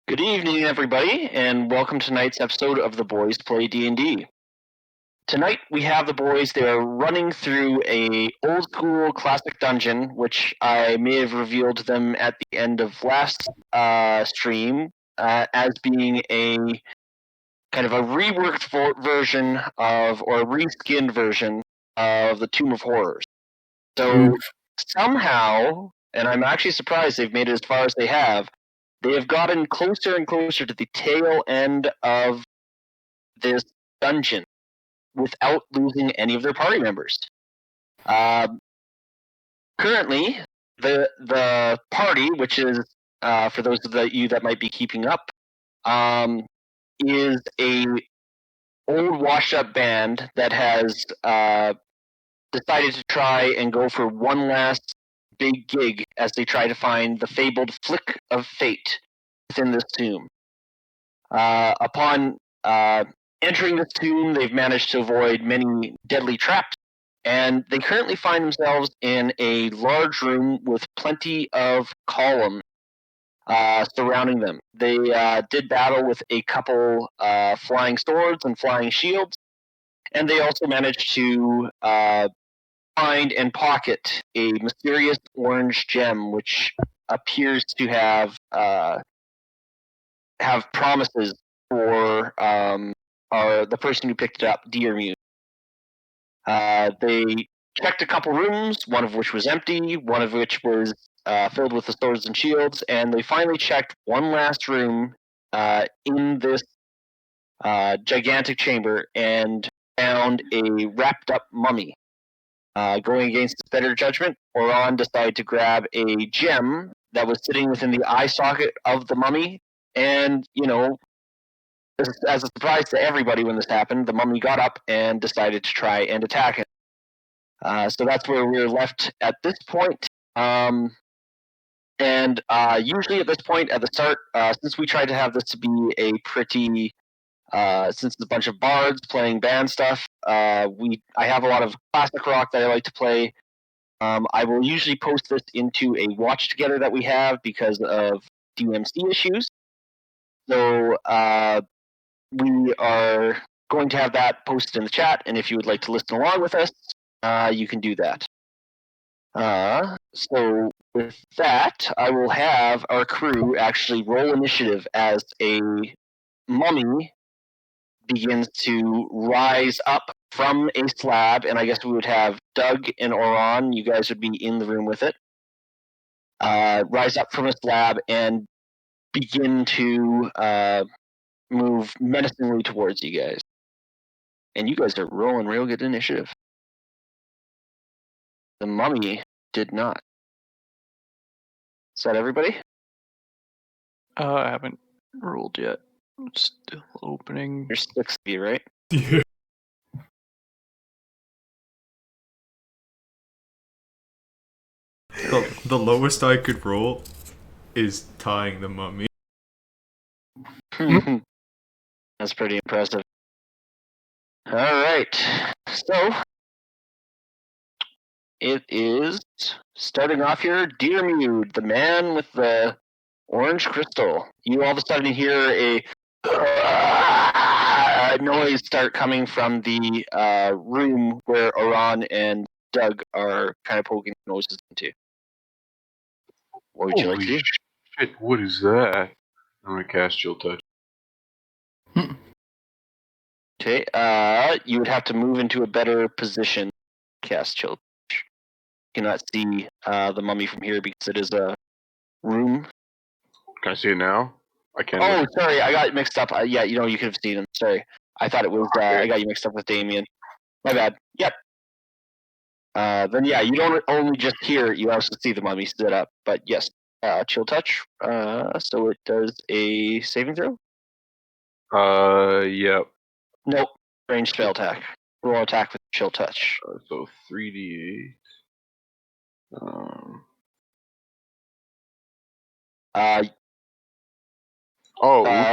Good evening, everybody, and welcome to tonight's episode of The Boys Play D&D. Tonight we have the boys. They're running through a old school classic dungeon, which I may have revealed to them at the end of last stream as being a kind of a reworked version of, or a reskinned version of the Tomb of Horrors. So somehow, and I'm actually surprised they've made it as far as they have gotten closer and closer to the tail end of this dungeon without losing any of their party members. Currently, the party, which is for those of you that might be keeping up, is a old washed-up band that has decided to try and go for one last big gig as they try to find the fabled flick of fate within this tomb. Upon entering this tomb, they've managed to avoid many deadly traps, and they currently find themselves in a large room with plenty of columns surrounding them. They did battle with a couple flying swords and flying shields, and they also managed to find and pocket a mysterious orange gem, which appears to have promises for the person who picked it up, Dearmute. They checked a couple rooms, one of which was empty, one of which was filled with the swords and shields, and they finally checked one last room in this gigantic chamber and found a wrapped up mummy. Going against his better judgment, Oran decided to grab a gem that was sitting within the eye socket of the mummy, and, as a surprise to everybody when this happened, the mummy got up and decided to try and attack him. So that's where we're left at this point. Usually at this point, at the start, since we tried to have this to be a pretty since it's a bunch of bards playing band stuff, I have a lot of classic rock that I like to play. I will usually post this into a watch together that we have because of DMC issues. So we are going to have that posted in the chat, and if you would like to listen along with us, you can do that. So with that, I will have our crew actually roll initiative as a mummy begins to rise up from a slab, and I guess we would have Doug and Oran, you guys would be in the room with it, rise up from a slab and begin to move menacingly towards you guys. And you guys are rolling real good initiative. The mummy did not. Is that everybody? I haven't rolled yet. It's still opening. You're 60, right? Yeah. The lowest I could roll is tying the mummy. That's pretty impressive. Alright, so it is starting off here, Dearmute, the man with the orange crystal. You all of a sudden hear a noise start coming from the room where Oran and Doug are kind of poking noses into. What would you like to do? Shit, what is that? I'm gonna cast Chill Touch. Okay, you would have to move into a better position to cast Chill Touch. You cannot see the mummy from here because it is a room. Can I see it now? I can't. Oh, sorry, I got mixed up. Yeah, you could have seen him. Sorry. I thought it was, I got you mixed up with Damien. My bad. Yep. Then yeah, you don't only just hear it, you also see the mummy sit up. But yes, Chill Touch. So it does a saving throw? Yep. Nope. Ranged spell attack. Roll attack with Chill Touch. So 3d8.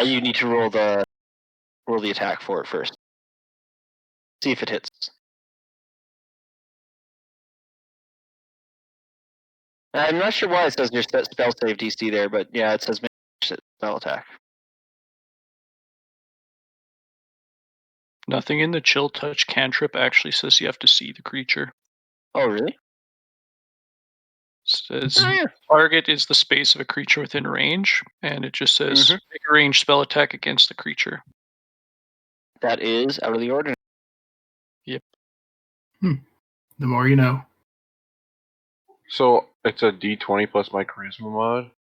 You need to roll the attack for it first. See if it hits. I'm not sure why it says your spell save DC there, but yeah, it says spell attack. Nothing in the chill touch cantrip actually says you have to see the creature. Oh, really? It says Oh, yeah. target is the space of a creature within range, and it just says Mhm. make a ranged spell attack against the creature. That is out of the ordinary. The more you know. So it's a D20 plus my charisma mod.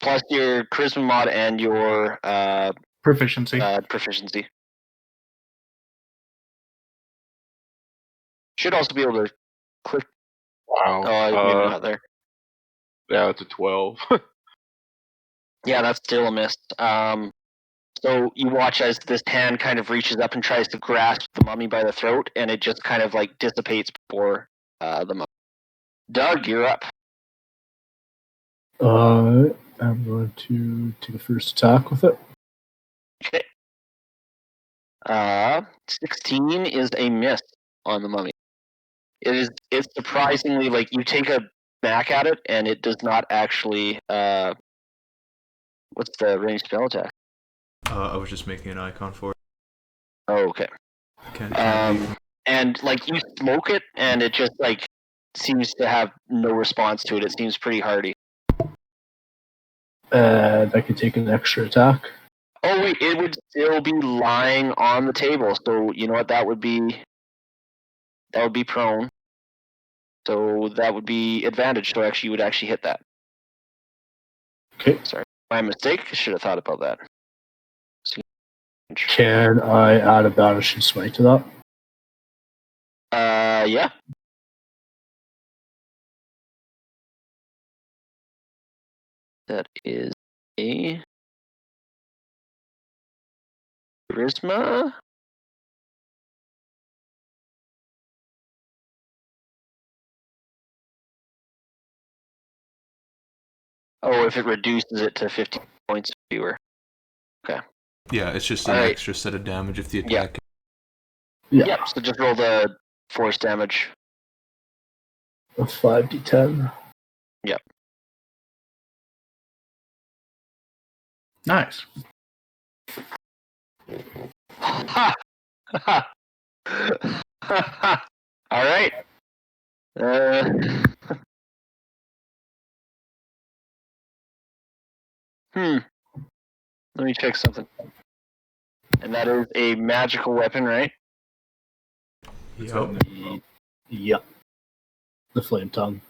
Plus your charisma mod and your Proficiency. proficiency. Should also be able to click. Wow. Oh, maybe not there. Yeah, it's a 12. Yeah, that's still a miss. So you watch as this hand kind of reaches up and tries to grasp the mummy by the throat, and it just kind of like dissipates before the mummy. Doug, you're up. I'm going to take a first attack with it. Okay. 16 is a miss on the mummy. It's surprisingly like you take a smack at it, and it does not actually. What's the ranged spell attack? I was just making an icon for it. Oh, okay. Can't be. And like you smoke it, and it just like seems to have no response to it. It seems pretty hardy. And I can take an extra attack. Oh wait, it would still be lying on the table. So you know what? That would be prone. So that would be advantage. So actually, you would actually hit that. Okay. Sorry, my mistake. I should have thought about that. Can I add a banishing smite to that? Yeah. That is a charisma. Oh, if it reduces it to 15 points fewer. Okay. Yeah, it's just an Alright. extra set of damage if the Yeah. attack. Yeah. Yep. So just roll the force damage. A 5d10. Yep. Nice. Ha! Ha! Ha! All right. Let me check something. And that is a magical weapon, right? Yep. Yep. The flame tongue.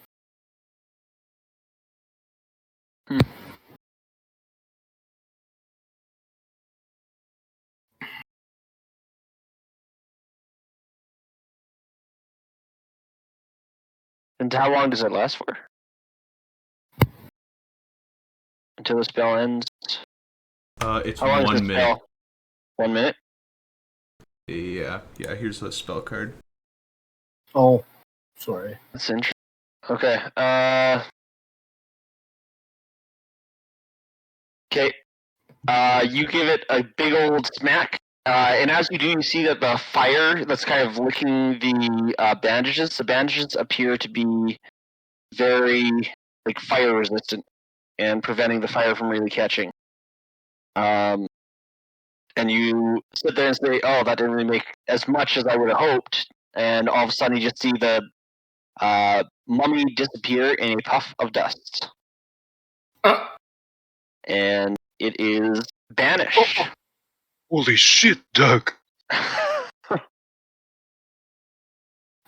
And how long does it last for? Until the spell ends? It's How long is 1 the minute. spell? 1 minute? Yeah, here's the spell card. Oh, sorry. That's interesting. Okay. Okay. You give it a big old smack, and as you do, you see that the fire that's kind of licking the bandages appear to be very like fire resistant and preventing the fire from really catching. And you sit there and say, "Oh, that didn't really make as much as I would have hoped." And all of a sudden, you just see the mummy disappear in a puff of dust, and it is banished. Holy shit, Doug!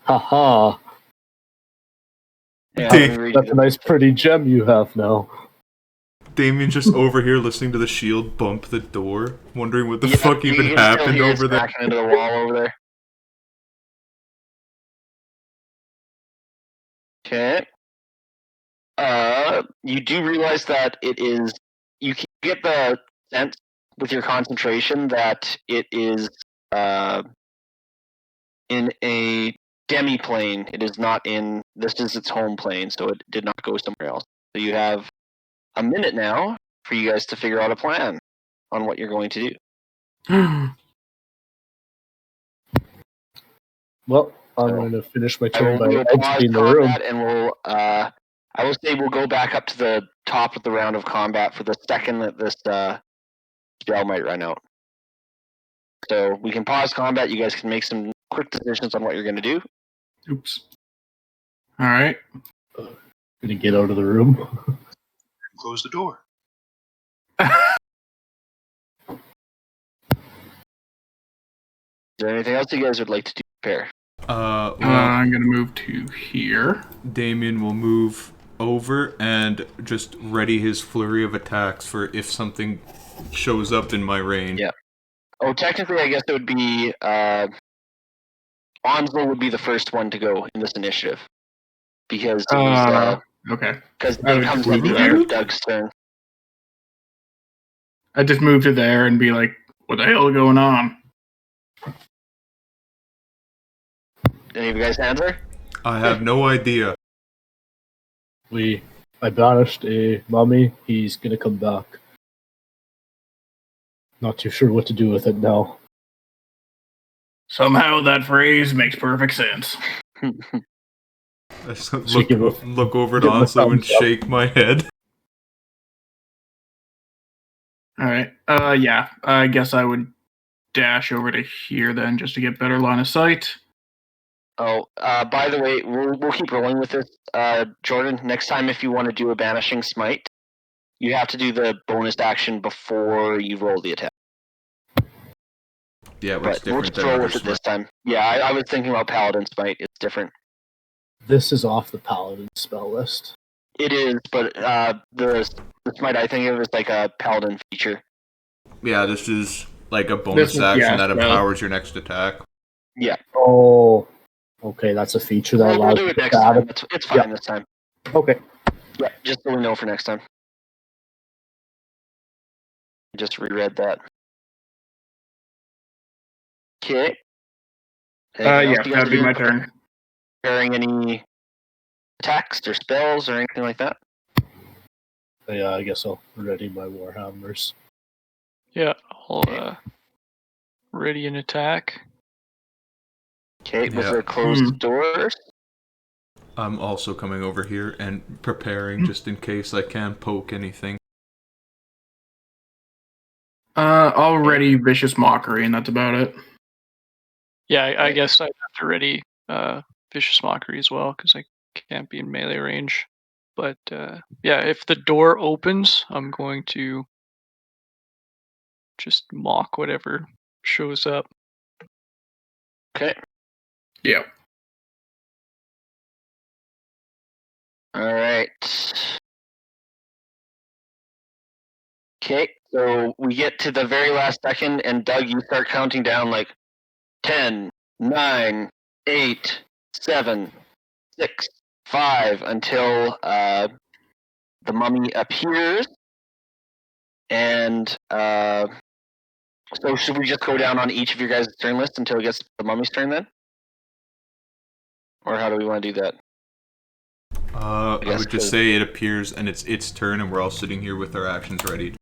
Haha. Yeah, Dave, let me read That's you a nice pretty gem you have now. Damien's just over here listening to the shield bump the door, wondering what the fuck you even can still happened hear it over there. smacking into the wall over there. Okay. You do realize that it is. You can get the sense with your concentration that it is in a demi-plane. It is not in. This is its home plane, so it did not go somewhere else. So you have a minute now for you guys to figure out a plan on what you're going to do. Well, I'm going to finish my I turn by will pause exiting the room. combat, and we'll. I will say we'll go back up to the top of the round of combat for the second that this spell might run out. So we can pause combat. You guys can make some quick decisions on what you're going to do. Oops. All right. Gonna get out of the room. Close the door. Is there anything else you guys would like to do? Prepare. Well, I'm gonna move to here. Damien will move over and just ready his flurry of attacks for if something shows up in my range. Yeah. Oh, technically, I guess it would be Onslow would be the first one to go in this initiative because it was Okay. because I it would comes just at the move end there. of Doug's turn. I just move to there and be like, "What the hell is going on?" Any of you guys answer? I have no idea. I banished a mummy. He's gonna come back. Not too sure what to do with it now. Somehow that phrase makes perfect sense. I just give look over at give him a Onslow and thumbs up. shake my head. All right. Yeah. I guess I would dash over to here then, just to get better line of sight. Oh, by the way, we'll keep rolling with this. Jordan, next time if you want to do a banishing smite, you have to do the bonus action before you roll the attack. Yeah, what's But we'll different just than roll other with it this smite? time. Yeah, I was thinking about Paladin Smite. It's different. This is off the paladin spell list. It is, but the Smite I think of is like a Paladin feature. Yeah, this is like a bonus action that empowers your next attack. Yeah. Oh, okay, that's a feature that We'll allows do you it to next add time. it. It's fine this time. Okay. Yeah, just so we know for next time. Just reread that. Okay. Yeah, that'd be my turn. Preparing any attacks or spells or anything like that? Yeah, I guess I'll ready my warhammers. Yeah, I'll ready an attack. Okay, with Yeah. the closed doors. I'm also coming over here and preparing just in case I can poke anything. I'll ready Vicious Mockery, and that's about it. Yeah, I guess I'd have to ready Vicious Mockery as well, because I can't be in melee range. But yeah, if the door opens, I'm going to just mock whatever shows up. Okay. Yeah. All right. Okay, so we get to the very last second, and Doug, you start counting down like 10, 9, 8, 7, 6, 5 until the mummy appears. And so should we just go down on each of your guys' turn list until it gets to the mummy's turn then? Or how do we want to do that? I guess would just say it appears and it's its turn, and we're all sitting here with our actions ready.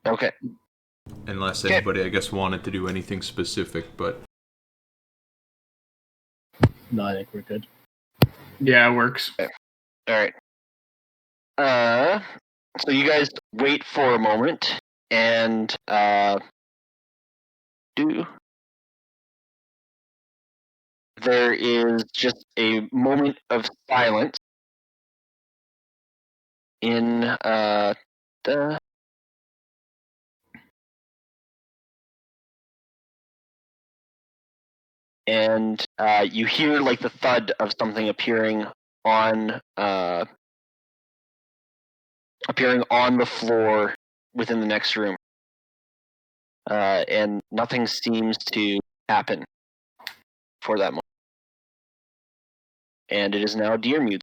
Okay. Unless Okay. anybody, I guess, wanted to do anything specific, but No, I think we're good. Yeah, it works. All right. So you guys wait for a moment, and there is just a moment of silence in the. And you hear like the thud of something appearing on the floor within the next room, and nothing seems to happen for that moment. And it is now Deermute.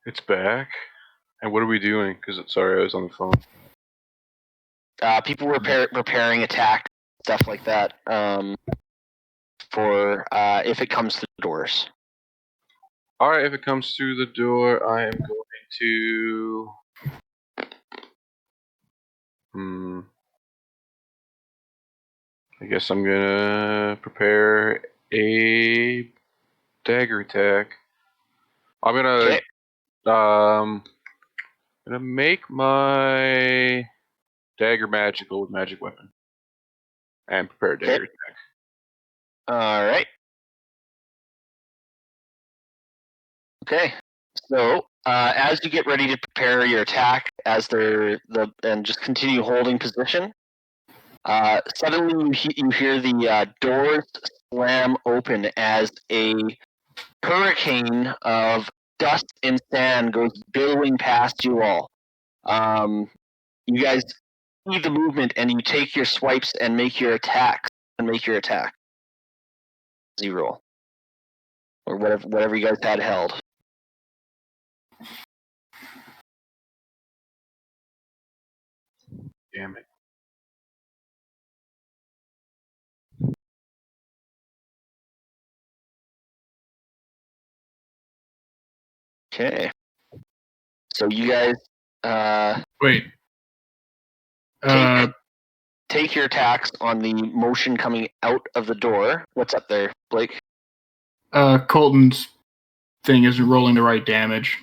It's back. And what are we doing? Because sorry, I was on the phone. People repairing attack, stuff like that, for if it comes to the doors. All right, if it comes through the door, I am going to. I guess I'm gonna prepare a dagger attack. I'm gonna Okay. Gonna make my dagger magical with magic weapon. And prepare a dagger attack. All right. Okay. So as you get ready to prepare your attack, and just continue holding position, suddenly you hear the doors slam open as a hurricane of dust and sand goes billowing past you all. You guys see the movement, and you take your swipes and make your attacks. Zero. Or whatever you guys had held. Damn it. Okay. So you guys Wait. take your attacks on the motion coming out of the door. What's up there, Blake? Colton's thing isn't rolling the right damage.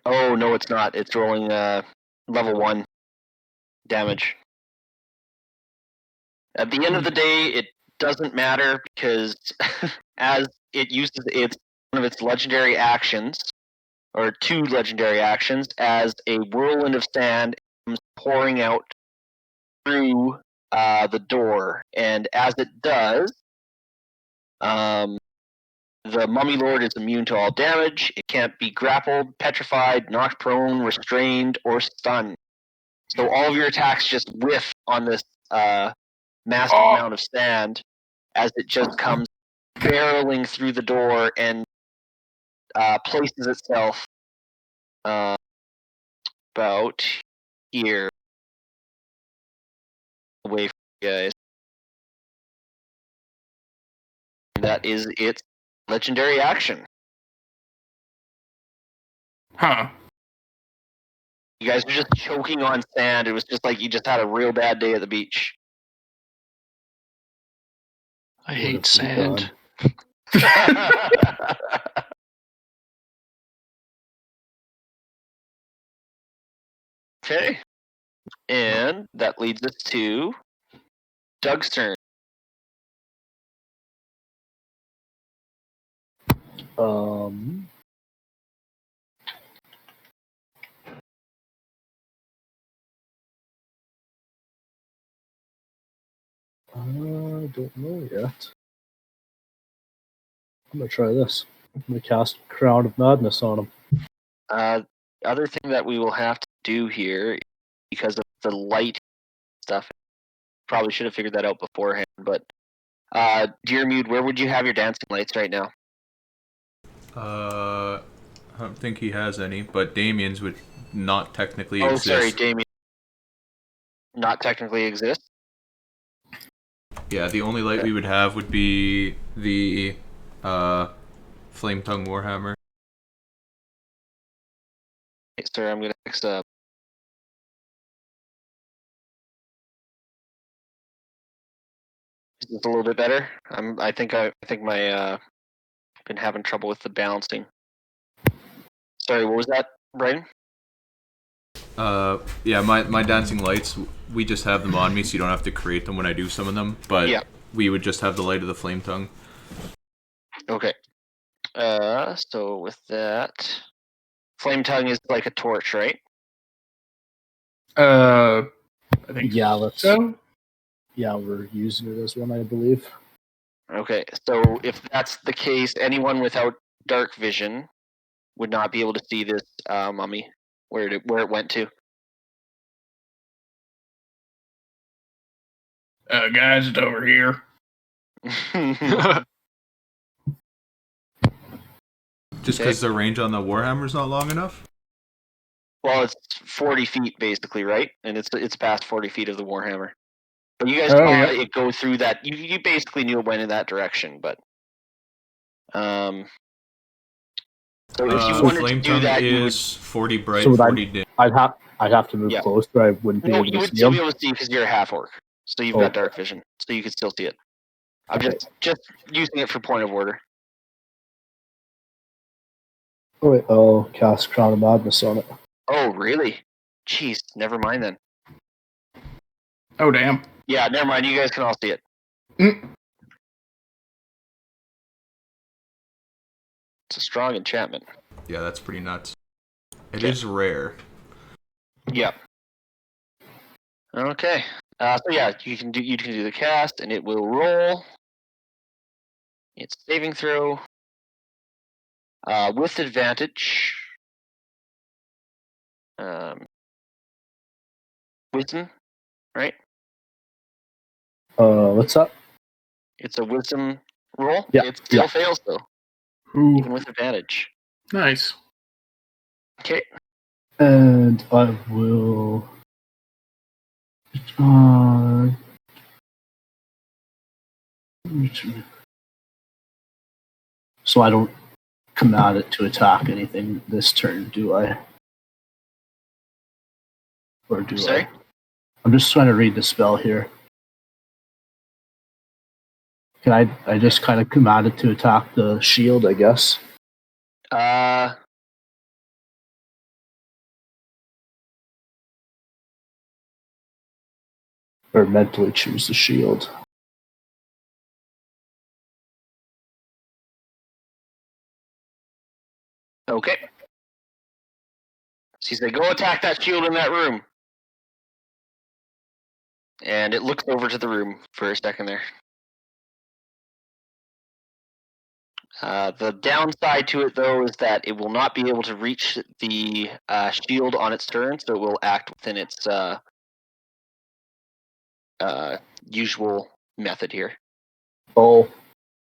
Oh, no, it's not. It's rolling level 1 damage. At the end of the day, it doesn't matter because as it uses one of its legendary actions, or 2 legendary actions, as a whirlwind of sand comes pouring out through the door. And as it does, the Mummy Lord is immune to all damage. It can't be grappled, petrified, knocked prone, restrained, or stunned. So all of your attacks just whiff on this massive amount of sand as it just comes barreling through the door and places itself about here away from you guys. That is its legendary action. Huh. You guys are just choking on sand. It was just like you just had a real bad day at the beach. I hate sand. Okay. And that leads us to Doug's turn. I don't know yet. I'm gonna try this. I'm gonna cast Crown of Madness on him. The other thing that we will have to do here, because of the light stuff, probably should have figured that out beforehand, but Dear Mute, where would you have your dancing lights right now? I don't think he has any, but Damien's would not technically Oh, exist. sorry, Damien. Not technically exist? Yeah, the only light we would have would be the Flame Tongue Warhammer. Okay, sorry, I'm gonna fix up. Is this a little bit better? I think my been having trouble with the balancing. Sorry, what was that, Brian? Yeah, my dancing lights, we just have them on me, so you don't have to create them when I do some of them. But yeah, we would just have the light of the Flame Tongue. Okay. So with that, Flame Tongue is like a torch, right? I think Yeah, let's. so. Yeah, we're using it as one, I believe. Okay, so if that's the case, anyone without dark vision would not be able to see this mummy, where it went to. Guys, it's over here. Just because the range on the Warhammer's not long enough? Well, it's 40 feet basically, right? And it's past 40 feet of the Warhammer. But you guys saw it go through that. You basically knew it went in that direction, but so if you wanted Flame to do Tongue that, is 40 bright, So 40 dim. I'd have to move close, but I wouldn't be able you to would see still him. be able to see because you're a half orc, so you've got dark vision, so you could still see it. I'm just using it for point of order. Oh wait, I'll cast Crown of Madness on it. Oh, really? Jeez, never mind then. Oh, damn. Yeah, never mind. You guys can all see it. Mm. It's a strong enchantment. Yeah, that's pretty nuts. It Okay. is rare. Yep. Okay. So yeah, you can do the cast, and it will roll. It's saving throw. With advantage. Wisdom, right? What's that? It's a wisdom roll. Yeah, It still yeah. fails though, Ooh, even with advantage. nice. Okay. And I will. So I don't command it to attack anything this turn, do I? Or do Sorry? I? I'm just trying to read the spell here. Can I just kind of command it to attack the shield, I guess? Or mentally choose the shield. Okay. So he said, "Go attack that shield in that room." And it looks over to the room for a second there. The downside to it, though, is that it will not be able to reach the shield on its turn, so it will act within its usual method here. Oh,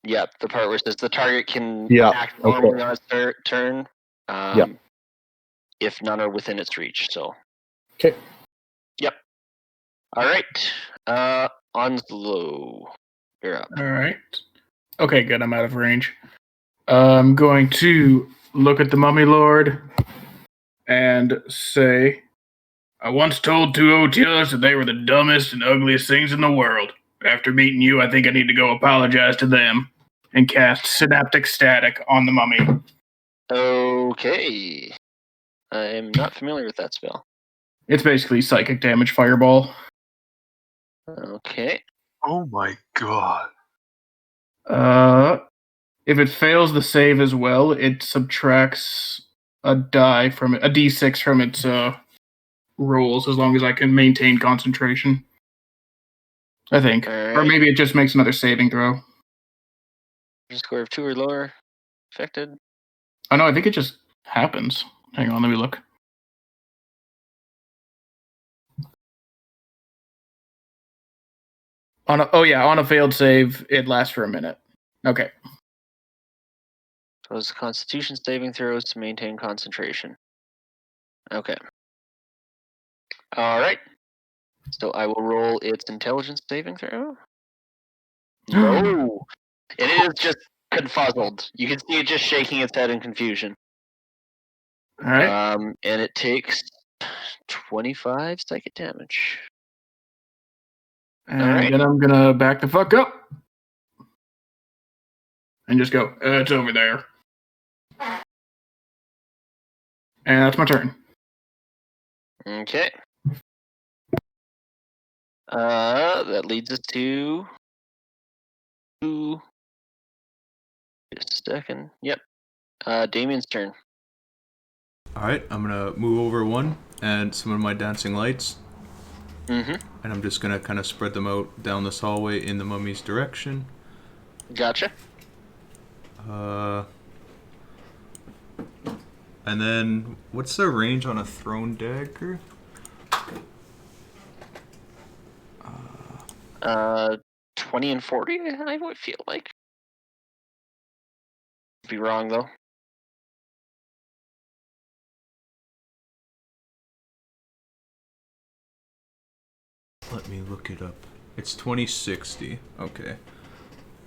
Yep, the part where it says the target can Yeah, act normally okay. on its turn Yep. if none are within its reach. So. Okay. Yep. All right. Onslow, you're up. All right. Okay, good. I'm out of range. I'm going to look at the Mummy Lord and say, I once told two OTLers that they were the dumbest and ugliest things in the world. After meeting you, I think I need to go apologize to them and cast Synaptic Static on the Mummy. Okay. I'm not familiar with that spell. It's basically psychic damage fireball. Okay. Oh my god. If it fails the save as well, it subtracts a d6 from its rolls as long as I can maintain concentration. I think. All Or right. maybe it just makes another saving throw. Score of 2 or lower. Affected. Oh no, I think it just happens. Hang on, let me look. On a failed save, it lasts for a minute. Okay. So it's Constitution saving throws to maintain concentration. Okay. All right. So I will roll its intelligence saving throw. No. It is just confuzzled. You can see it just shaking its head in confusion. All right. And it takes 25 psychic damage. And Alright. then I'm gonna back the fuck up. And just go, it's over there. And that's my turn. Okay. That leads us to just a second. Yep. Damien's turn. Alright, I'm gonna move over one and summon my dancing lights. Mm-hmm. And I'm just gonna kind of spread them out down this hallway in the mummy's direction. Gotcha. And then, what's the range on a thrown dagger? 20 and 40, I would feel like. Be wrong though. Let me look it up. It's 2060. Okay.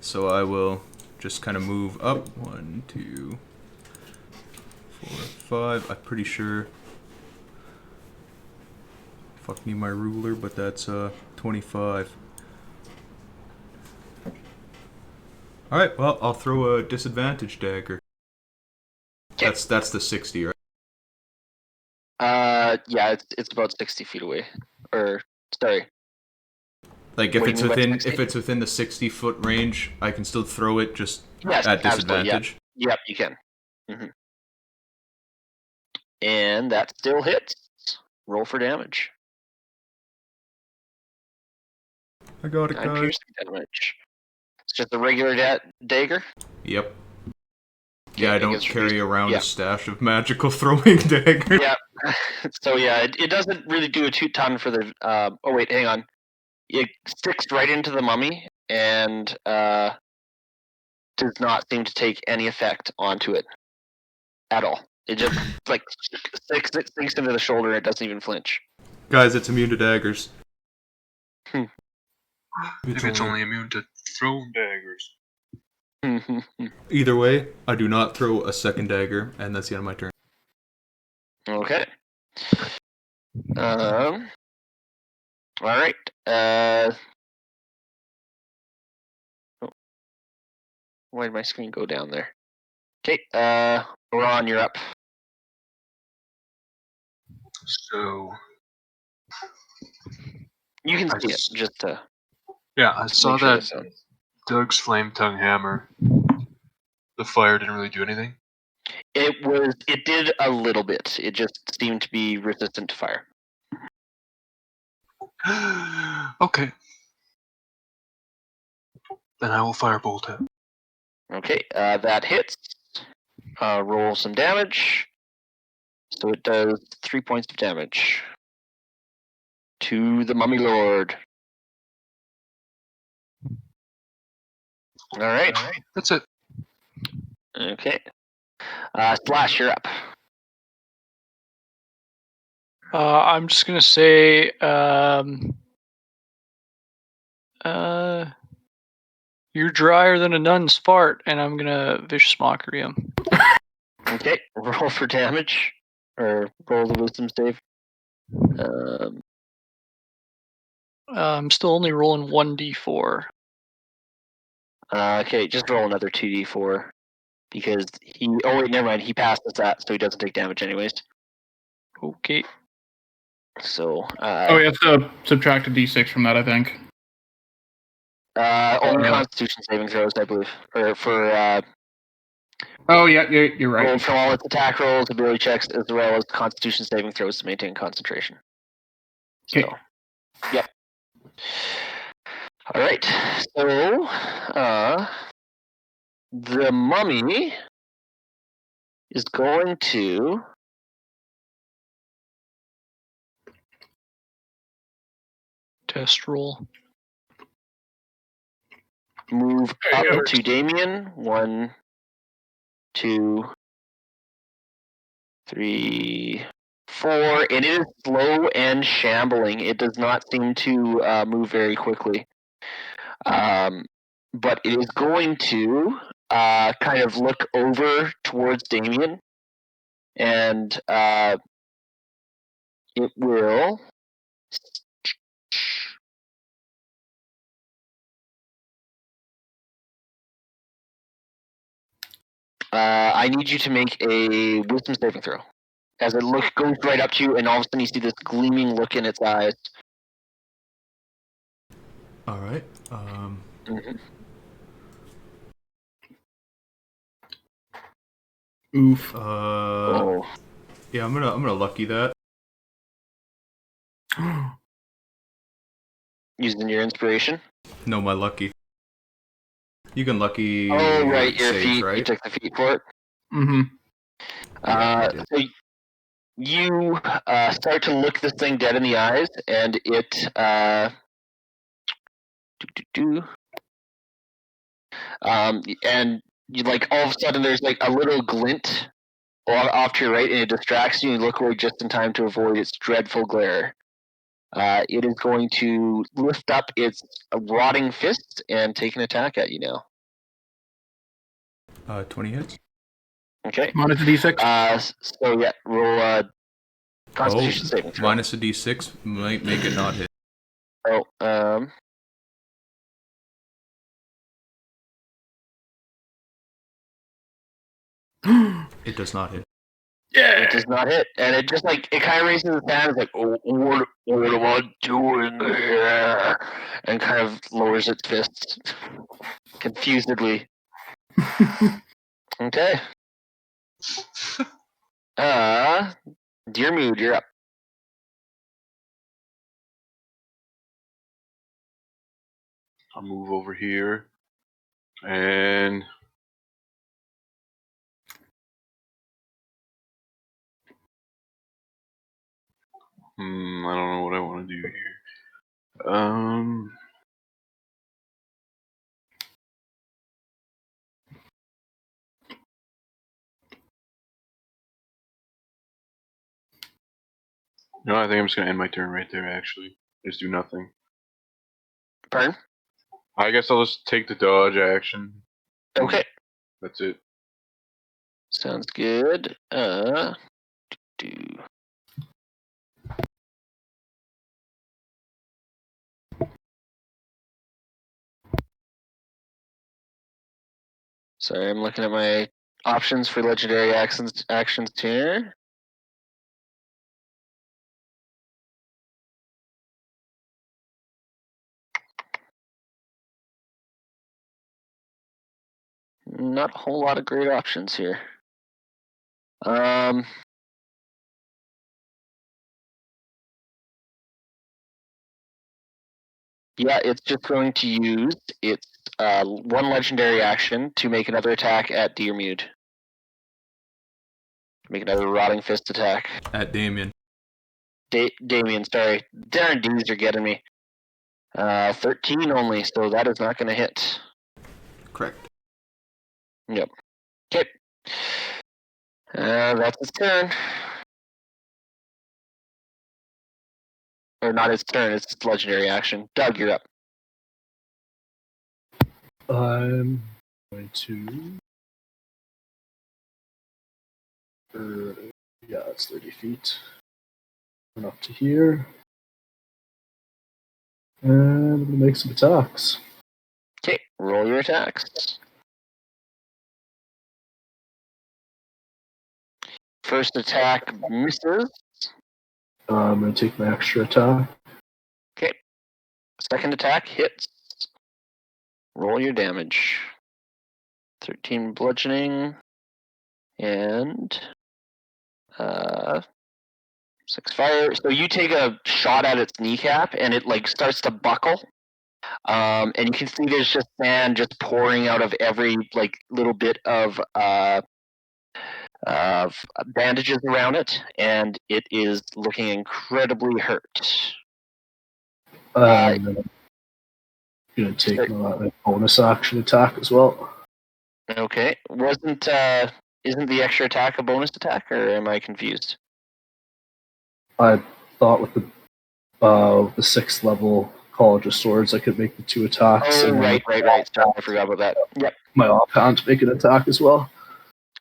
So I will just kind of move up. 1, 2, 4, 5. I'm pretty sure. Fuck me, my ruler, but that's 25. Alright, well, I'll throw a disadvantage dagger. That's the 60, right? Yeah, it's about 60 feet away. Or sorry. Like if What do it's you mean by within 60? the 60-foot range, I can still throw it just Yes, at absolutely, disadvantage. Yep, you can. And that still hits. Roll for damage. I got it, 9 guys. piercing damage. It's just a regular dagger. Yep. Okay, Yeah, I it don't gets carry reduced. around Yeah. a stash of magical throwing daggers. Yeah. So yeah, it doesn't really do a ton for the. Oh wait, hang on. It sticks right into the mummy and does not seem to take any effect onto it at all. It just like sinks into the shoulder. And it doesn't even flinch. Guys, it's immune to daggers. If it's only immune to thrown daggers. Either way, I do not throw a second dagger, and that's the end of my turn. Okay. All right. Why did my screen go down there? Okay. Ron, you're up. So You can see it. Just yeah, I saw make sure that that's on. Doug's flame tongue hammer. The fire didn't really do anything. It did a little bit. It just seemed to be resistant to fire. Okay. Then I will firebolt it. Okay, that hits. Roll some damage. So it does 3 points of damage to the Mummy Lord. All right. That's it. Okay. Slash, you're up. I'm just gonna say, you're drier than a nun's fart, and I'm gonna vicious mockery him. Okay, roll for damage, or roll the wisdom save. I'm still only rolling 1d4. Okay, just roll another 2d4 because he. Oh wait, never mind. He passes that, so he doesn't take damage anyways. Okay. So. Oh, you have to subtract a d6 from that, I think. Only Constitution saving throws, I believe, or for. Oh yeah, you're right. Rolled from all its attack rolls, ability checks, as well as Constitution saving throws to maintain concentration. Okay. So, yep. All right. So, the mummy is going to Test roll. move Hey, up Eric. to Damien. 1, 2, 3, 4, and it is slow and shambling. It does not seem to move very quickly. But it is going to kind of look over towards Damien, and it will. I need you to make a wisdom saving throw. As it goes right up to you, and all of a sudden you see this gleaming look in its eyes. All right. Oof. Oh. Yeah, I'm gonna lucky that. Using your inspiration. No, my lucky. You can lucky. Oh right, your saves, feet. right? You took the feet for it. Mm-hmm. So you start to look this thing dead in the eyes, and it and you like all of a sudden there's like a little glint off to your right, and it distracts you. And you look away just in time to avoid its dreadful glare. It is going to lift up its rotting fist and take an attack at you now. 20 hits. Okay. Minus a d6. So yeah, roll Constitution saving throw. Minus a d6 might make it not hit. Oh, It does not hit. Yeah. It does not hit, and it just like it kind of raises its hand, it's like, oh, what am I doing here? And kind of lowers its fist confusedly. Okay. Dear Mood, you're up. I'll move over here. And I don't know what I want to do here. No, I think I'm just gonna end my turn right there. Actually, just do nothing. Pardon? I guess I'll just take the dodge action. Okay. That's it. Sounds good. Sorry, I'm looking at my options for legendary actions here. Not a whole lot of great options here. Yeah, it's just going to use its one legendary action to make another attack at Deermute. Make another Rotting Fist attack. At Damien. Damien, sorry. Darn D's are getting me. 13 only, so that is not going to hit. Correct. Yep. Okay. That's his turn. Or not his turn, it's his legendary action. Doug, you're up. I'm going to. Yeah, it's 30 feet. Run up to here. And I'm going to make some attacks. Okay, roll your attacks. First attack misses. I'm going to take my extra attack. Okay. Second attack hits. Roll your damage. 13 bludgeoning. And 6 fire. So you take a shot at its kneecap and it like starts to buckle. And you can see there's just sand just pouring out of every like little bit of bandages around it, and it is looking incredibly hurt. I'm going to take my bonus action attack as well. Okay, isn't the extra attack a bonus attack, or am I confused? I thought with the 6th level College of Swords, I could make the 2 attacks. Oh, right. Sorry, I forgot about that. Yep. My offhand to make an attack as well.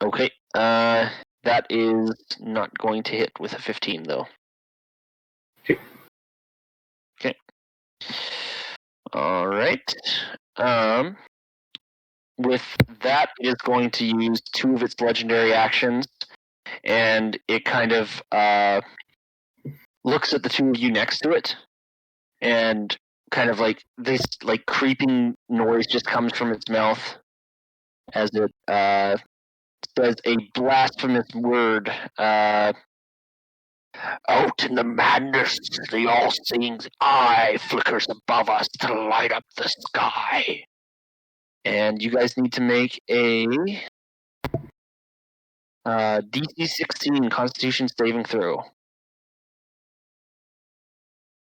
Okay, that is not going to hit with a 15, though. Okay. All right. With that, it is going to use 2 of its legendary actions, and it kind of looks at the 2 of you next to it, and kind of like this like creeping noise just comes from its mouth as it says a blasphemous word. Out in the madness, the all-seeing eye flickers above us to light up the sky. And you guys need to make a DC 16 Constitution saving throw.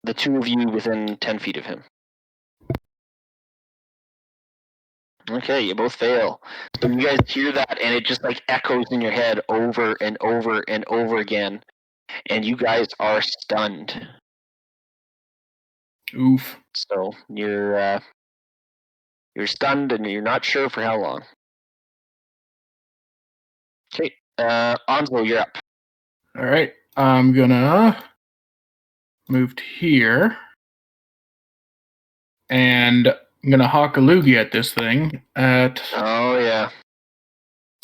The 2 of you within 10 feet of him. Okay, you both fail. So you guys hear that, and it just like echoes in your head over and over and over again, and you guys are stunned. Oof. So you're stunned, and you're not sure for how long. Okay, Onslow, you're up. All right. I'm going to move to here. And I'm going to hawk a loogie at this thing at Oh, yeah.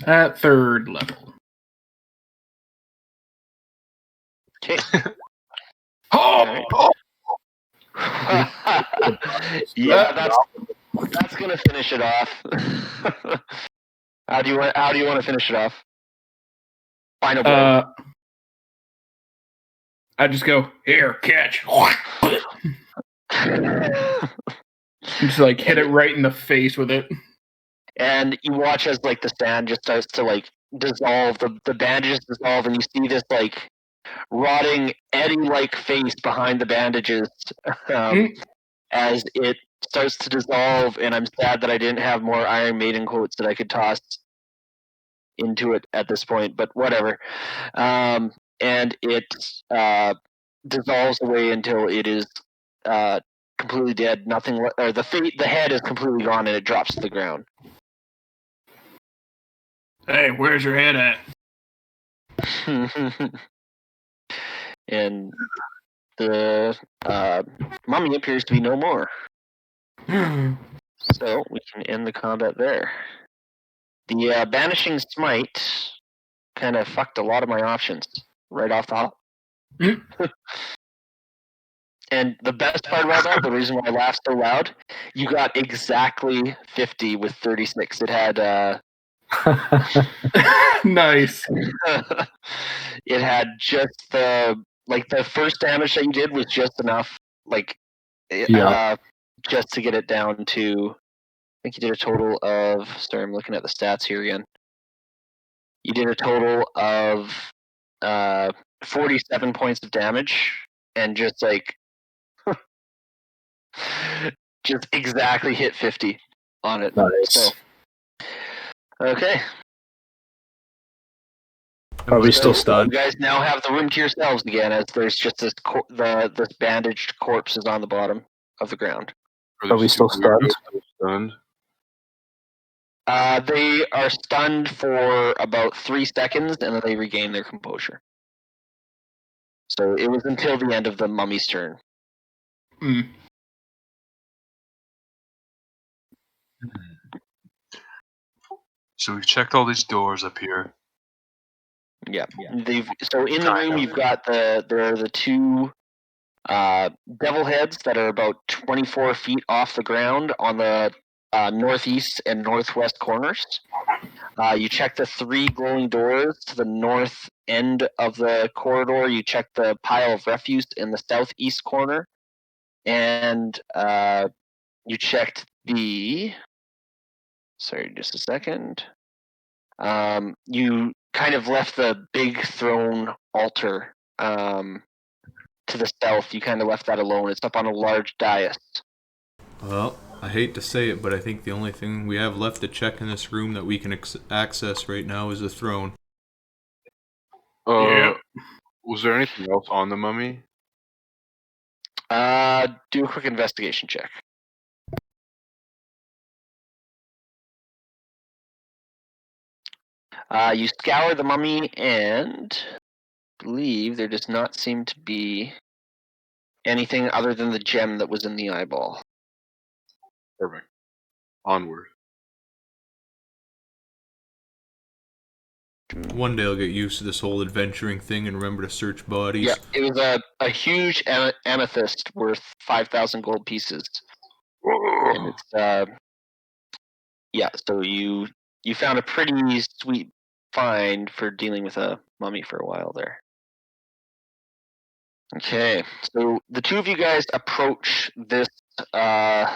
At 3rd level. Okay. Oh! Yeah, that's gonna finish it off. How do you want to finish it off? Final blow. I just go, here, catch. Just like hit it right in the face with it. And you watch as like the sand just starts to like dissolve, the bandages dissolve, and you see this like rotting Eddie-like face behind the bandages as it starts to dissolve. And I'm sad that I didn't have more Iron Maiden quotes that I could toss into it at this point, but whatever. And it dissolves away until it is completely dead. Nothing, or the head is completely gone, and it drops to the ground. Hey, where's your head at? And the mummy appears to be no more. So we can end the combat there. The Banishing Smite kind of fucked a lot of my options right off the hop. And the best part about that, the reason why I laughed so loud, you got exactly 50 with 36. It had Nice. it had just the first damage that you did was just enough, just to get it down to. I think you did a total of. Sorry, I'm looking at the stats here again. You did a total of 47 points of damage, and just like just exactly hit 50 on it. Nice. So, okay. Are we still You stunned? guys now have the room to yourselves again, as there's just this this bandaged corpse is on the bottom of the ground. Are we still stunned? Stunned. They are stunned for about 3 seconds, and then they regain their composure. So it was until the end of the mummy's turn. So we've checked all these doors up here. Yeah. So in the room you've got there are the 2 devil heads that are about 24 feet off the ground on the northeast and northwest corners. You check the 3 glowing doors to the north end of the corridor. You check the pile of refuse in the southeast corner. And you checked the... Sorry, just a second. You kind of left the big throne altar to the south. You kind of left that alone. It's up on a large dais. Well, I hate to say it, but I think the only thing we have left to check in this room that we can access right now is the throne. Was there anything else on the mummy? Do a quick investigation check. You scour the mummy and believe there does not seem to be anything other than the gem that was in the eyeball. Perfect. Onward. One day I'll get used to this whole adventuring thing and remember to search bodies. Yeah, it was a huge amethyst worth 5,000 gold pieces. And it's so you found a pretty sweet find for dealing with a mummy for a while there. Okay, so the 2 of you guys approach this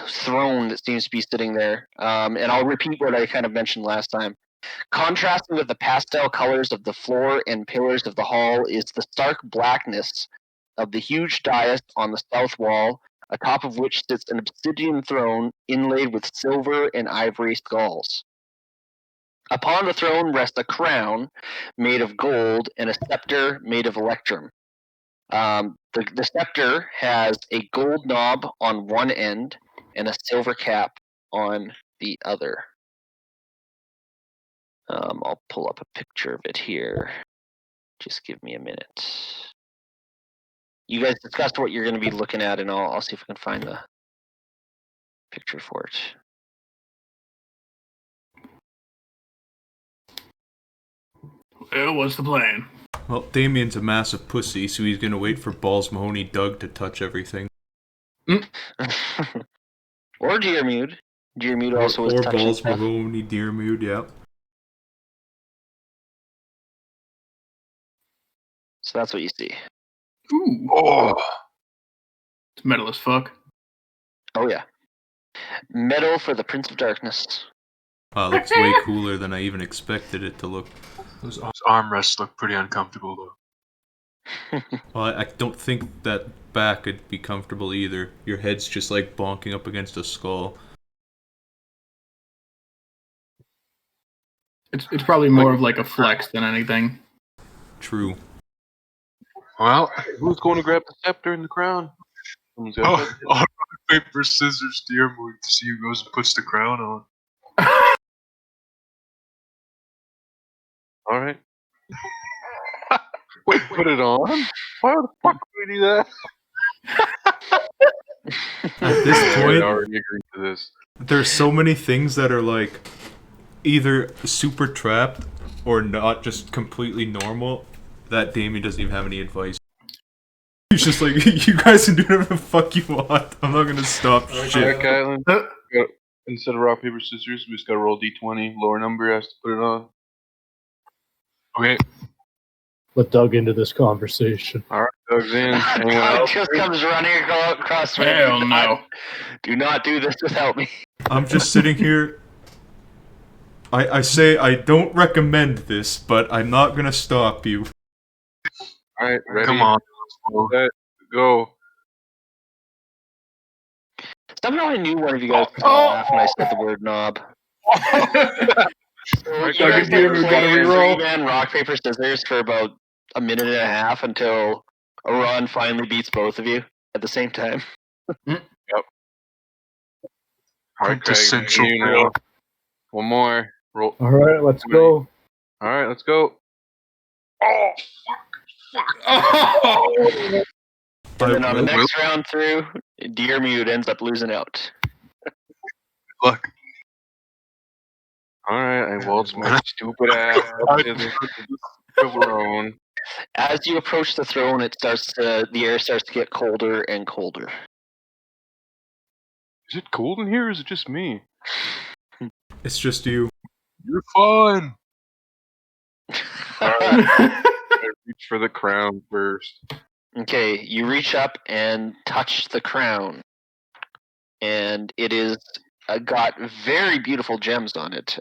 throne that seems to be sitting there, and I'll repeat what I kind of mentioned last time. Contrasting with the pastel colors of the floor and pillars of the hall is the stark blackness of the huge dais on the south wall, atop of which sits an obsidian throne inlaid with silver and ivory skulls. Upon the throne rests a crown made of gold and a scepter made of electrum. The scepter has a gold knob on one end and a silver cap on the other. I'll pull up a picture of it here. Just give me a minute. You guys discuss what you're going to be looking at, and I'll see if I can find the picture for it. what's the plan? Well, Damien's a massive pussy, so he's gonna wait for Balls Mahoney Doug to touch everything. Or Deermude. Deermude also is or touching Balls stuff. Mahoney Deermude, yeah. So that's what you see. Ooh. Oh, It's metal as fuck. Oh yeah. Medal for the Prince of Darkness. Wow, it looks way cooler than I even expected it to look. those armrests look pretty uncomfortable though. Well, I don't think that back would be comfortable either. Your head's just like bonking up against a skull. It's probably more of like a flex than anything. True. Well, Who's going to grab the scepter and the crown? Someone's got oh, all rock, paper, scissors, Deermude to see who goes and puts the crown on. All right. Wait, put it on? Why the fuck would we do that? At this I point, already agreed to this. there's so many things that are like either super trapped or not just completely normal that Damien doesn't even have any advice. He's just like, you guys can do whatever the fuck you want. I'm not gonna stop shit. Jack Island. Instead of rock, paper, scissors, we just gotta roll d20. Lower number has to put it on. Okay, Let Doug into this conversation. Alright, Doug's in. Anyone Doug else? just comes running across. Hell no. Do not do this without me. I'm just sitting here. I say I don't recommend this, but I'm not gonna stop you. Alright, ready? come on. Set, go. Somehow I knew one of you guys was gonna laugh when I said the word knob. So you Doug guys and Deermude played gotta reroll. three-man rock, paper, scissors for about a minute and a half until Aran finally beats both of you at the same time. Alright, Craig, Quintessential you know. One more. Roll. All right, let's go. Alright, let's go. Oh, And then on the Well, next round through, Deermude ends up losing out. Look, Alright, I waltz my stupid ass up to the throne. As you approach the throne, the air starts to get colder and colder. Is it cold in here or is it just me? It's just you. you're fine. I reach for the crown first. Okay, you reach up and touch the crown, and it is got very beautiful gems on it.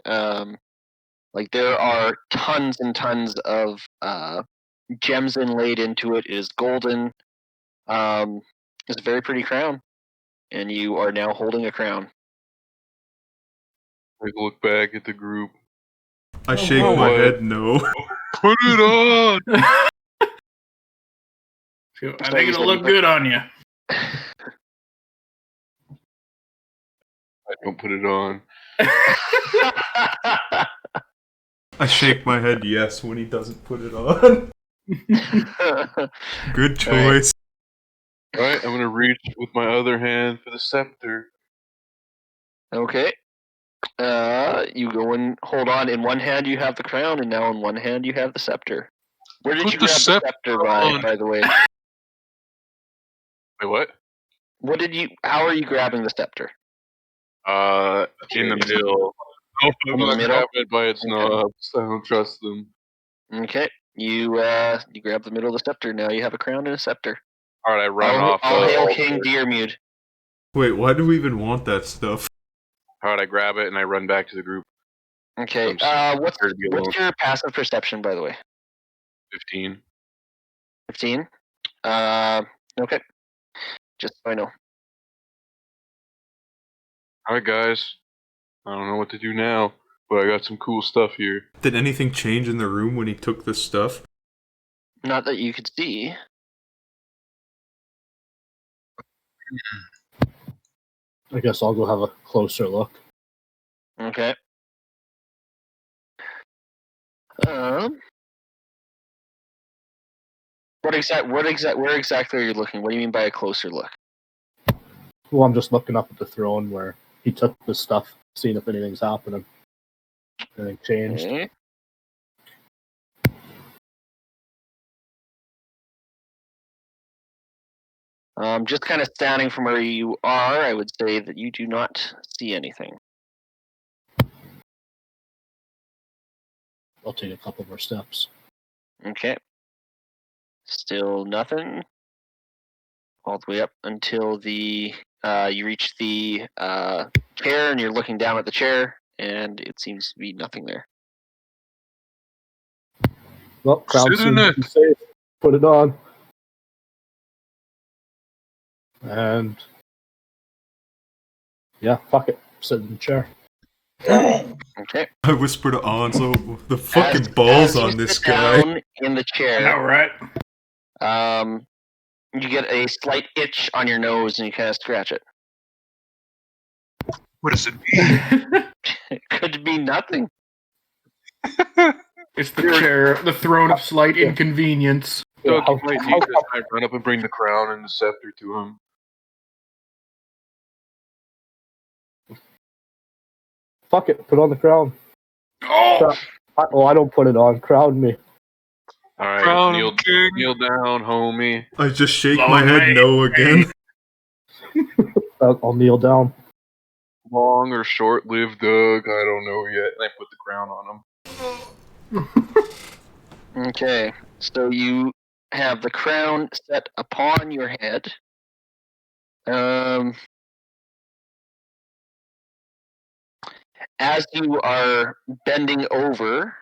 Like there are tons and tons of gems inlaid into it. It is golden. It's a very pretty crown, and you are now holding a crown. I look back at the group. I shake no my way. head no. Put it on. I think it'll look good on you. I don't put it on. I shake my head yes when he doesn't put it on. Good choice. Alright, I'm gonna reach with my other hand for the scepter. Okay. You go and hold on. In one hand you have the crown, and now in one hand you have the scepter. Where did Put you the grab the scepter on. by the way? Wait, what? How are you grabbing the scepter? In the middle. Oh, I'm not grabbing it by its knobs. I don't trust them. Okay. You grab the middle of the scepter. Now you have a crown and a scepter. Alright, I run All off. hail King Deermude. Wait, why do we even want that stuff? Alright, I grab it and I run back to the group. Okay. I'm What's scared to be alone. your passive perception, by the way? 15. 15. Okay. Just so I know. Alright, guys. I don't know what to do now, but I got some cool stuff here. Did anything change in the room when he took this stuff? Not that you could see. I guess I'll go have a closer look. Okay. Where exactly are you looking? What do you mean by a closer look? Well, I'm just looking up at the throne where he took the stuff, seeing if anything's happening. Anything changed. Okay. Just kind of standing from where you are, I would say that you do not see anything. I'll take a couple more steps. Okay. Still nothing. All the way up until you reach the chair, and you're looking down at the chair, and it seems to be nothing there. Well, crown Sit in seems to it. be safe. Put it on. And yeah, fuck it. Sit in the chair. Okay. I whisper to Anzo, the fucking balls as you on this sit guy. down in the I chair, know, right? you get a slight itch on your nose, and you kind of scratch it. What does it mean? It could be nothing. It's the chair, the throne of slight inconvenience. Yeah, Doug, you might need this. I run up and bring the crown and the scepter to him. Fuck it. Put on the crown. Oh! I don't put it on. Crown me. All right, Crown kneel king. down, homie. I just shake Long my head way. no again. I'll kneel down. Long or short-lived Doug, I don't know yet. And I put the crown on him. Okay, so you have the crown set upon your head. As you are bending over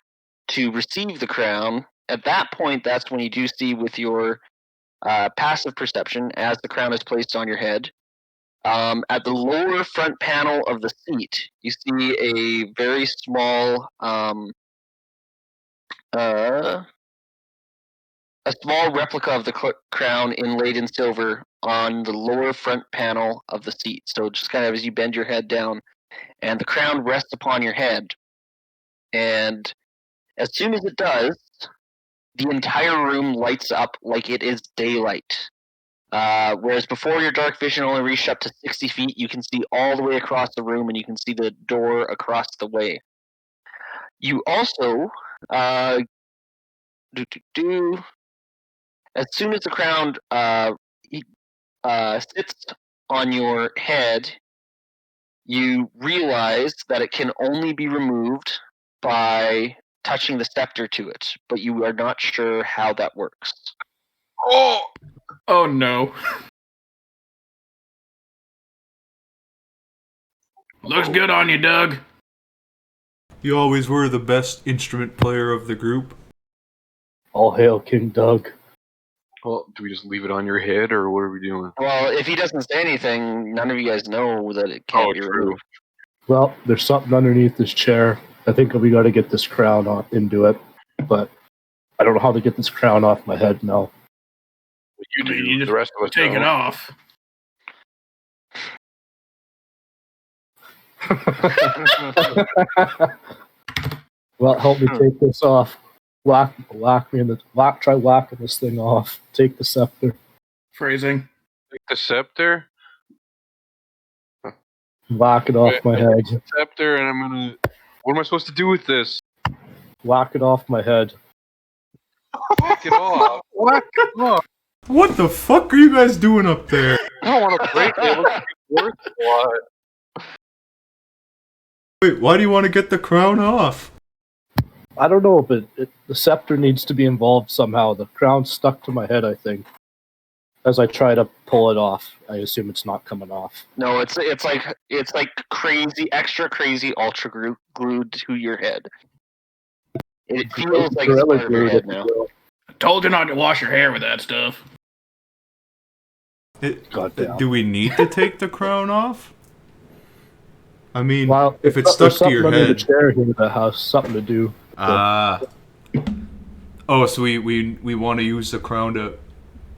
to receive the crown, at that point, that's when you do see with your passive perception, as the crown is placed on your head, at the lower front panel of the seat, you see a very small, a small replica of the crown inlaid in silver on the lower front panel of the seat. So just kind of as you bend your head down, and the crown rests upon your head. And as soon as it does, the entire room lights up like it is daylight. Whereas before, your dark vision only reached up to 60 feet, you can see all the way across the room, and you can see the door across the way. You also, as soon as the crown sits on your head, you realize that it can only be removed by touching the scepter to it, but you are not sure how that works. Oh! Oh no. Looks good on you, Doug. You always were the best instrument player of the group. All hail King Doug. Well, do we just leave it on your head, or what are we doing? Well, if he doesn't say anything, none of you guys know that it can't be removed. Well, there's something underneath this chair. I think we got to get this crown into it, but I don't know how to get this crown off my head now. You do. You just The rest of us take it don't. off. Well, help me take this off. Try whacking this thing off. Take the scepter. Phrasing. Take the scepter. Whack it off my head. Scepter, and I'm gonna. What am I supposed to do with this? Whack it off my head. Take it off. What? What the fuck are you guys doing up there? I don't want to break it. It looks worth a lot. Wait, why do you want to get the crown off? I don't know, but the scepter needs to be involved somehow. The crown's stuck to my head, I think. As I try to pull it off, I assume it's not coming off. No, it's like crazy, extra crazy, ultra glued to your head. It feels like it's part of your head now. I told you not to wash your hair with that stuff. Goddamn. Do we need to take the crown off? I mean, Well, if it's stuck to your under the head. chair here that has something to do. Ah. Oh, so we want to use the crown to.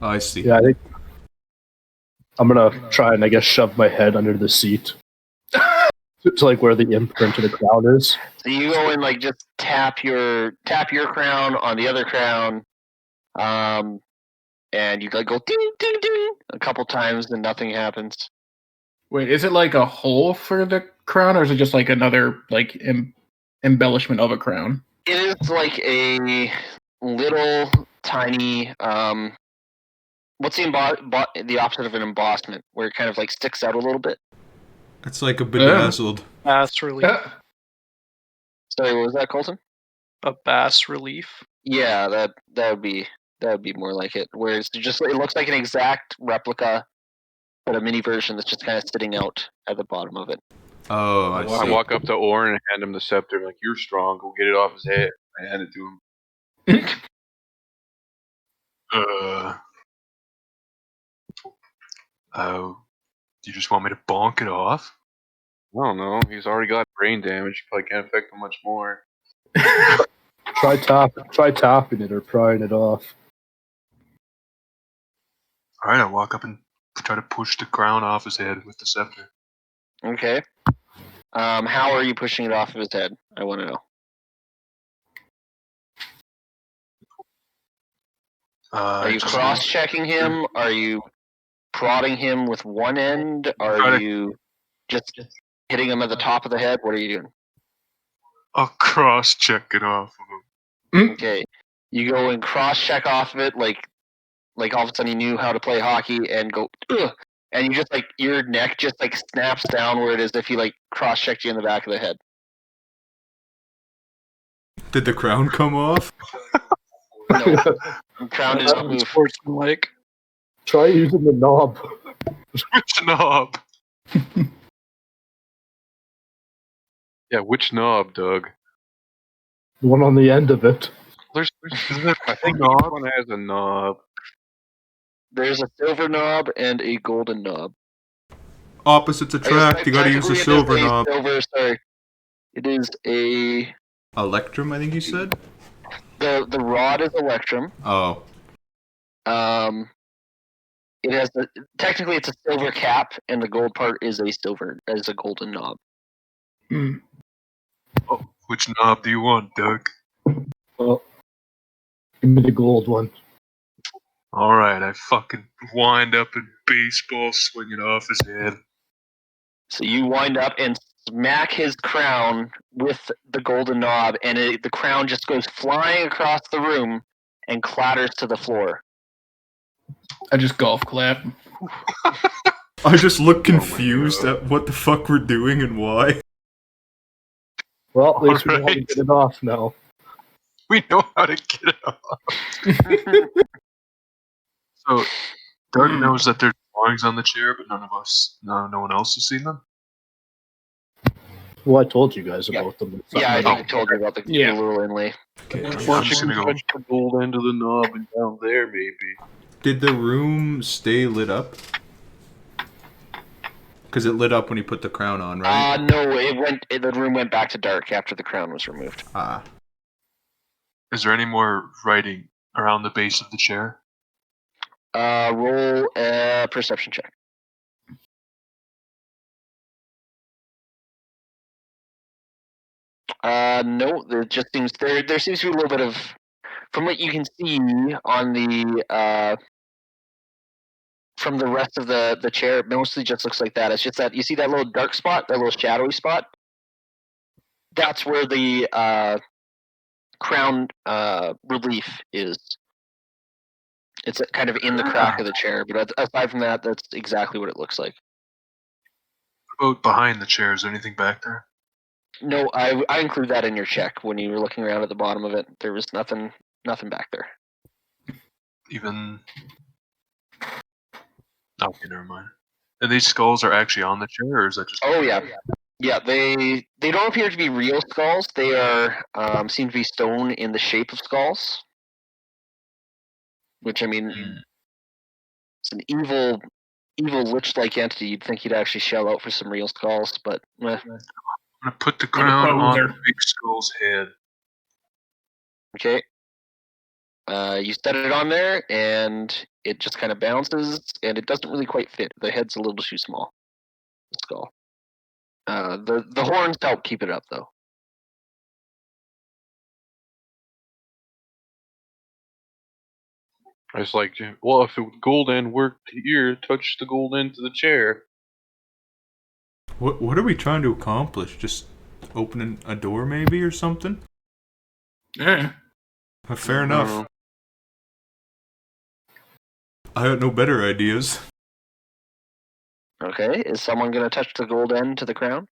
I see. Yeah, I think I'm gonna try and I guess shove my head under the seat to like where the imprint of the crown is. So you go and like just tap your crown on the other crown, and you like go ding ding ding a couple times and nothing happens. Wait, is it like a hole for the crown, or is it just like another like embellishment of a crown? It is like a little tiny What's the opposite of an embossment, where it kind of like sticks out a little bit? It's like a bedazzled. Bass relief. Sorry, what was that, Colton? A bass relief. Yeah, that would be more like it. Whereas it looks like an exact replica, but a mini version that's just kind of sitting out at the bottom of it. Oh, I I see. walk up to Orin and hand him the scepter. Like, you're strong. Go get it off his head. I hand it to him. Do you just want me to bonk it off? I don't know. He's already got brain damage. Probably can't affect him much more. Try tapping it or prying it off. Alright, I walk up and try to push the crown off his head with the scepter. Okay. How are you pushing it off of his head? I want to know. Are you cross-checking him? Are you prodding him with one end? Are you just hitting him at the top of the head? What are you doing? I'll cross-check it off of him. Okay. You go and cross-check off of it, like all of a sudden you knew how to play hockey, and go, ugh, and you just like your neck just like snaps downward as if he like cross-checked you in the back of the head. Did the crown come off? No, the crown did not move. Sportsmanlike. Try using the knob. Which knob? Yeah, which knob, Doug? The one on the end of it. I think each one has a knob. There's a silver knob and a golden knob. Opposites attract. You gotta use the silver knob. It is a Electrum, I think you said? the rod is electrum. Oh. It has technically it's a silver cap, and the gold part is a golden knob. Oh, which knob do you want, Doug? Well, give me the gold one. Alright, I fucking wind up and baseball swing it off his head. So you wind up and smack his crown with the golden knob, and the crown just goes flying across the room and clatters to the floor. I just golf clap. I just look confused at what the fuck we're doing and why. Well, at least we know how to Alright. get it off now. We know how to get it off. So, Doug knows that there's drawings on the chair, but no one else has seen them? Well, I told you guys Yeah. about them. Yeah, I think I told you about the Yeah. little inlay. Okay, I'm Why don't just you gonna go. touch the gold end of the knob and down there, maybe? Did the room stay lit up? Because it lit up when you put the crown on, right? No, the room went back to dark after the crown was removed. Ah. Is there any more writing around the base of the chair? Roll a perception check. No, there just seems there seems to be a little bit of, from what you can see on the from the rest of the chair, it mostly just looks like that. It's just that you see that little dark spot, that little shadowy spot. That's where the crown relief is. It's kind of in the crack of the chair, but aside from that, that's exactly what it looks like. What about behind the chair? Is there anything back there? No, I include that in your check when you were looking around at the bottom of it. There was nothing back there. Even. Okay, never mind. And these skulls are actually on the chair, or is that just? Oh yeah, yeah. They don't appear to be real skulls. They are seem to be stone in the shape of skulls. Which I mean, it's an evil lich-like entity. You'd think he'd actually shell out for some real skulls, but I'm gonna put the crown on the poser. big skull's head. okay. You set it on there, and it just kind of bounces, and it doesn't really quite fit. The head's a little too small. The skull. The horns help keep it up, though. I was like, well, if the gold end worked here, touch the gold end to the chair. What are we trying to accomplish? Just opening a door, maybe, or something? Yeah. Fair enough. I got no better ideas. Okay, is someone going to touch the gold end to the crown?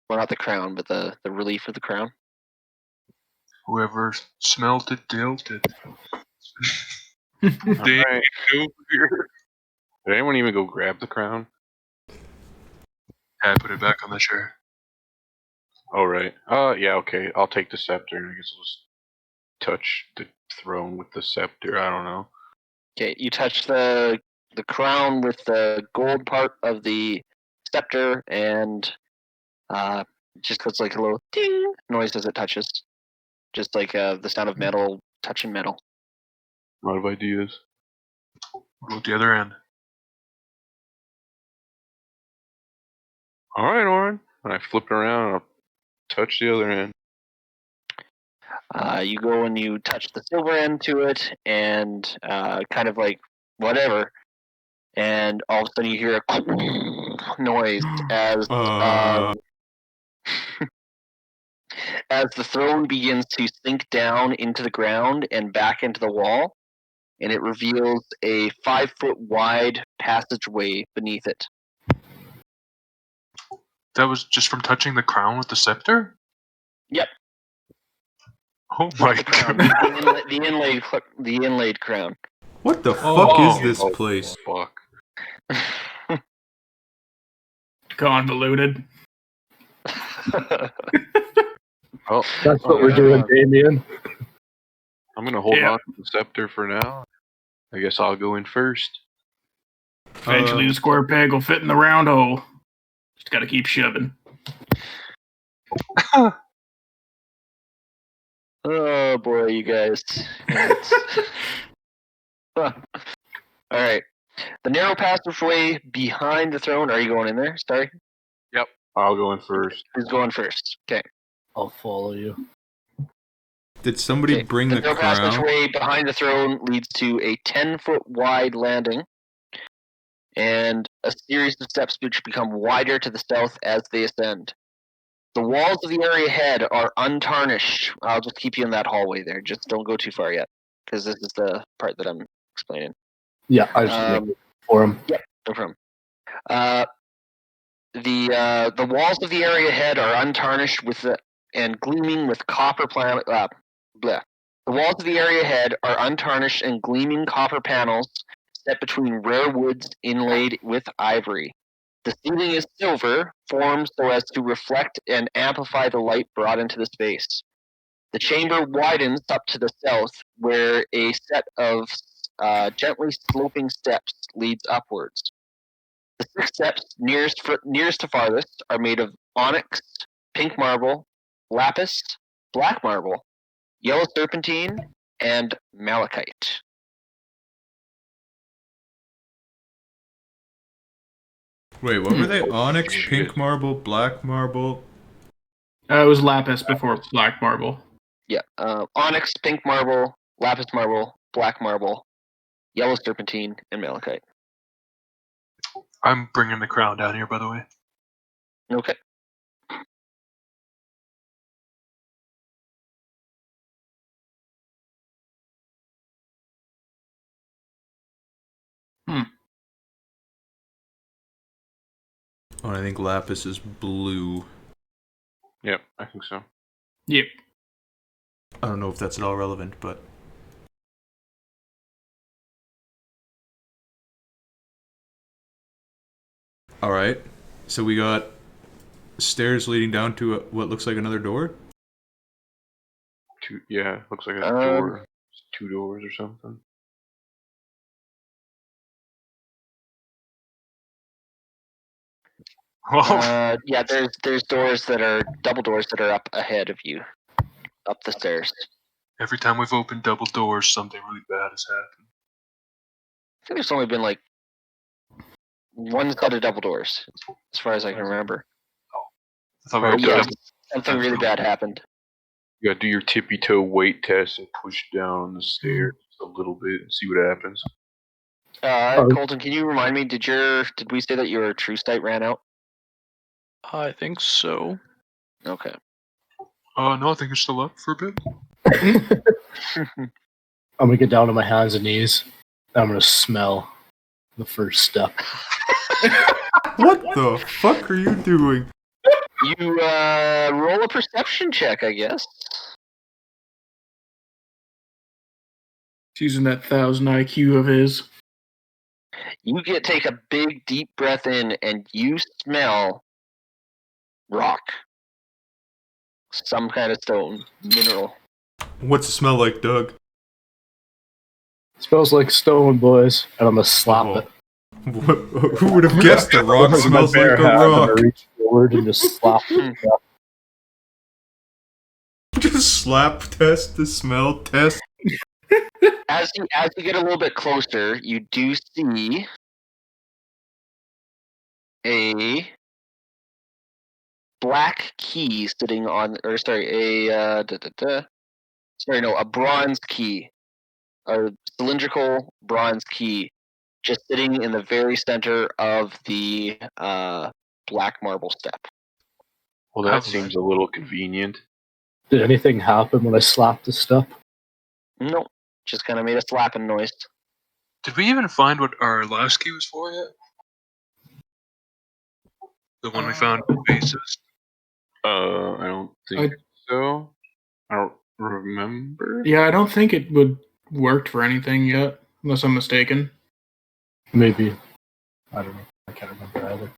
Well, not the crown, but the relief of the crown. Whoever smelt it, dealt it. Alright. Did anyone even go grab the crown? I put it back on the chair. Oh, right. Yeah, okay. I'll take the scepter, and I guess I'll just touch the throne with the scepter. I don't know. Okay, you touch the crown with the gold part of the scepter, and it just goes like a little ding noise as it touches. Just like the sound of metal touching metal. A lot of ideas. Go at the other end. Alright, Oren. And I flip it around, and I'll touch the other end. You go and you touch the silver end to it, and kind of like whatever, and all of a sudden you hear a noise as as the throne begins to sink down into the ground and back into the wall, and it reveals a 5-foot wide passageway beneath it. That was just from touching the crown with the scepter? Yep. Oh my The crown, god. the inlaid crown. What the fuck is this place? Fuck. Convoluted. Oh, That's what we're doing, Damien. I'm gonna hold Yeah. on to the scepter for now. I guess I'll go in first. Eventually, the square peg will fit in the round hole. Just gotta keep shoving. Oh boy, you guys. All right. The narrow passageway behind the throne. Are you going in there? Sorry. I'll go in first. Who's going first? Okay. I'll follow you. Did somebody Okay. bring the narrow crown? passageway behind the throne leads to a 10-foot wide landing, and a series of steps which become wider to the south as they ascend. The walls of the area ahead are untarnished. I'll just keep you in that hallway there. Just don't go too far yet, because this is the part that I'm explaining. Yeah, I just make it for him. Yep, no problem. The walls of the area ahead are untarnished and gleaming with copper The walls of the area ahead are untarnished and gleaming copper panels set between rare woods inlaid with ivory. The ceiling is silver, formed so as to reflect and amplify the light brought into the space. The chamber widens up to the south, where a set of gently sloping steps leads upwards. The 6 steps nearest to farthest are made of onyx, pink marble, lapis, black marble, yellow serpentine, and malachite. Wait, what were they? Onyx, Shit. pink marble, black marble. It was lapis before black marble. Yeah, onyx, pink marble, lapis marble, black marble, yellow serpentine, and malachite. I'm bringing the crown down here, by the way. Okay. Oh, I think lapis is blue. Yep, I think so. Yep. I don't know if that's at all relevant, but... Alright, so we got stairs leading down to what looks like another door? Yeah, looks like a door. 2 doors or something. Yeah, there's doors that are double doors that are up ahead of you, up the stairs. Every time we've opened double doors, something really bad has happened. I think there's only been like 1 set of double doors, as far as I can remember. I thought we Oh, opened Yeah, double. something really bad happened. You gotta do your tippy toe weight test and push down the stairs a little bit and see what happens. Colton, can you remind me? Did we say that your true sight ran out? I think so. Okay. No, I think it's still up for a bit. I'm gonna get down on my hands and knees. I'm gonna smell the first step. What the fuck are you doing? You roll a perception check, I guess. He's using that 1,000 IQ of his. You take a big, deep breath in, and you smell rock. Some kind of stone, mineral. What's it smell like, Doug? It smells like stone, boys, and I'm gonna slap Oh. it. Who would have guessed a rock With my smells like bare a hand, I'm rock? gonna reach forward and just slap it. Just slap test the smell test. As you get a little bit closer, you do see a black key sitting on, or sorry, a bronze key, a cylindrical bronze key, just sitting in the very center of the black marble step. Well, that seems a little convenient. Did anything happen when I slapped the step? Nope, just kind of made a slapping noise. Did we even find what our last key was for yet? The one we found in bases? I don't think so. I don't remember. Yeah, I don't think it would worked for anything yet, unless I'm mistaken. Maybe. I don't know. I can't remember either.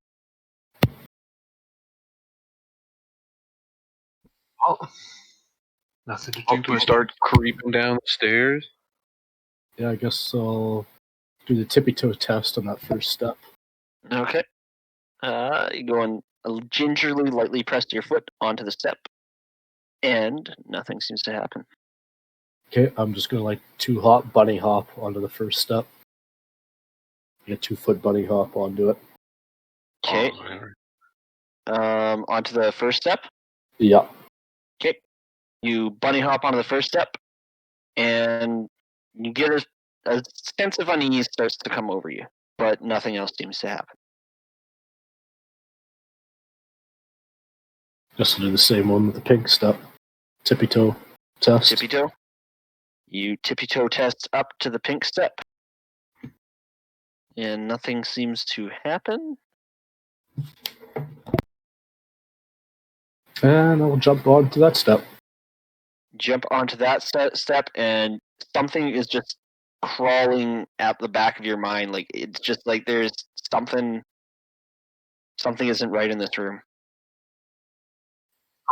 Oh. Nothing to do Do we but start creeping down the stairs? Yeah, I guess I'll do the tippy toe test on that first step. Okay. You go and gingerly, lightly press your foot onto the step, and nothing seems to happen. Okay, I'm just gonna bunny hop onto the first step. Get 2-foot bunny hop onto it. Okay. Onto the first step. Yeah. Okay. You bunny hop onto the first step, and you get a sense of unease starts to come over you, but nothing else seems to happen. Just do the same one with the pink step. Tippy toe test. Tippy toe. You tippy toe test up to the pink step, and nothing seems to happen. And I'll jump onto that step. Jump onto that step, and something is just crawling at the back of your mind. Like, it's just like there's something isn't right in this room.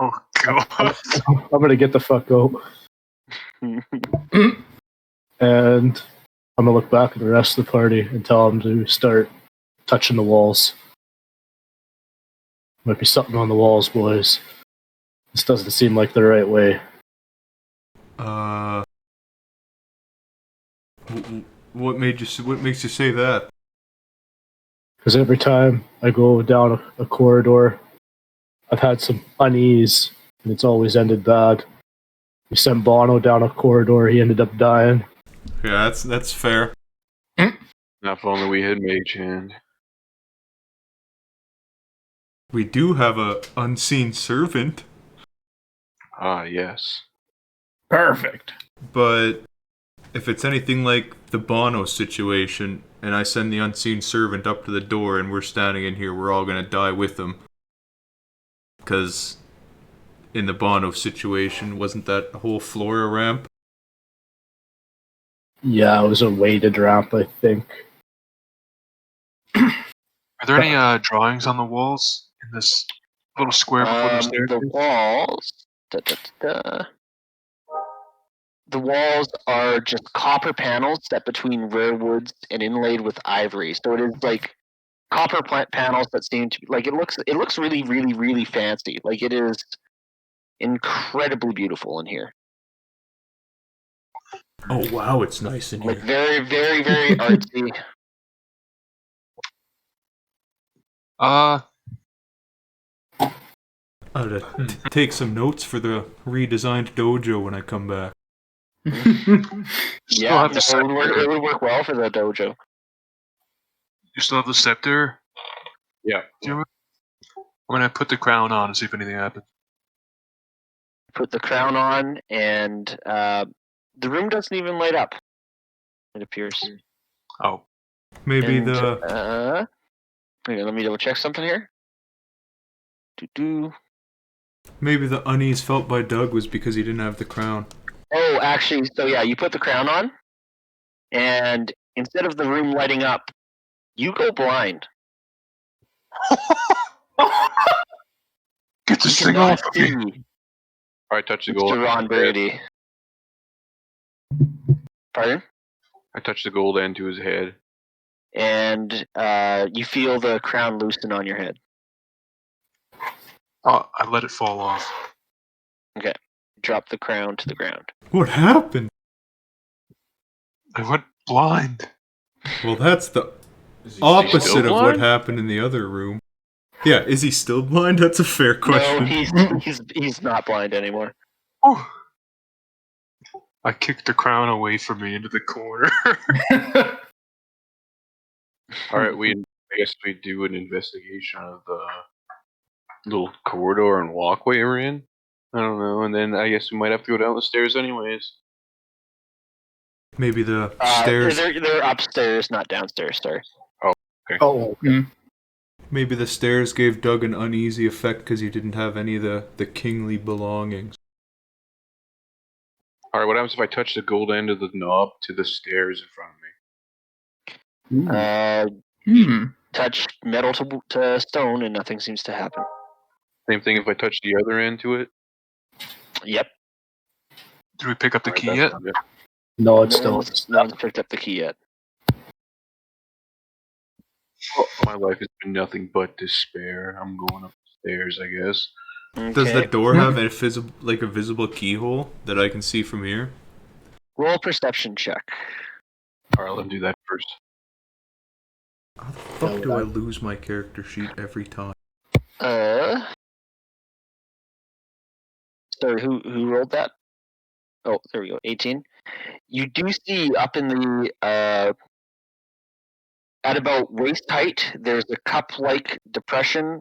Oh god. I'm gonna get the fuck out. And I'm gonna look back at the rest of the party and tell them to start touching the walls. Might be something on the walls, boys. This doesn't seem like the right way. What makes you say that? Because every time I go down a corridor, I've had some unease, and it's always ended bad. We sent Bono down a corridor, he ended up dying. Yeah, that's fair. If only we had Mage Hand. We do have a unseen servant, Ah, yes. Perfect. but if it's anything like the Bono situation, and I send the unseen servant up to the door and we're standing in here, we're all gonna die with him. Because in the Bono situation, wasn't that whole floor a ramp? Yeah, it was a weighted ramp, I think. Are there any drawings on the walls in this little square before the stairs? The walls. The walls are just copper panels set between rare woods and inlaid with ivory. So it is like copper panels that seem to be like it looks really, really, really fancy. Like, it is incredibly beautiful in here. Oh wow, it's nice in Like, here. very, very, very artsy. I'll take some notes for the redesigned dojo when I come back. Yeah, have the it would work well for the dojo. You still have the scepter? Yeah. I'm gonna put the crown on and see if anything happens. Put the crown on, and the room doesn't even light up. It appears. Oh, Maybe And, the hang on, let me double check something here. maybe the unease felt by Doug was because he didn't have the crown. Oh, actually, so yeah, you put the crown on, and instead of the room lighting up, you go blind. get this You thing cannot off of me. see I touch the gold. Mr. Ron Burgundy. Pardon? I touch the gold end to his head. And you feel the crown loosen on your head. Oh, I let it fall off. Okay. Drop the crown to the ground. What happened? I went blind. Well, that's the Is he opposite still of what blind? happened in the other room. Yeah, is he still blind? That's a fair question. No, he's not blind anymore. Oh. I kicked the crown away from me into the corner. All right, I guess we do an investigation of the little corridor and walkway we're in. I don't know, and then I guess we might have to go down the stairs anyways. Maybe the stairs. They're upstairs, not downstairs, sorry. Oh, Maybe the stairs gave Doug an uneasy effect because he didn't have any of the kingly belongings. All right, what happens if I touch the gold end of the knob to the stairs in front of me? Touch metal to stone and nothing seems to happen. Same thing if I touch the other end to it. Yep. Did we pick up the All right, key that's yet? not good. no, it's No still. one's picked up the key yet. My life has been nothing but despair. I'm going up the stairs, I guess. Okay. Does the door have a visible keyhole that I can see from here? Roll a perception check. All right, let me do that first. How the fuck do I lose my character sheet every time? Sorry, who rolled that? Oh, there we go. 18. You do see up in the at about waist height, there's a cup-like depression,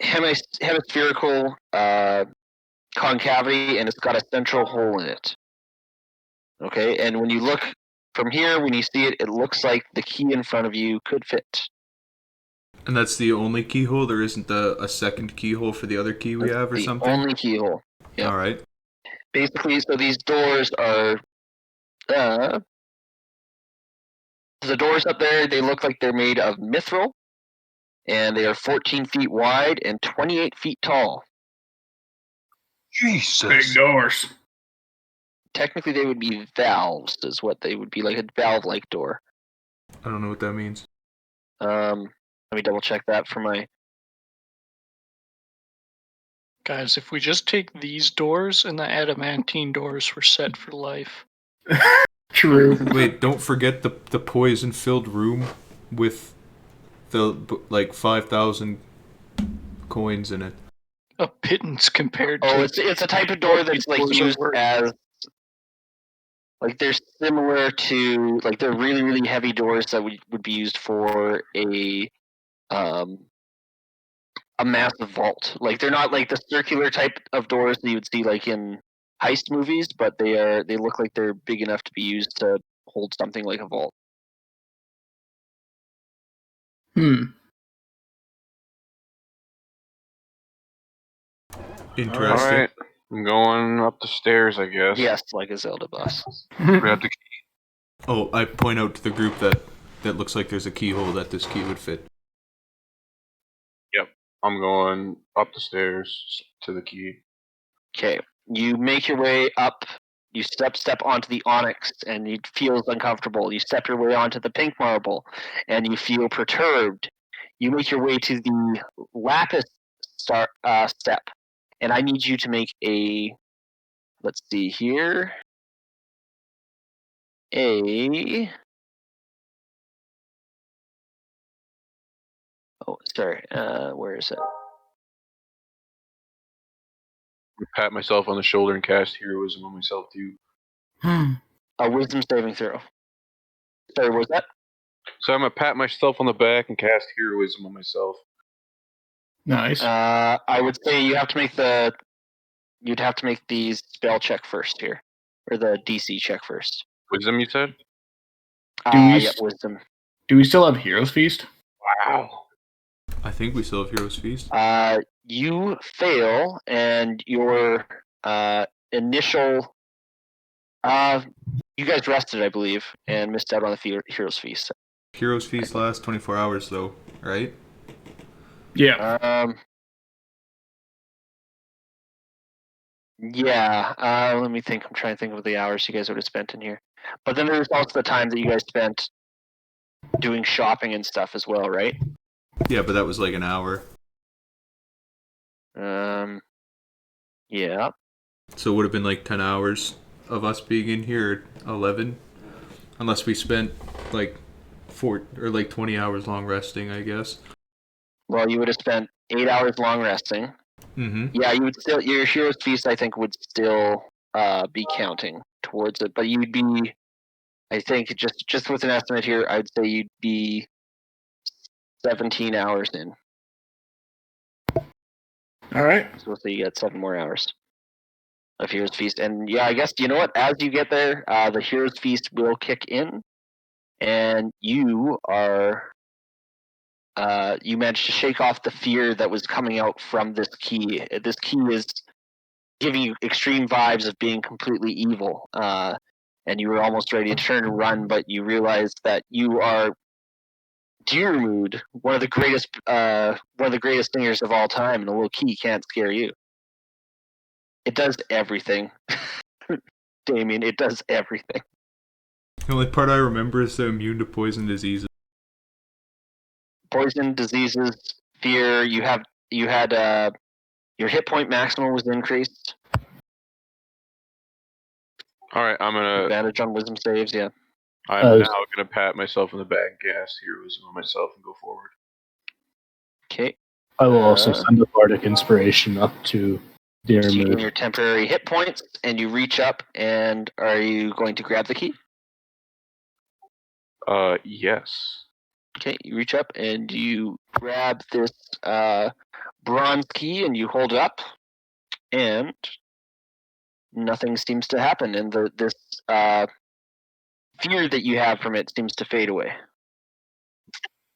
hemispherical concavity, and it's got a central hole in it. Okay, and when you look from here, when you see it, it looks like the key in front of you could fit. And that's the only keyhole? There isn't a second keyhole for the other key we have or the something? only keyhole. Yeah. Alright. Basically, so these doors are the doors up there, they look like they're made of mithril, and they are 14 feet wide and 28 feet tall. Jesus. Big doors. Technically, they would be valves, is what they would be, like a valve-like door. I don't know what that means. Let me double check that for my. Guys, if we just take these doors and the adamantine doors, we're set for life. True. Wait, don't forget the poison-filled room with the 5,000 coins in it. A pittance compared Oh, to. it's a type of door that's like Doors are used worth. as. Like they're similar to they're really really heavy doors that would be used for a massive vault. Like they're not like the circular type of doors that you would see like in heist movies, but they look like they're big enough to be used to hold something like a vault. Interesting. All right, I'm going up the stairs, I guess. Yes, like a Zelda boss. Grab the key. Oh, I point out to the group that looks like there's a keyhole that this key would fit. I'm going up the stairs to the key. Okay, you make your way up. You step onto the onyx, and it feels uncomfortable. You step your way onto the pink marble, and you feel perturbed. You make your way to the lapis step, and I need you to make a. Let's see here. Where is it? I pat myself on the shoulder and cast heroism on myself too. A wisdom saving throw. Sorry, what was that? So I'm gonna pat myself on the back and cast heroism on myself. Nice. I would say you have to make the you'd have to make the spell check first here, or the DC check first. Wisdom, you said? Wisdom. Do we still have Heroes Feast? Wow. I think we still have Heroes Feast. You fail, and your initial. You guys rested, I believe, and missed out on the Heroes Feast. Heroes Feast lasts 24 hours, though, right? Yeah. Yeah. Let me think. I'm trying to think of the hours you guys would have spent in here. But then there's also the time that you guys spent doing shopping and stuff as well, right? Yeah, but that was like an hour. Yeah. So it would have been like 10 hours of us being in here, or 11. Unless we spent like 20 hours long resting, I guess. Well, you would have spent 8 hours long resting. Mm-hmm. Yeah, you would still, your Heroes Feast, I think, would still be counting towards it, but you'd be, I think, just with an estimate here, I'd say you'd be 17 hours in. All right. So we'll say you get 7 more hours of Heroes Feast. And yeah, I guess, you know what? As you get there, the Heroes Feast will kick in, and you are, you managed to shake off the fear that was coming out from this key. This key is giving you extreme vibes of being completely evil. And you were almost ready to turn and run, but you realized that you are Deermood, one of the greatest singers of all time, and a little key can't scare you. It does everything. Damien, it does everything. The only part I remember is the immune to poison diseases. Poison, diseases, fear. You had your hit point maximum was increased. All right, I'm gonna. Advantage on wisdom saves. Yeah. I'm now gonna pat myself in the back, and cast heroism on myself, and go forward. Okay. I will also send a bardic inspiration up to You gain Deermood. your temporary hit points, and you reach up. And are you going to grab the key? Yes. Okay, you reach up and you grab this bronze key and you hold it up, and nothing seems to happen, and this fear that you have from it seems to fade away.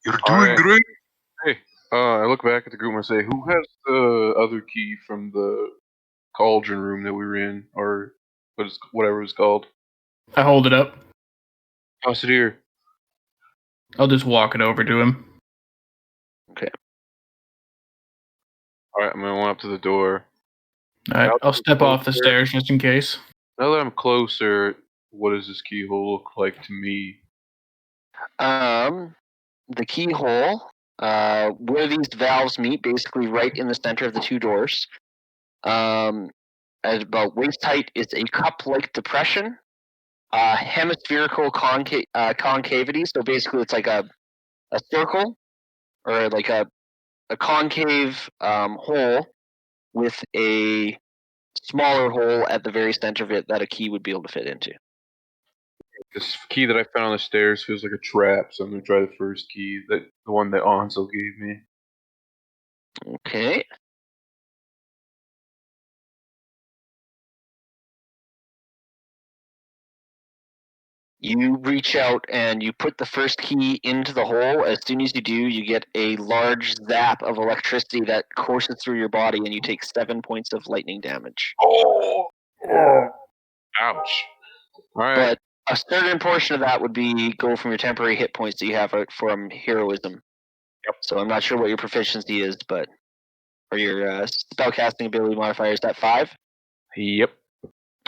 You're doing great. Hey, I look back at the group and I say, "Who has the other key from the cauldron room that we were in, or whatever it's called?" I hold it up. Toss it here. I'll just walk it over to him. Okay. All right, I'm gonna walk up to the door. All right, I'll step off the stairs just in case. Now that I'm closer, what does this keyhole look like to me? The keyhole, where these valves meet, basically right in the center of the two doors. At about waist height is a cup-like depression, hemispherical concavity. So basically, it's like a circle, or like a concave hole with a smaller hole at the very center of it that a key would be able to fit into. This key that I found on the stairs feels like a trap, so I'm gonna try the first key, the one that Ansel gave me. Okay. You reach out and you put the first key into the hole. As soon as you do, you get a large zap of electricity that courses through your body, and you take 7 points of lightning damage. Oh! Ouch. Alright. But a certain portion of that would go from your temporary hit points that you have from heroism. Yep. So I'm not sure what your proficiency is, but or your spellcasting ability modifier is that 5? Yep.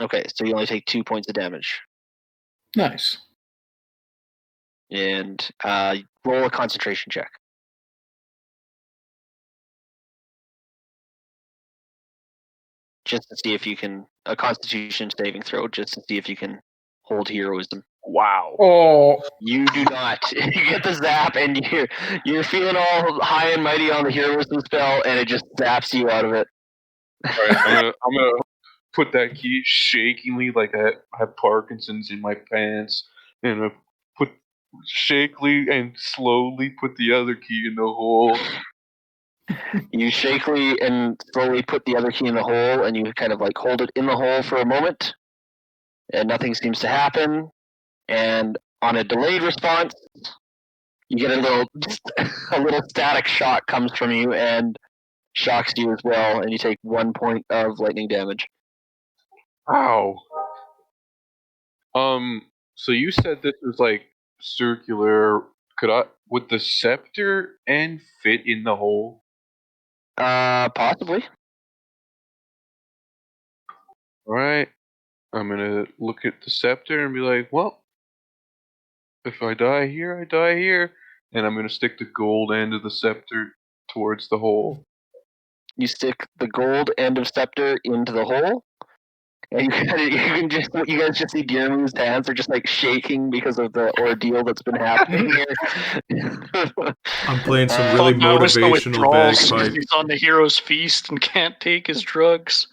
Okay, so you only take 2 points of damage. Nice. And roll a concentration check. Just to see if you can, a constitution saving throw, just to see if you can hold heroism. Wow. Oh. You do not. You get the zap, and you're feeling all high and mighty on the heroism spell, and it just zaps you out of it. Alright, I'm gonna put that key shakingly, like I have Parkinson's in my pants, and shakily and slowly put the other key in the hole. You shakily and slowly put the other key in the hole, and you kind of like hold it in the hole for a moment, and nothing seems to happen. And on a delayed response, you get a little static shock comes from you and shocks you as well, and you take 1 point of lightning damage. Ow. So you said this was like circular. Would the scepter end fit in the hole? Possibly. Alright. I'm gonna look at the scepter and be like, well, if I die here, I die here. And I'm gonna stick the gold end of the scepter towards the hole. You stick the gold end of scepter into the hole, and you guys just see Diarmu's hands are just like shaking because of the ordeal that's been happening here. I'm playing some really That was the motivational withdrawals 'cause bagpipe. he's on the hero's feast and can't take his drugs.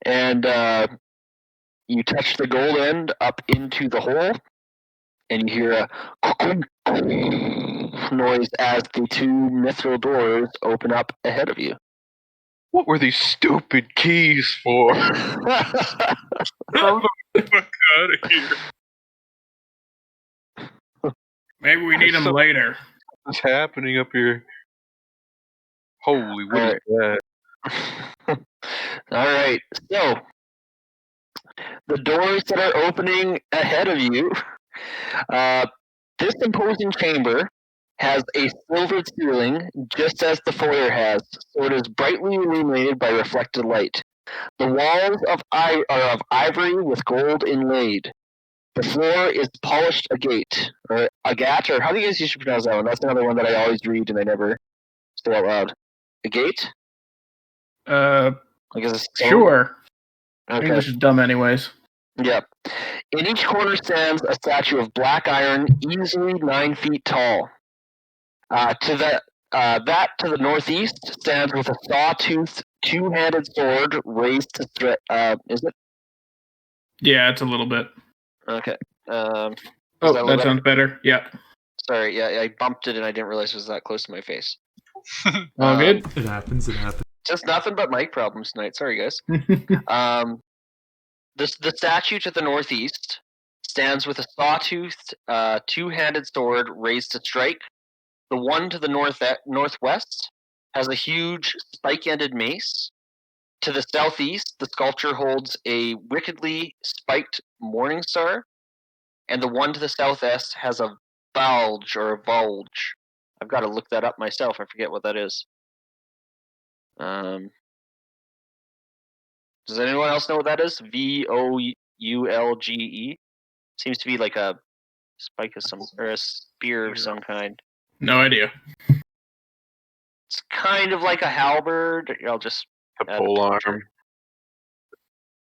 And you touch the gold end up into the hole, and you hear a noise as the two mithril doors open up ahead of you. What were these stupid keys for? Get the fuck out of here. Maybe we need them later. What's happening up here? Holy, what is that? Alright, so the doors that are opening ahead of you, this imposing chamber has a silvered ceiling, just as the foyer has, so it is brightly illuminated by reflected light. The walls are of ivory with gold inlaid. The floor is polished agate, or agate, or how do you guys usually pronounce that one? That's another one that I always read and I never say out loud. Agate? I guess it's stone? Sure. Okay. English is dumb anyways. Yep. In each corner stands a statue of black iron, easily 9 feet tall. To the northeast stands with a sawtooth, two-handed sword raised to threat. Is it? Yeah, it's a little bit. Okay. Oh, that sounds better. Yeah. Sorry, yeah, I bumped it and I didn't realize it was that close to my face. All good? It happens. Just nothing but mic problems tonight. Sorry, guys. The statue to the northeast stands with a sawtoothed, two-handed sword raised to strike. The one to the northwest has a huge spike-ended mace. To the southeast, the sculpture holds a wickedly spiked morning star, and the one to the southwest has a bulge or a bulge. I've got to look that up myself. I forget what that is. Does anyone else know what that is? VOULGE? Seems to be like a spike of some, or a spear of some kind. No idea. It's kind of like a halberd. I'll just A pole arm.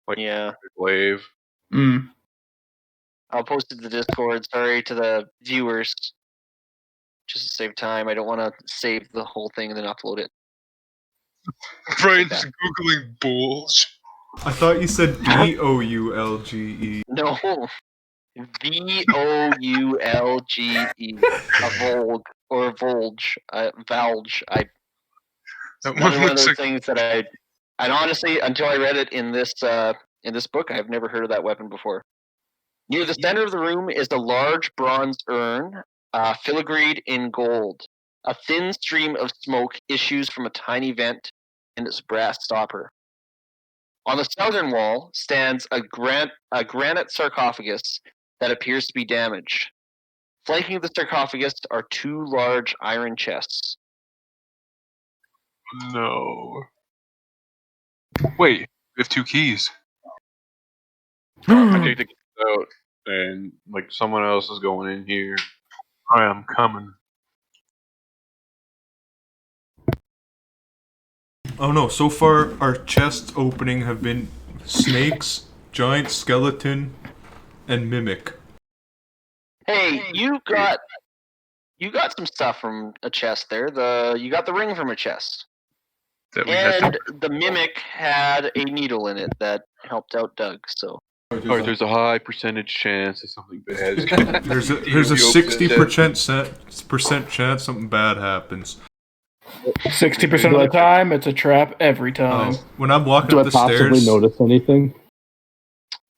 Like yeah. glaive. I'll post it to the Discord. Sorry to the viewers. Just to save time. I don't want to save the whole thing and then upload it. Brian's googling bulge. I thought you said BOULGE. No. VOULGE. A volg. Or a volge. Valge. That One one of looks those like things that and honestly, until I read it in this book, I've never heard of that weapon before. Near the center of the room is a large bronze urn, filigreed in gold. A thin stream of smoke issues from a tiny vent in its brass stopper. On the southern wall stands a granite sarcophagus that appears to be damaged. Flanking the sarcophagus are two large iron chests. no. Wait, we have two keys. I take the keys out, and like someone else is going in here. I am coming. Oh no, so far our chests opening have been snakes, giant skeleton, and mimic. Hey, you got some stuff from a chest there. You got the ring from a chest. That we had And the mimic had a needle in it that helped out Doug, so Alright, there's a high percentage chance that something bad is gonna There's a 60% chance something bad happens. 60% of the time, it's a trap every time. When I'm walking Do up I the possibly stairs, notice anything?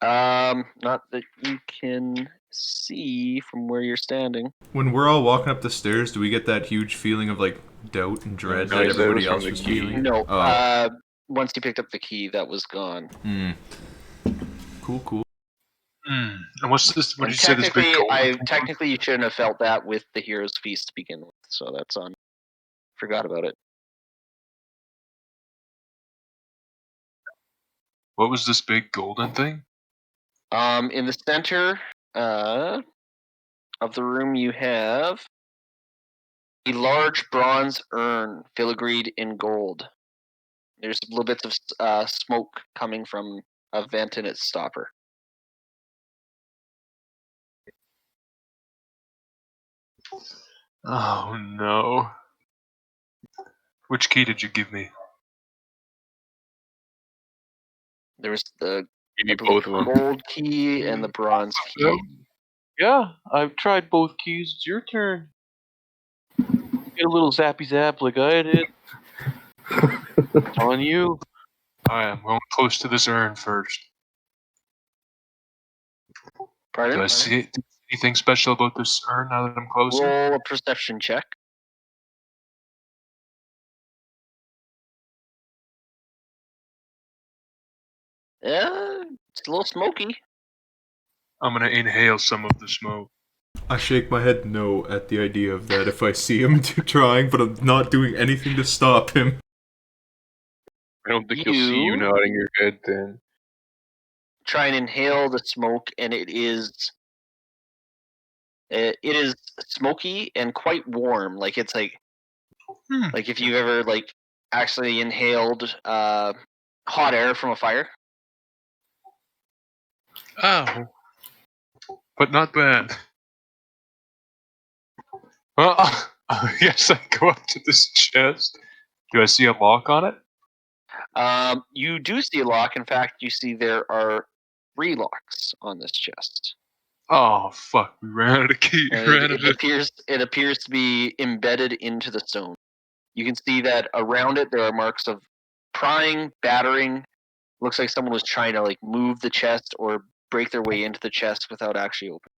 Not that you can see from where you're standing. when we're all walking up the stairs, do we get that huge feeling of like doubt and dread No, that that everybody was from else the was key. feeling? No. Oh. Once you picked up the key, that was gone. Cool. And what's this? What And did you say? This big gold? technically, you shouldn't have felt that with the hero's feast to begin with. So that's on. Forgot about it. What was this big golden thing? In the center of the room, you have a large bronze urn filigreed in gold. There's little bits of smoke coming from a vent in its stopper. Oh no! Which key did you give me? There's the Give me both of them. gold key and the bronze key. Yeah, I've tried both keys. It's your turn. Get a little zappy zap like I did. It's on you. Alright, I'm going close to this urn first. Pardon? Do I see anything special about this urn now that I'm closer? Roll a perception check. Yeah, it's a little smoky. I'm gonna inhale some of the smoke. I shake my head no at the idea of that if I see him trying, but I'm not doing anything to stop him. I don't think he'll see you nodding your head then. Try and inhale the smoke, and it is smoky and quite warm. Like it's like if you've ever like actually inhaled hot air from a fire. Oh. But not bad. Well, yes, I go up to this chest. Do I see a lock on it? You do see a lock. In fact, you see there are 3 locks on this chest. Oh fuck! We ran out of key. It appears to be embedded into the stone. You can see that around it there are marks of prying, battering. Looks like someone was trying to like move the chest or break their way into the chest without actually opening.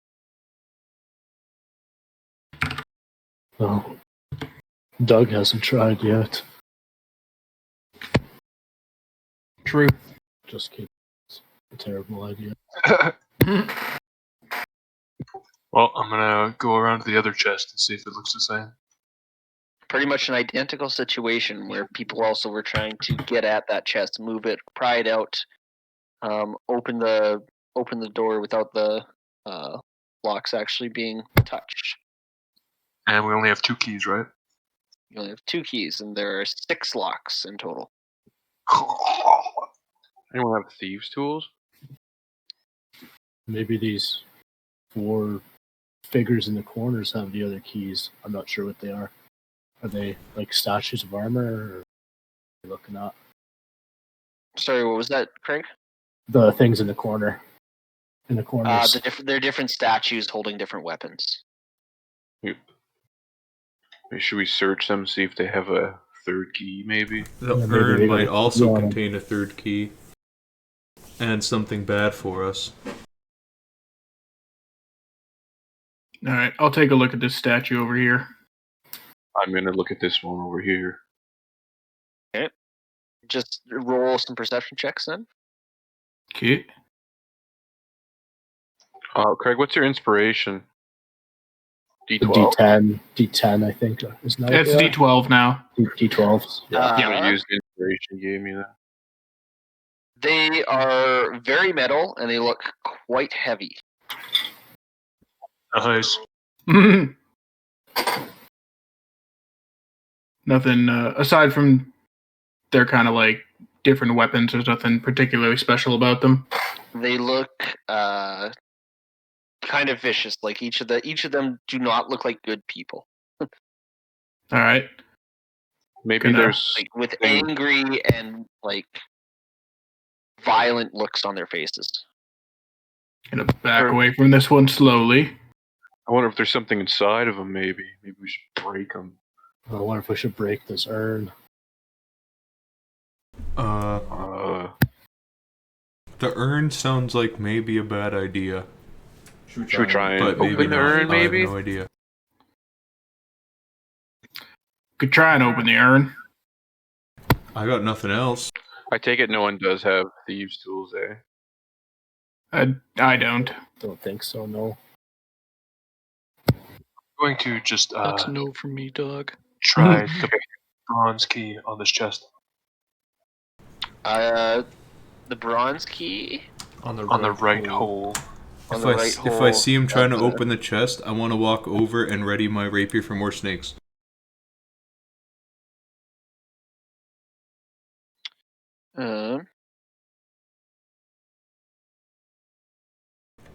Oh. Doug hasn't tried yet. True. Just kidding. It's a terrible idea. Well, I'm gonna go around to the other chest and see if it looks the same. Pretty much an identical situation where people also were trying to get at that chest, move it, pry it out, open the door without the locks actually being touched. And we only have 2 keys, right? You only have 2 keys, and there are 6 locks in total. Anyone have thieves' tools? Maybe these 4 figures in the corners have the other keys. I'm not sure what they are. Are they like statues of armor, or what are you looking at? Sorry, what was that, Craig? The things in the corner. In the corners. They're different statues holding different weapons. Should we search them, see if they have a 3rd key, maybe? The Yeah, maybe urn they might got- also yeah. contain a 3rd key. And something bad for us. All right, I'll take a look at this statue over here. I'm gonna look at this one over here. Okay. Just roll some perception checks then. Okay. Craig, what's your inspiration? The D12? D10, I think. Isn't that It's D12 now. D12s. Yeah. I'm gonna use the inspiration you gave me then. They are very metal and they look quite heavy. Nice. Nothing aside from they're kind of like different weapons. There's nothing particularly special about them. They look kind of vicious. Like each of them do not look like good people. All right. Maybe Gonna- there's Like with angry and like violent looks on their faces. Gonna back away from this one slowly. I wonder if there's something inside of them. Maybe we should break them. I wonder if we should break this urn. The urn sounds like maybe a bad idea. Should we try and But maybe open the not. urn? Maybe. I have no idea. Could try and open the urn. I got nothing else. I take it no one does have thieves' tools, eh? I don't. Don't think so, no. Going to just That's a no from me, dog. try the bronze key on this chest. The bronze key On the right hole. on If I see him trying to open the chest, I want to walk over and ready my rapier for more snakes.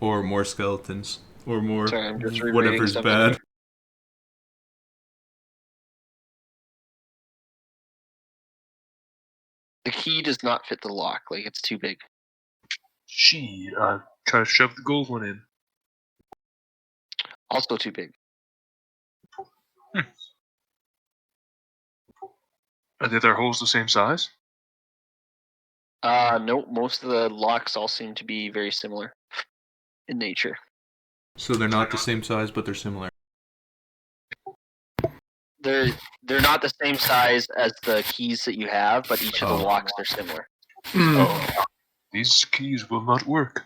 Or more skeletons. Or more Sorry, I'm just rereading whatever's something. bad. The key does not fit the lock. Like, it's too big. Try to shove the gold one in. Also too big. Are the other holes the same size? Nope. Most of the locks all seem to be very similar in nature. So they're not the same size, but they're similar. They're not the same size as the keys that you have, but each of the locks are similar. Oh, these keys will not work.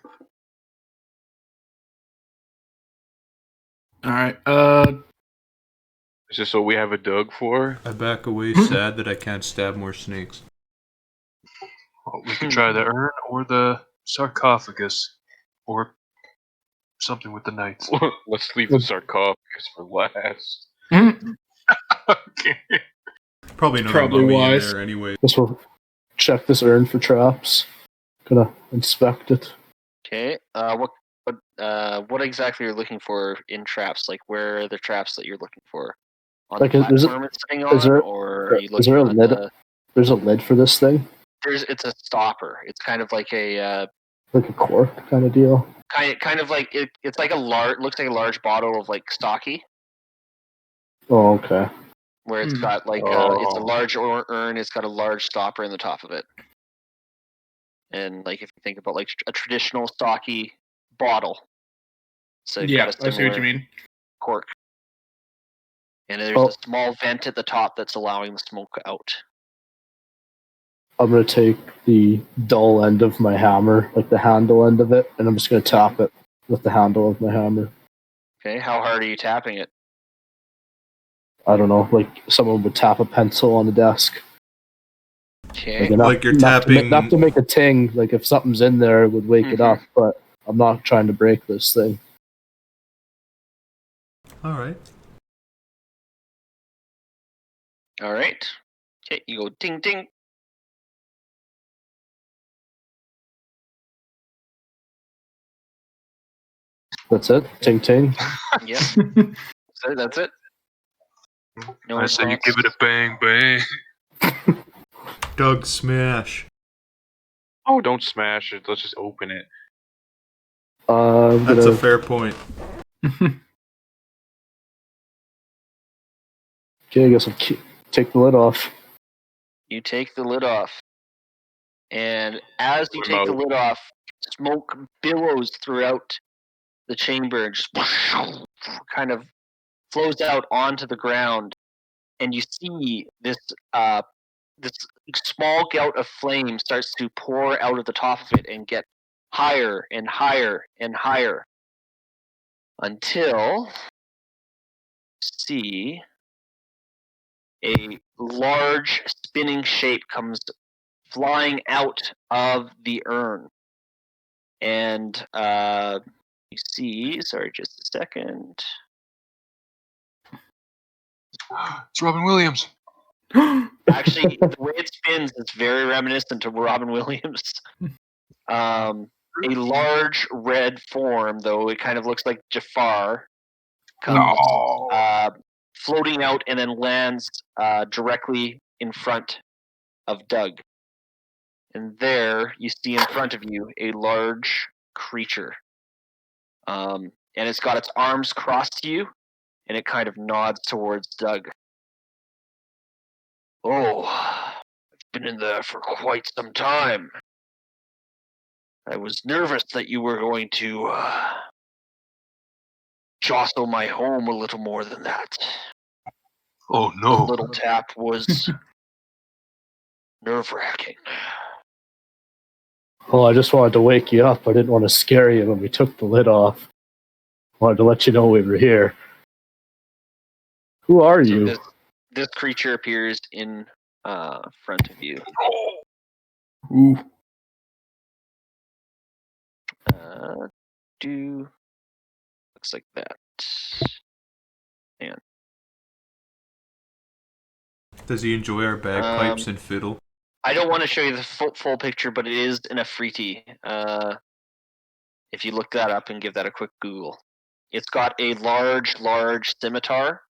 Alright, Is this what we have a dug for? I back away sad that I can't stab more snakes. Well, we could try the urn or the sarcophagus, or something with the knights. Let's leave the sarcophagus for last. Okay. Probably another Probably mummy wise. in there anyway. Guess we'll check this urn for traps. Gonna inspect it. Okay. What exactly are you looking for in traps? Like, where are the traps that you're looking for? On Like, the is it- platform it's sitting on, is there- or are you is looking there a on lid? the... There's a lid for this thing? It's a stopper. It's kind of like a Like a cork kind of deal? kind of like it's like looks like a large bottle of like stocky, Oh, okay. where it's got like it's a large urn. It's got a large stopper in the top of it, and like if you think about like a traditional stocky bottle, so you've yeah, got a I see what you similar mean. cork, and there's Oh. a small vent at the top that's allowing the smoke out. I'm gonna take the dull end of my hammer, like the handle end of it, and I'm just gonna tap it with the handle of my hammer. Okay, how hard are you tapping it? I don't know, like someone would tap a pencil on the desk. Okay, enough- Like you're enough tapping- enough to make a ting. Like if something's in there, it would wake it Mhm. up. But I'm not trying to break this thing. Alright. all right. Okay, you go ding ding. That's it. Ting ting. Yep, so that's it. No I say you response. give it a bang bang. Doug smash. Oh, don't smash it. Let's just open it. I'm That's gonna a fair point. okay. I guess I'll take the lid off. You take the lid off, and as you Come take the out. lid off, smoke billows throughout the chamber and just kind of flows out onto the ground, and you see this this small gout of flame starts to pour out of the top of it and get higher and higher and higher until you see a large spinning shape comes flying out of the urn. And you see, sorry, just a second. It's Robin Williams. Actually, the way it spins is very reminiscent of Robin Williams. A large red form, though it kind of looks like Jafar, comes floating out and then lands directly in front of Doug. And there you see in front of you a large creature. And it's got its arms crossed to you, and it kind of nods towards Doug. Oh, I've been in there for quite some time. I was nervous that you were going to jostle my home a little more than that. Oh The no. little tap was nerve-wracking. Well, I just wanted to wake you up. I didn't want to scare you when we took the lid off. Wanted to let you know we were here. Who are you? This creature appears in front of you. Ooh. Looks like that. And Does he enjoy our bagpipes and fiddle? I don't want to show you the full picture, but it is an Afriti. If you look that up and give that a quick Google. It's got a large scimitar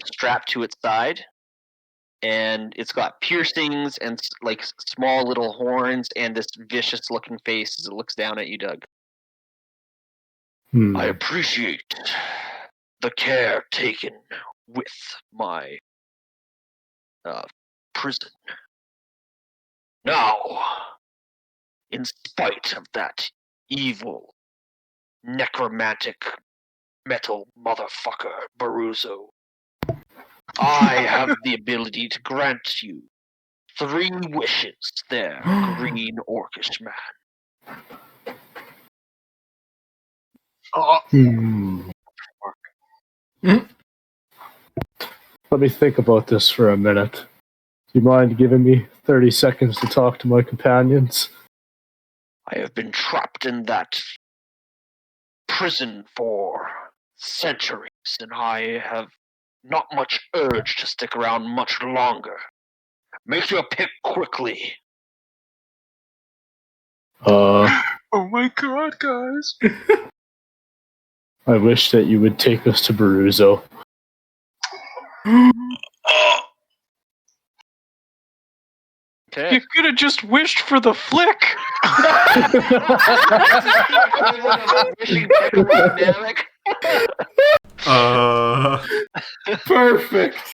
strapped to its side, and it's got piercings and like small little horns and this vicious-looking face as it looks down at you, Doug. I appreciate the care taken with my prison. Now, in spite of that evil, necromantic, metal motherfucker, Boruzo, I have the ability to grant you 3 wishes there, green orcish man. Let me think about this for a minute. Do you mind giving me 30 seconds to talk to my companions? I have been trapped in that prison for centuries, and I have not much urge to stick around much longer. Make your pick quickly. Oh my god, guys. I wish that you would take us to Boruzo. Okay. You could have just wished for the flick. Perfect.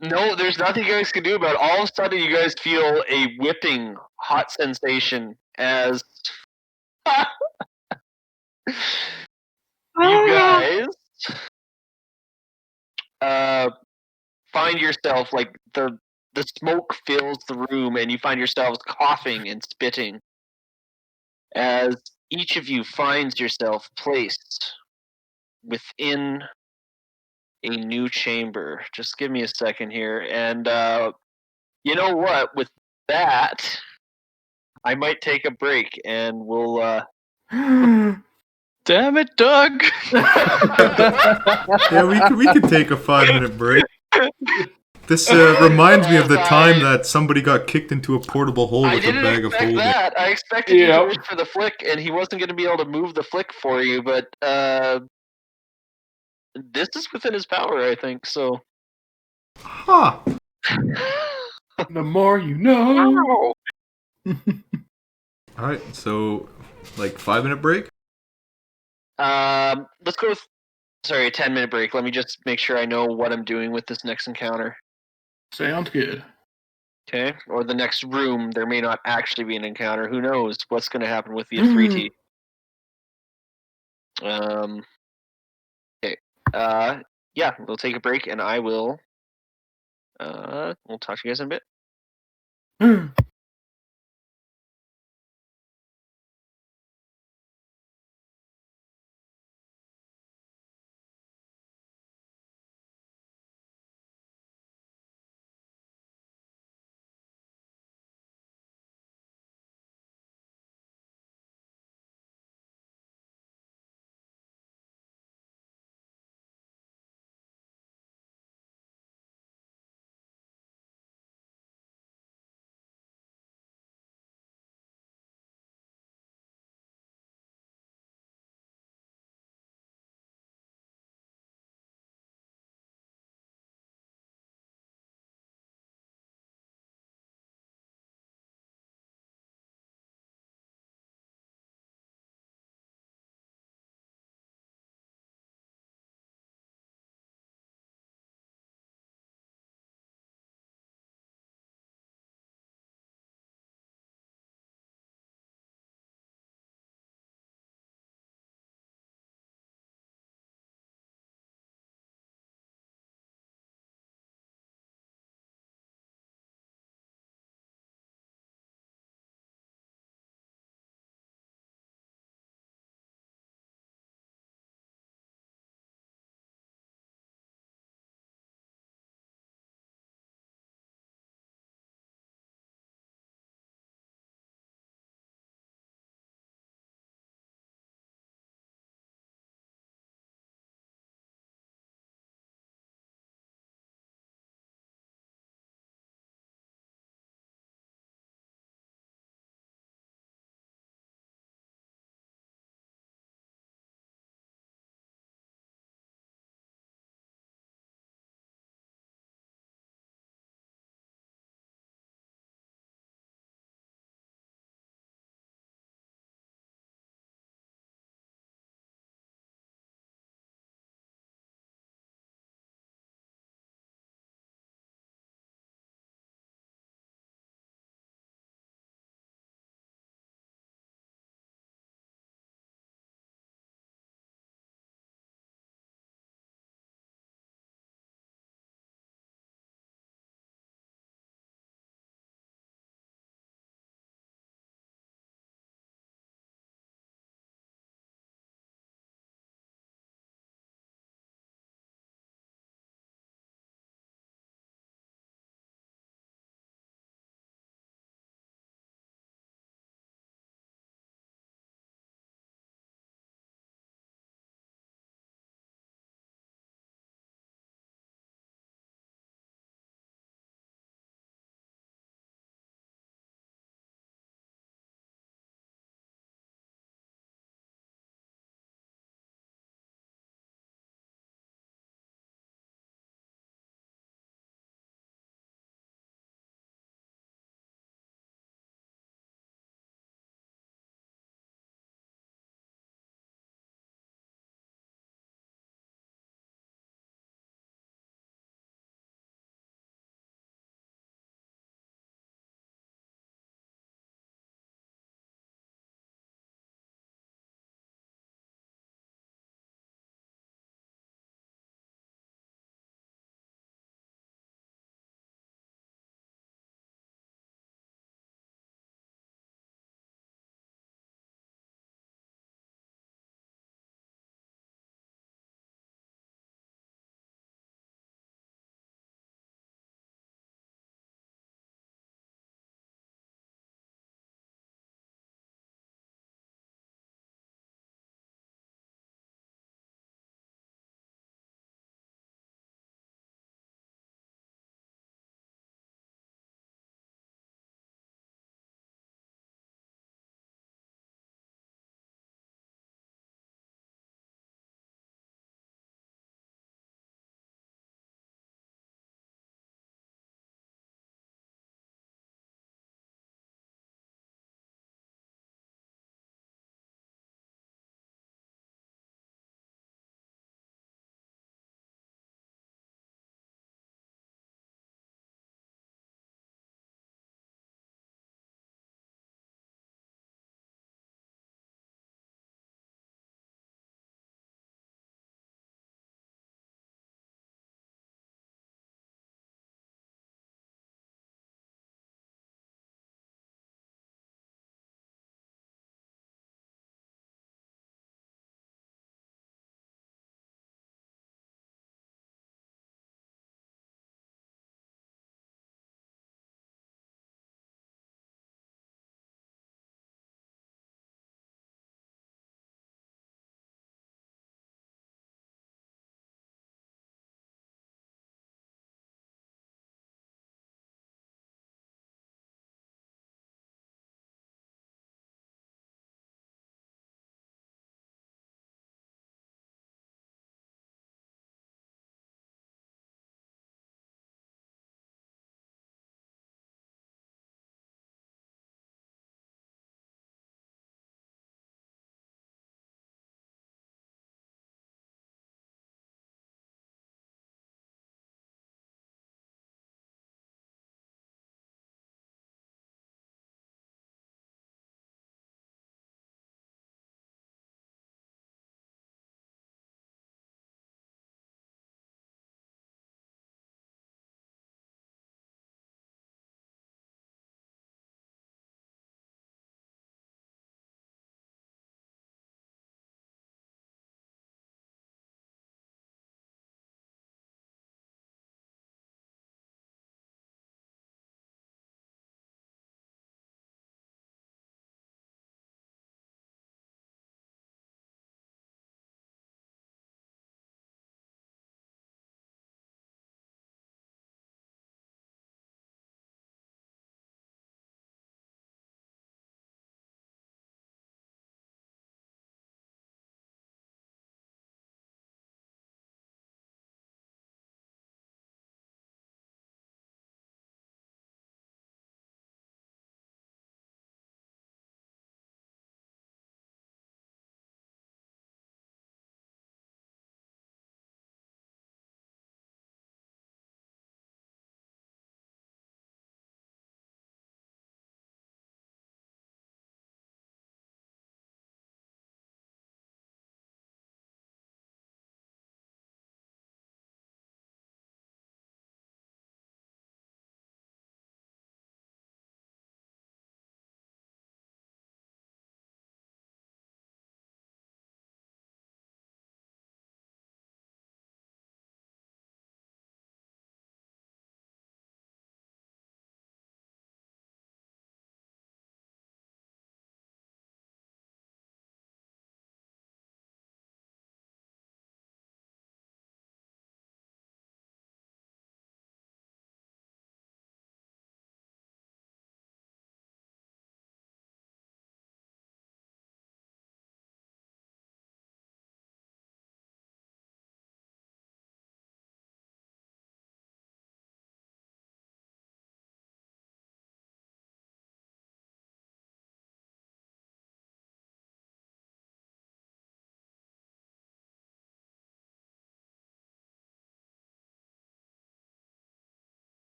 No, there's nothing you guys can do about it. All of a sudden, you guys feel a whipping hot sensation as you guys find yourself like the smoke fills the room, and you find yourselves coughing and spitting as each of you finds yourself placed within a new chamber. Just give me a second here, and you know what? With that, I might take a break, and we'll. Damn it, Doug. Yeah, we could take a 5-minute break. This reminds me of the time that somebody got kicked into a portable hole with a bag of holding. That. I expected you to wish for the flick, and he wasn't going to be able to move the flick for you, but this is within his power, I think, so. Huh. The more you know. Alright, so, like, 5-minute break? Let's go with, a 10-minute break. Let me just make sure I know what I'm doing with this next encounter. Sounds good. Okay, or the next room, there may not actually be an encounter. Who knows what's going to happen with the Afriti. Okay. Yeah, we'll take a break, and I will. We'll talk to you guys in a bit.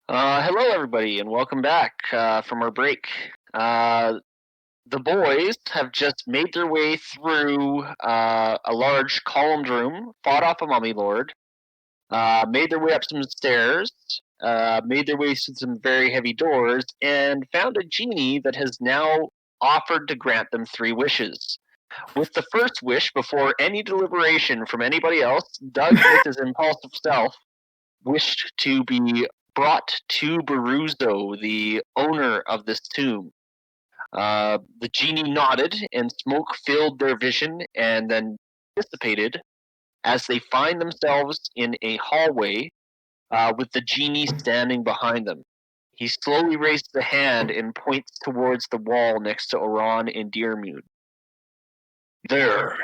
Hello, everybody, and welcome back from our break. The boys have just made their way through a large columned room, fought off a mummy lord, made their way up some stairs, made their way through some very heavy doors, and found a genie that has now offered to grant them 3 wishes. With the first wish, before any deliberation from anybody else, Doug, with his impulsive self, wished to be brought to Boruzo, the owner of this tomb. The genie nodded, and smoke filled their vision and then dissipated as they find themselves in a hallway with the genie standing behind them. He slowly raises a hand and points towards the wall next to Oran and Deermoon. There.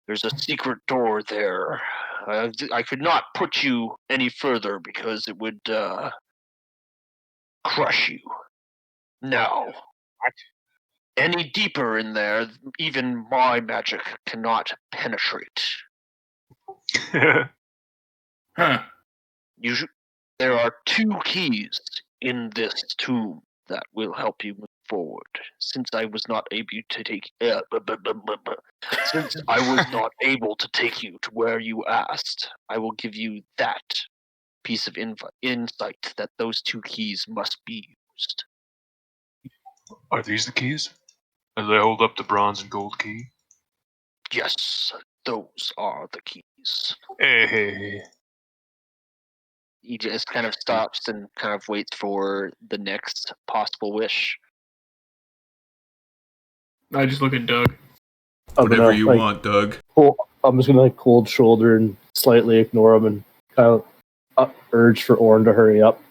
There's a secret door there. I could not put you any further because it would crush you. Now, any deeper in there, even my magic cannot penetrate. Huh. There are 2 keys in this tomb that will help you move forward. Since I was not able to take you to where you asked, I will give you that piece of insight that those 2 keys must be used. Are these the keys? Do they hold up the bronze and gold key? Yes, those are the keys. Hey. He just kind of stops and kind of waits for the next possible wish. I just look at Doug. Whatever you want, Doug. I'm just gonna cold shoulder and slightly ignore him and kind of urge for Orin to hurry up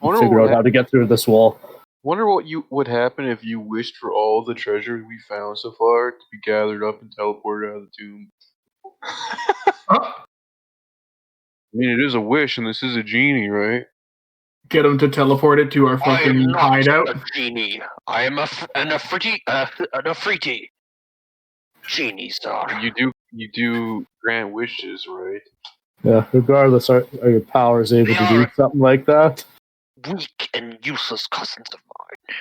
and figure out how to get through this wall. Wonder what would happen if you wished for all the treasure we found so far to be gathered up and teleported out of the tomb. I mean, it is a wish, and this is a genie, right? Get him to teleport it to our I am fucking not hideout. a genie. I am an Afriti. Genies are. You do grant wishes, right? Yeah, regardless, are your powers able to do something like that? Weak and useless cousins of mine.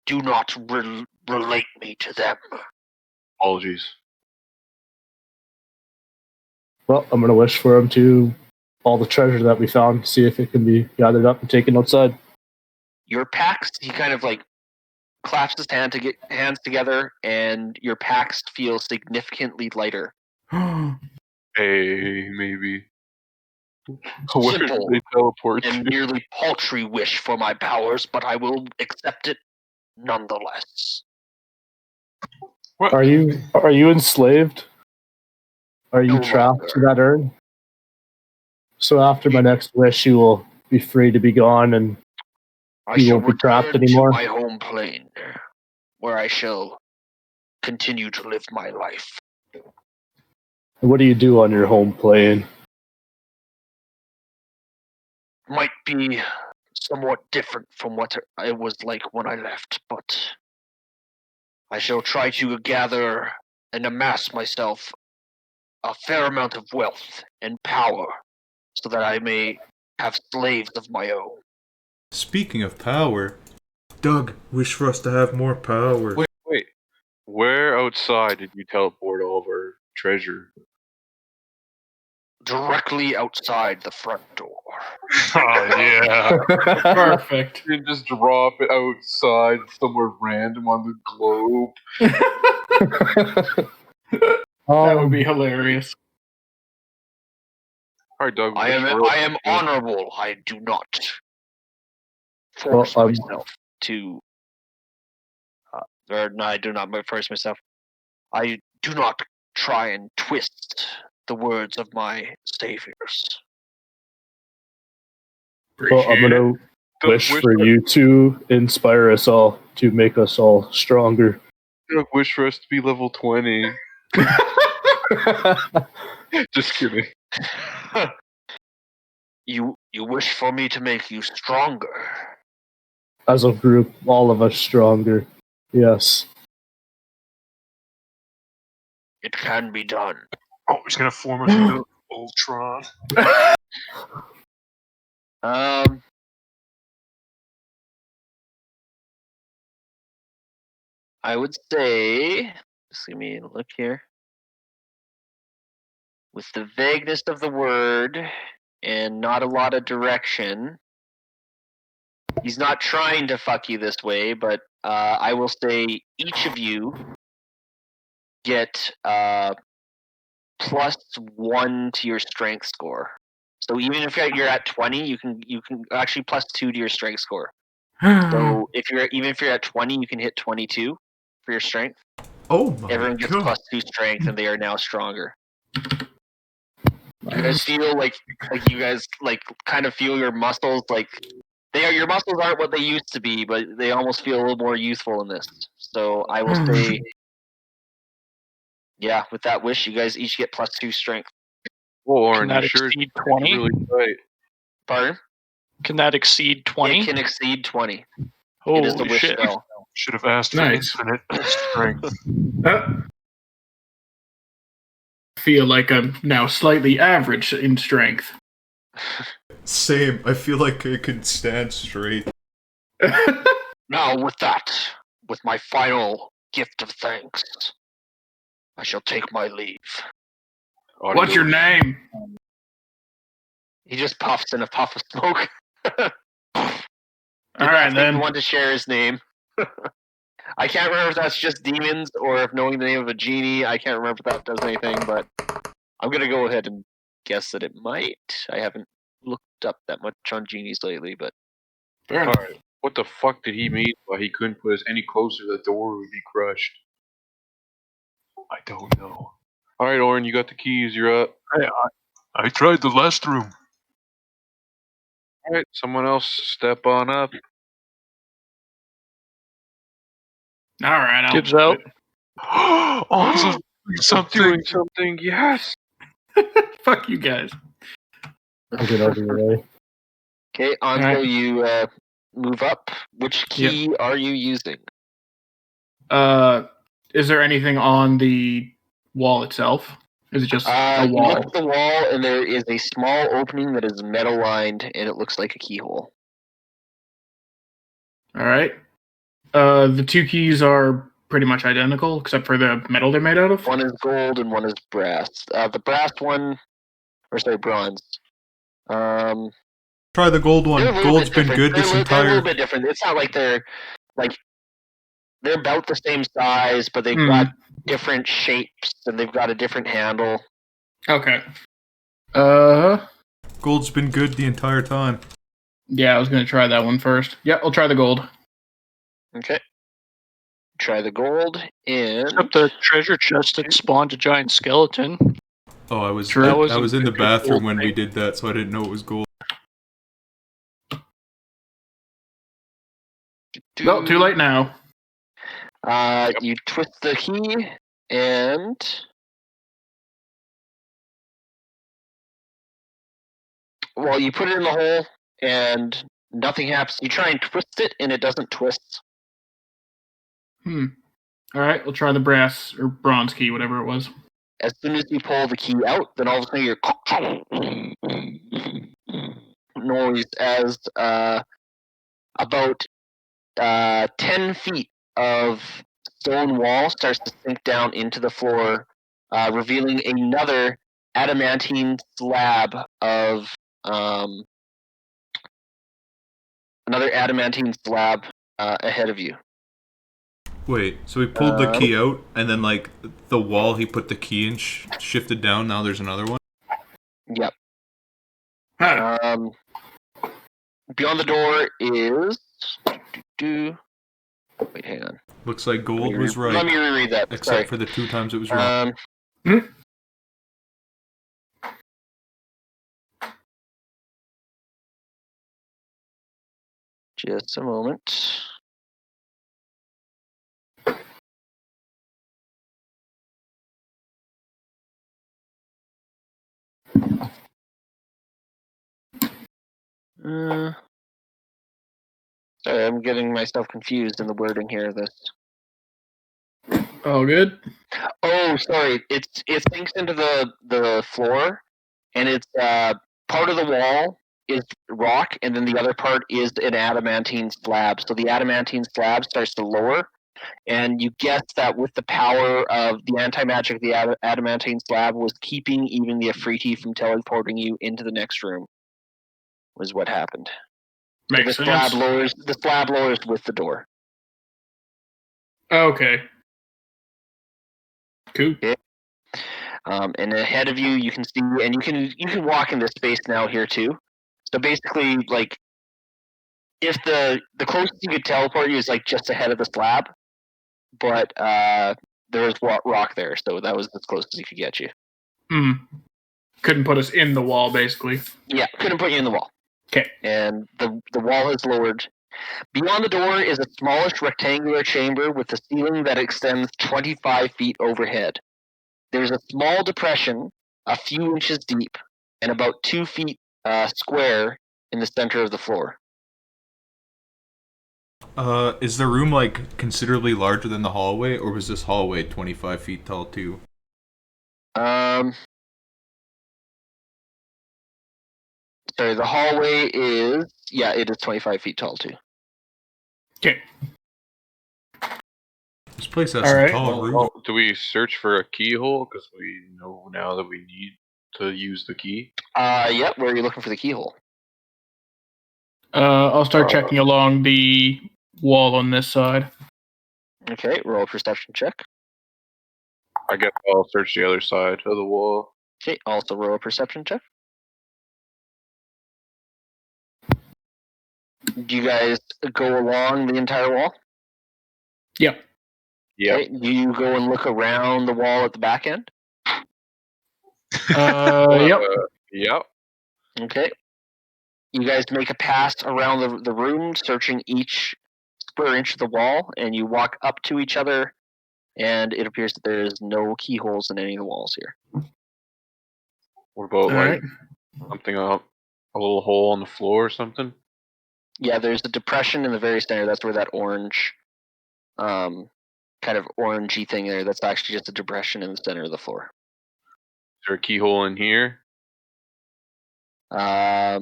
Do not relate me to them. Apologies. Well, I'm gonna wish for him to all the treasure that we found, see if it can be gathered up and taken outside. Your packs, he kind of like claps his hands together, and your packs feel significantly lighter. Hey, maybe. Simple they teleport and nearly paltry wish for my powers, but I will accept it nonetheless. What? Are you enslaved? Are you trapped to that urn? So after my next wish, you will be free to be gone, and you won't be trapped anymore. To my home plane, where I shall continue to live my life. What do you do on your home plane? Might be somewhat different from what it was like when I left, but I shall try to gather and amass myself a fair amount of wealth and power so that I may have slaves of my own. Speaking of power, Doug, wish for us to have more power. Wait. Where outside did you teleport all of our treasure? Directly outside the front door. Oh, yeah. Perfect. You just drop it outside somewhere random on the globe. That would be hilarious. All right, Doug. I am honorable. I do not force myself to. I do not force myself. I do not try and twist the words of my saviors. Well, I'm gonna wish for you to inspire us all, to make us all stronger. Doug, wish for us to be level 20. Just kidding. You wish for me to make you stronger. As a group, all of us stronger. Yes. It can be done. Oh, he's gonna form us into Ultron. I would say, just give me a look here. With the vagueness of the word and not a lot of direction, he's not trying to fuck you this way, but I will say each of you get +1 to your strength score. So even if you're at 20, you can actually +2 to your strength score. So if you're at 20, you can hit 22 for your strength. Oh my Everyone gets god. +2 strength, and they are now stronger. You guys feel like you guys kind of feel your muscles your muscles aren't what they used to be, but they almost feel a little more youthful in this. So I will say, yeah, with that wish, you guys each get +2 strength. Well, Oren, Can that you sure exceed you're 20? really tight. Pardon? Can that exceed 20? It can exceed 20. Holy It is the wish shit. spell. Should have asked for Nice. infinite strength. Feel like I'm now slightly average in strength. Same. I feel like I could stand straight. Now with my final gift of thanks, I shall take my leave. What's your name? He just puffs in a puff of smoke. All right, He then. wanted to share his name. I can't remember if that's just demons or if knowing the name of a genie. I can't remember if that does anything, but I'm gonna go ahead and guess that it might. I haven't looked up that much on genies lately, but Fair enough. Alright, what the fuck did he mean by he couldn't put us any closer? The door would be crushed. I don't know. Alright, Oren, you got the keys. You're up. I tried the last room. Alright, someone else step on up. All right, I'll Gives do out. On's something. Doing something, yes! it. Fuck you guys. I'll get over your way. okay, Anzo, Alright. you move up. Which key are you using? Is there anything on the wall itself? Is it just a You wall? look at the wall, and there is a small opening that is metal lined, and it looks like a keyhole. All right. The two keys are pretty much identical, except for the metal they're made out of. One is gold and one is brass. The brass one, or sorry, bronze. Try the gold They're a one. little Gold's bit been different. good They're this they're a entire. little bit different. It's not like they're about the same size, but they've got different shapes and they've got a different handle. Okay. Gold's been good the entire time. Yeah, I was gonna try that one first. Yep, I'll try the gold. Okay. Try the gold and Except the treasure chest that spawned a giant skeleton. Oh, I was True. I was in the Good bathroom gold when we thing. did that, so I didn't know it was gold. Well, too late now. You twist the key and you put it in the hole and nothing happens. You try and twist it and it doesn't twist. All right, we'll try the brass or bronze key, whatever it was. As soon as you pull the key out, then all of a sudden you're noise as about 10 feet of stone wall starts to sink down into the floor, revealing another adamantine slab of ahead of you. Wait, so he pulled the key out, and then like the wall he put the key in shifted down. Now there's another one. Yep. Huh. Beyond the door is. Wait, hang on. Looks like gold was right. Let me reread that. Except for the 2 times it was wrong. Just a moment. Sorry, I'm getting myself confused in the wording here. All good. Oh, sorry. It sinks into the floor, and it's part of the wall is rock, and then the other part is an adamantine slab. So the adamantine slab starts to lower, and you guess that with the power of the anti-magic, the adamantine slab was keeping even the Afriti from teleporting you into the next room, was what happened. Makes So sense. the slab lowers with the door. Okay. Cool. Okay. And ahead of you, you can see, and you can walk in this space now here too. So basically, like, if the closest you could teleport you is like just ahead of the slab, but there was rock there, so that was as close as he could get you. Couldn't put us in the wall, basically. Yeah, couldn't put you in the wall. Okay. And the wall has lowered. Beyond the door is a smallish rectangular chamber with a ceiling that extends 25 feet overhead. There's a small depression, a few inches deep, and about 2 feet square in the center of the floor. Is the room, like, considerably larger than the hallway, or was this hallway 25 feet tall, too? Sorry, the hallway is, it is 25 feet tall, too. Okay. This place has All some right. tall rooms. Well, do we search for a keyhole? Because we know now that we need to use the key. Yeah, where are you looking for the keyhole? I'll start checking along the wall on this side. Okay, roll a perception check. I guess I'll search the other side of the wall. Okay, also roll a perception check. Do you guys go along the entire wall? Yep. Yep. Okay, do you go and look around the wall at the back end? Yep. Yep. Okay. You guys make a pass around the room, searching each square inch of the wall, and you walk up to each other, and it appears that there is no keyholes in any of the walls here. What about, All like, right. something up, a little hole on the floor or something? Yeah, there's a depression in the very center. That's where that orange, kind of orangey thing there, that's actually just a depression in the center of the floor. Is there a keyhole in here? Yeah,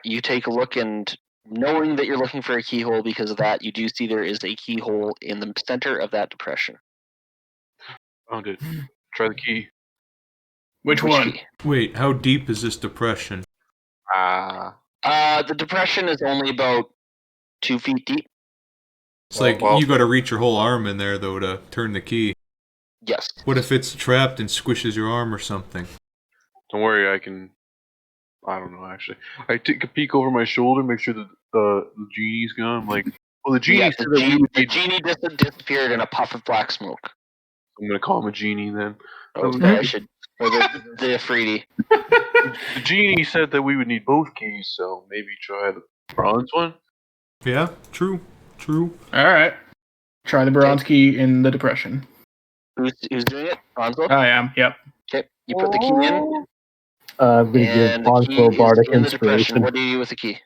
you take a look, and knowing that you're looking for a keyhole because of that, you do see there is a keyhole in the center of that depression. Found it. Try the key. Which one? key? Wait, how deep is this depression? The depression is only about 2 feet deep. It's like, you gotta reach your whole arm in there, though, to turn the key. Yes. What if it's trapped and squishes your arm or something? Don't worry, I don't know, actually. I take a peek over my shoulder, make sure that the genie's gone. I'm like, well, the genie Yeah, said that we would the need... genie disappeared in a puff of black smoke. I'm going to call him a genie then. Okay, I should... Or the Afriti. The genie said that we would need both keys, so maybe try the bronze one? Yeah, true. All right. Try the bronze key in the depression. Who's doing it? Hanzo? I am. Yep. Okay, you put the key in. I'm going to give And the key Ponzo is Bardic in the depression. Inspiration. What do you do with the key?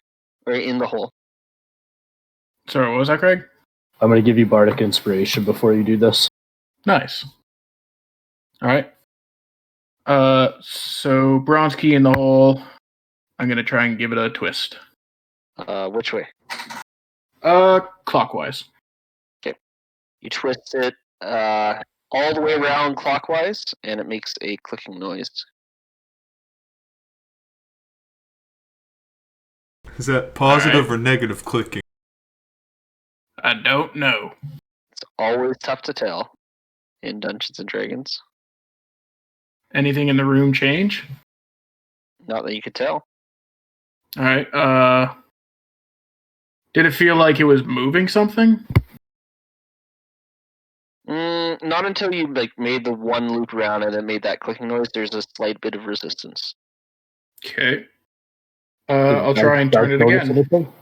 Or in the hole? Sorry, what was that, Craig? I'm going to give you Bardic Inspiration before you do this. Nice. All right. So bronze key in the hole. I'm gonna try and give it a twist. Which way? Clockwise. Okay. You twist it all the way around clockwise, and it makes a clicking noise. Is that positive or negative clicking? I don't know. It's always tough to tell in Dungeons and Dragons. Anything in the room change? Not that you could tell. All right. Did it feel like it was moving something? Not until you made the one loop around and it made that clicking noise. There's a slight bit of resistance. Okay. I'll try and turn it again. Anything?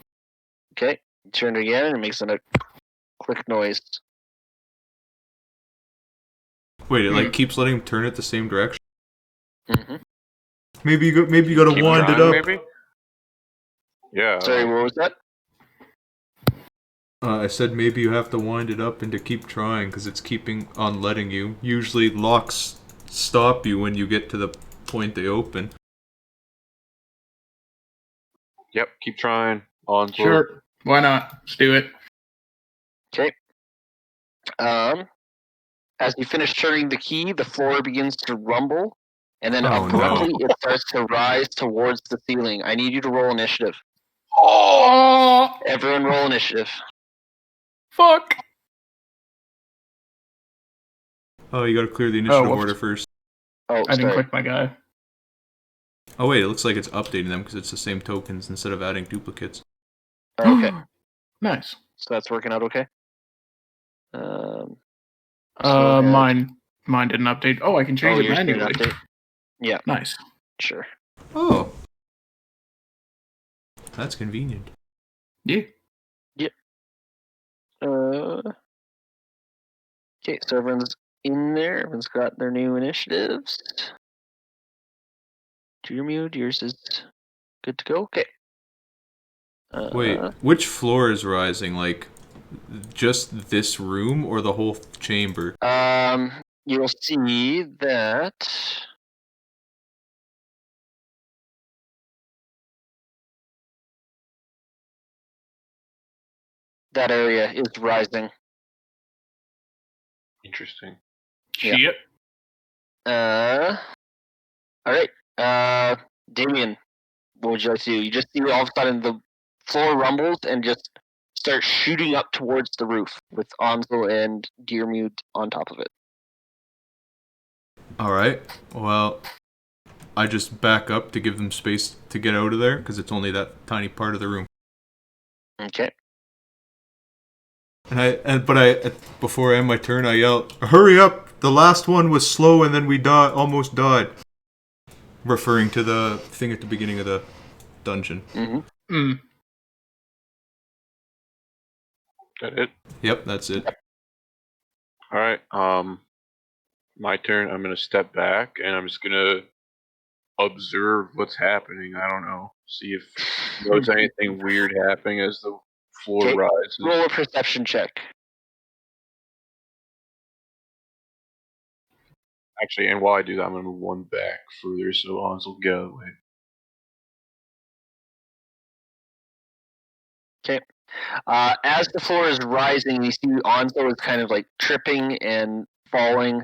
Okay, turn it again and it makes a click noise. Wait, it keeps letting him turn it the same direction? Mm-hmm. Maybe you gotta Keep wind it trying, up. maybe? Yeah. Sorry, what was that? I said maybe you have to wind it up and to keep trying, because it's keeping on letting you. Usually locks stop you when you get to the point they open. Yep, keep trying. On floor. Sure. Why not? Let's do it. Okay. As you finish turning the key, the floor begins to rumble, and then Oh, abruptly it starts to rise towards the ceiling. I need you to roll initiative. Oh, Everyone roll initiative. fuck. Oh, you gotta clear the initiative whoops. order first. Oh, I didn't sorry. click my guy. Oh wait, it looks like it's updating them because it's the same tokens instead of adding duplicates. Okay, Nice. so that's working out okay. So Mine didn't update. Oh, I can change it yours didn't manually. update? Yeah, Nice. sure. Oh. That's convenient. Yeah. Okay, so everyone's in there. Everyone's got their new initiatives. Deermute, yours is good to go. Okay. Wait, which floor is rising? Like, just this room or the whole chamber? You'll see that that area is rising. Interesting. Yeah. Shit. All right. Damien, what would you like to do? You just see all of a sudden the floor rumbles and just starts shooting up towards the roof with Ansel and Deermute on top of it. Alright, well, I just back up to give them space to get out of there because it's only that tiny part of the room. Okay. But before I end my turn, I yell, "Hurry up! The last one was slow and then we almost died." Referring to the thing at the beginning of the dungeon. Mm-hmm. Mm. That it? Yep, that's it. Alright, my turn. I'm gonna step back and I'm just gonna observe what's happening. I don't know. See if there's anything weird happening as the floor Okay. rises. Roll a perception check. Actually, and while I do that, I'm gonna move one back further so Hans will get out of the way. Okay. As the floor is rising, you see Onzo is kind of like tripping and falling,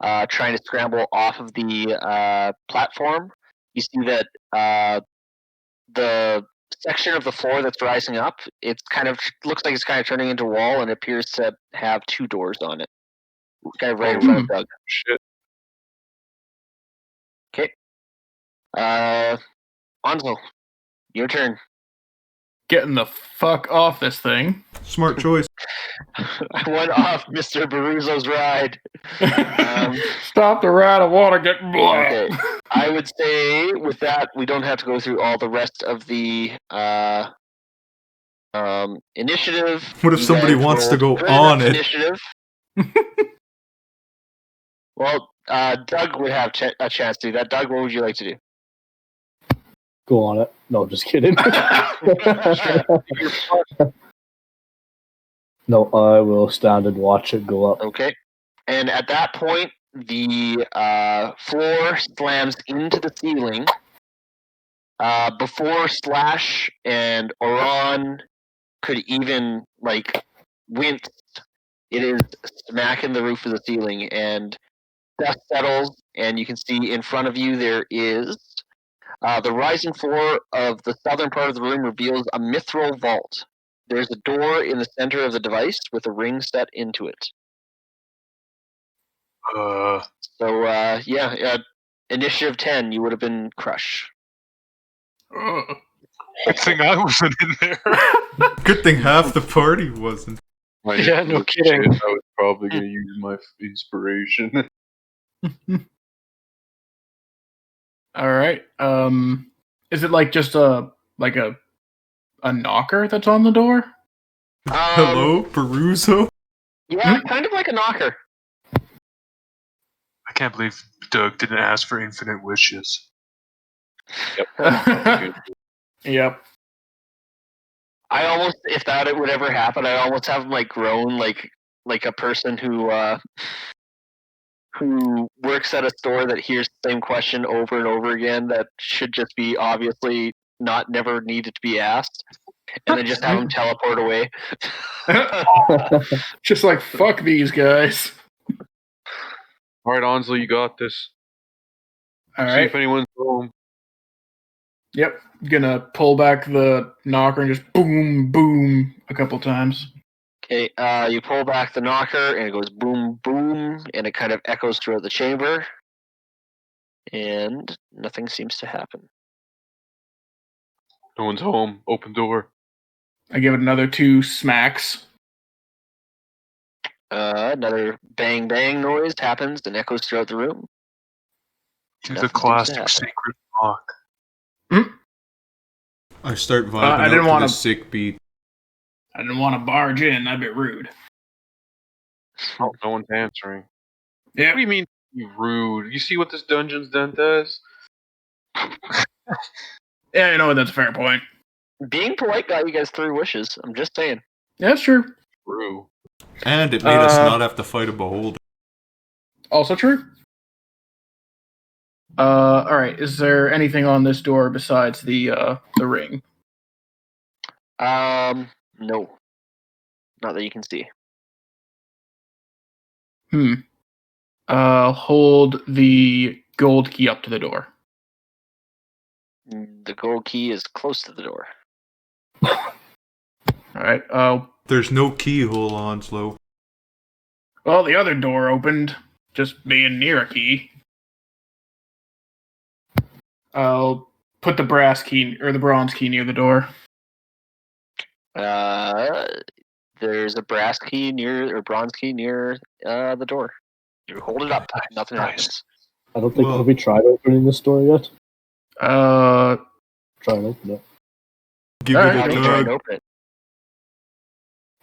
trying to scramble off of the platform. You see that the section of the floor that's rising up, it's kind of looks like it's kind of turning into a wall and appears to have two doors on it, kind of right in front of Doug. Shit. Okay. Onzo, your turn. Getting the fuck off this thing. Smart choice. I went off Mr. Boruzo's ride. Stop the ride. I want to get blood. Okay. I would say with that, we don't have to go through all the rest of the initiative. What if You somebody guys wants to rolled go good on enough it? Initiative. Well, Doug would have a chance to do that. Doug, what would you like to do? Go on it. No, just kidding. No, I will stand and watch it go up. Okay. And at that point, the floor slams into the ceiling. Before Slash and Oran could even wince, it is smacking the roof of the ceiling, and dust settles, and you can see in front of you there is the rising floor of the southern part of the room reveals a mithril vault. There's a door in the center of the device with a ring set into it. So initiative 10, you would have been Crush. Good thing I wasn't in there. Good thing half the party wasn't. Yeah, no kidding. Shit, I was probably gonna use my inspiration. All right. Is it like just a knocker that's on the door? Hello, Boruzo? Yeah, kind of like a knocker. I can't believe Doug didn't ask for infinite wishes. Yep. I almost, if that would ever happen, I almost have him groan like a person who works at a store that hears the same question over and over again that should just be obviously not never needed to be asked, and then just have them teleport away. Just like, fuck these guys. All right, Onslow, you got this. All See right. if anyone's home. Yep. Gonna pull back the knocker and just boom, boom a couple times. Okay, you pull back the knocker, and it goes boom, boom, and it kind of echoes throughout the chamber, and nothing seems to happen. No one's home. Open door. I give it another 2 smacks. Another bang, bang noise happens and echoes throughout the room. Do Nothing the seems to classic happen. secret lock. I start vibing I didn't out to wanna- the sick beat. I didn't want to barge in. That'd be rude. Oh, no one's answering. Yeah. What do you mean rude? You see what this dungeon's done to us? Yeah, you know what? That's a fair point. Being polite got you guys 3 wishes. I'm just saying. Yeah, that's true. True. And it made us not have to fight a beholder. Also true. All right. Is there anything on this door besides the ring? No. Not that you can see. Hold the gold key up to the door. The gold key is close to the door. All right. There's no keyhole, Onslow. Well, the other door opened, just being near a key. I'll put the brass key or the bronze key near the door. There's a brass key near or bronze key near the door. You hold it up. Nothing happens. I don't think Well- have we tried opening this door yet. Uh, Try and open it. Give Alright, How it do a you try and tug. open it?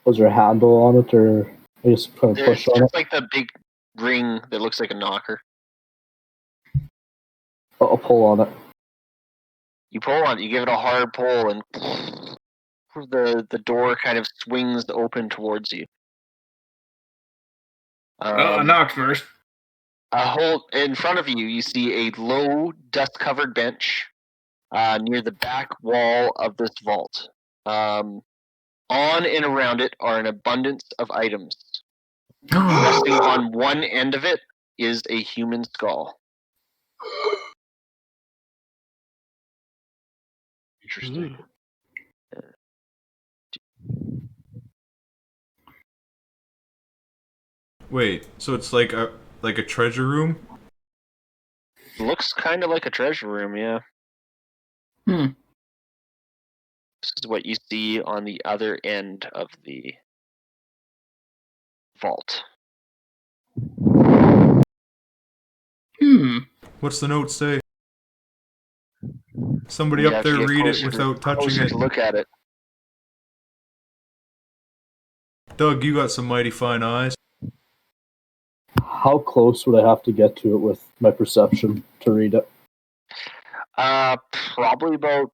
Was there a handle on it, or I just kind of There's push on it? just like the big ring that looks like a knocker. I'll pull on it. You pull on it, you give it a hard pull, and the door kind of swings open towards you. I knocked first. In front of you, you see a low, dust-covered bench near the back wall of this vault. On and around it are an abundance of items. Resting on one end of it is a human skull. Interesting. Wait, so it's like a treasure room? Looks kind of like a treasure room, yeah. This is what you see on the other end of the vault. What's the note say? Somebody You up have to there get read it closer without touching closer it. to look at it. Doug, you got some mighty fine eyes. How close would I have to get to it with my perception to read it? Probably about.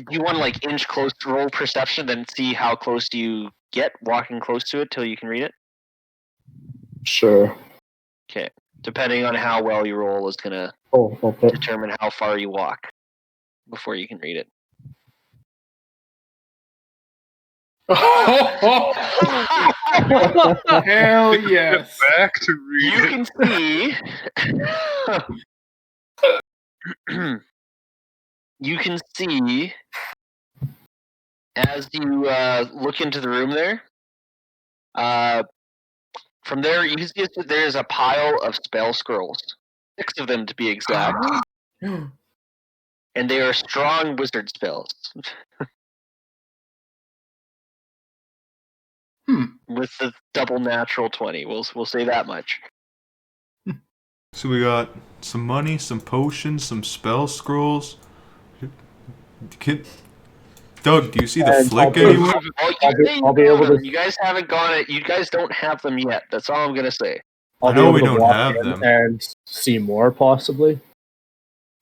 You want to like inch close to roll perception, then see how close you get walking close to it till you can read it. Sure. Okay. Depending on how well you roll is gonna Oh, okay. determine how far you walk before you can read it. Hell yes. Back to read You it. can see. You can see as you look into the room there. From there, you can see that there's a pile of spell scrolls, 6 of them to be exact, and they are strong wizard spells. With the double natural 20, we'll say that much. So we got some money, some potions, some spell scrolls. Doug, do you see the And flick I'll be- anywhere? I'll be able to- You guys haven't gone it. You guys don't have them yet. That's all I'm gonna say. I'll I be know able we to don't walk have in them. and see more, possibly.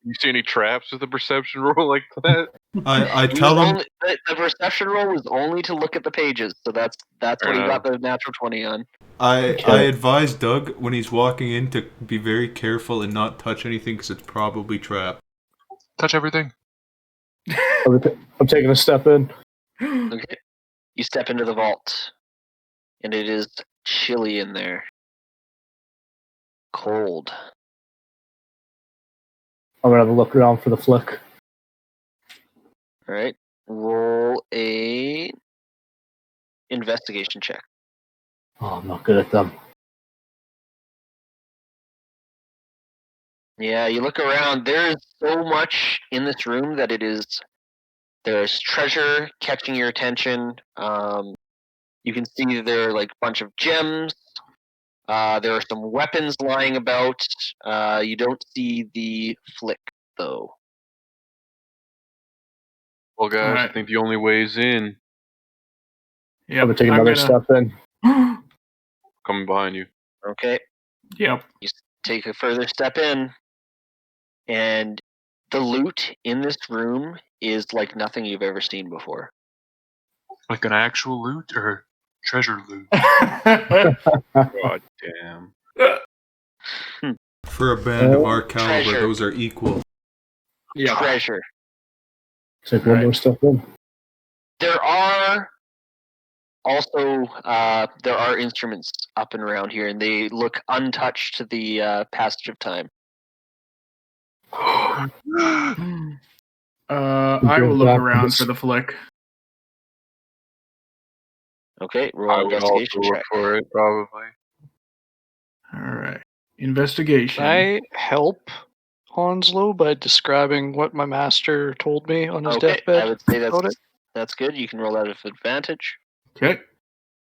You see any traps with a perception roll like that? I He tell was them. only, the perception roll was only to look at the pages, so that's what he got the natural 20 on. I Okay. advise Doug when he's walking in to be very careful and not touch anything because it's probably trapped. touch everything. I'm taking a step in. Okay. You step into the vault, and it is chilly in there. Cold. I'm gonna have a look around for the flick. All right. Roll a investigation check. Oh, I'm not good at them. Yeah, you look around. There is so much in this room that there's treasure catching your attention. You can see there are like a bunch of gems. There are some weapons lying about. You don't see the flick though. Well, guys, Alright. I think the only way is in. Yep. I'm gonna take another step in. Coming behind you. Okay. Yep. You take a further step in, and the loot in this room is like nothing you've ever seen before. Like an actual loot or treasure loot? God damn. For a band of Oh, our caliber, treasure. those are equal. Yep. Treasure. Take one Right. more step in. There are also there are instruments up and around here, and they look untouched to the passage of time. I will look around for the flick. Okay, roll I an would also investigation look check. for it, probably. Alright. Investigation. Can I help Honslow by describing what my master told me on his Okay, deathbed? I would say about it? that's good. You can roll out of advantage. Okay.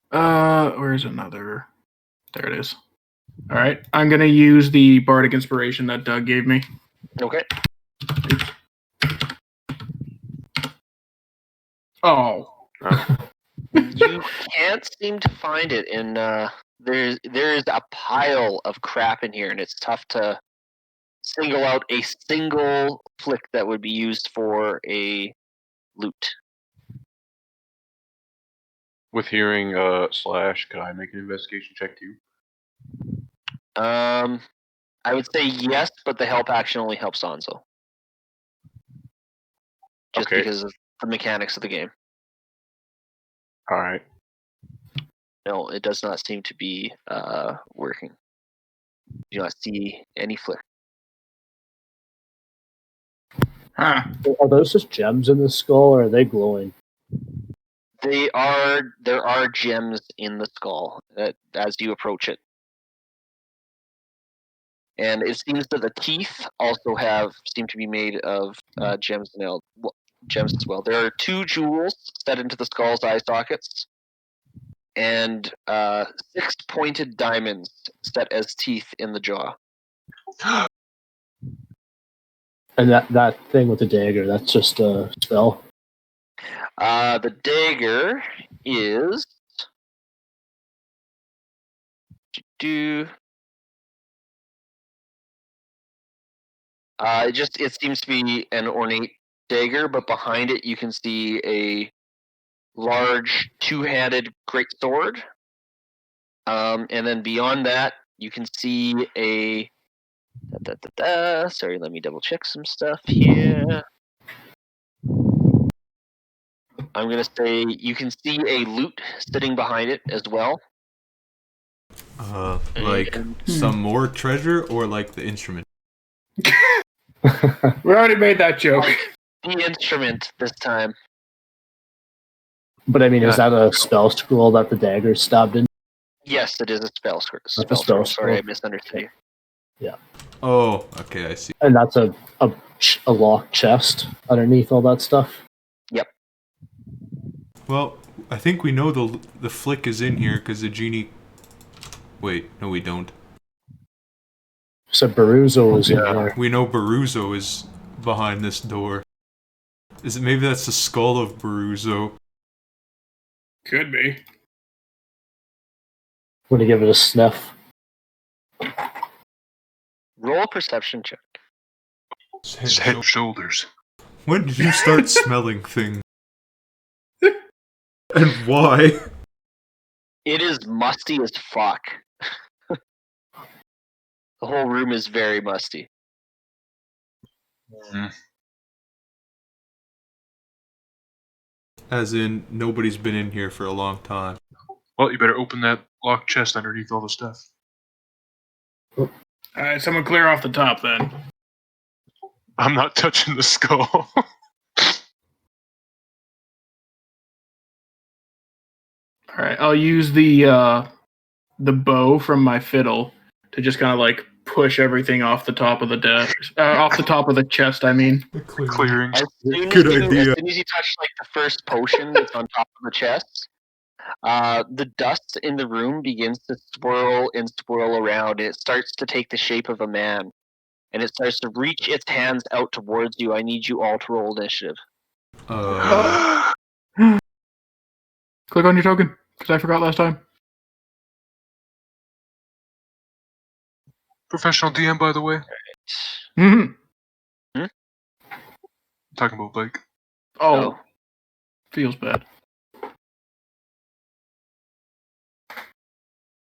Where's another? There it is. Alright. I'm gonna use the bardic inspiration that Doug gave me. Okay. Oh. You can't seem to find it in there's a pile of crap in here, and it's tough to single out a single flick that would be used for a loot. With hearing Slash, could I make an investigation check too? I would say yes, but the help action only helps Onzo. Just Okay. because of the mechanics of the game. Alright. No, it does not seem to be working. You do not see any flick. Huh. Are those just gems in the skull, or are they glowing? There are gems in the skull as you approach it. And it seems that the teeth also seem to be made of gems as well. There are 2 jewels set into the skull's eye sockets, and 6 pointed diamonds set as teeth in the jaw. And that thing with the dagger, that's just a spell. The dagger is it seems to be an ornate dagger, but behind it you can see a large 2-handed great sword. And then beyond that, you can see a sorry, let me double check some stuff here. I'm gonna say you can see a loot sitting behind it as well. Like some more treasure, or like the instrument? We already made that joke. The instrument this time. But I mean, is that a spell scroll that the dagger stabbed in? Yes, it is a spell scroll. spell Sorry, scroll. I misunderstood you. Yeah. Oh, okay, I see. And that's a locked chest underneath all that stuff? Yep. Well, I think we know the flick is in here because the genie. Wait, no, we don't. So Boruzo is in here. We know Boruzo is behind this door. Maybe that's the skull of Boruzo? Could be. I'm gonna give it a sniff. Roll a perception check. His head and shoulders. When did you start smelling things? And why? It is musty as fuck. The whole room is very musty. As in, nobody's been in here for a long time. Well, you better open that locked chest underneath all the stuff. All right, someone clear off the top then. I'm not touching the skull. All right, I'll use the bow from my fiddle to just kind of like push everything off the top of the desk, off the top of the chest. I mean, Clearing. As soon Good as you, idea. As soon as you touch like the first potion that's on top of the chest, the dust in the room begins to swirl and swirl around. It starts to take the shape of a man, and it starts to reach its hands out towards you. I need you all to roll initiative. click on your token because I forgot last time. Professional DM, by the way. Mm-hmm. Talking about Blake. Oh, feels bad.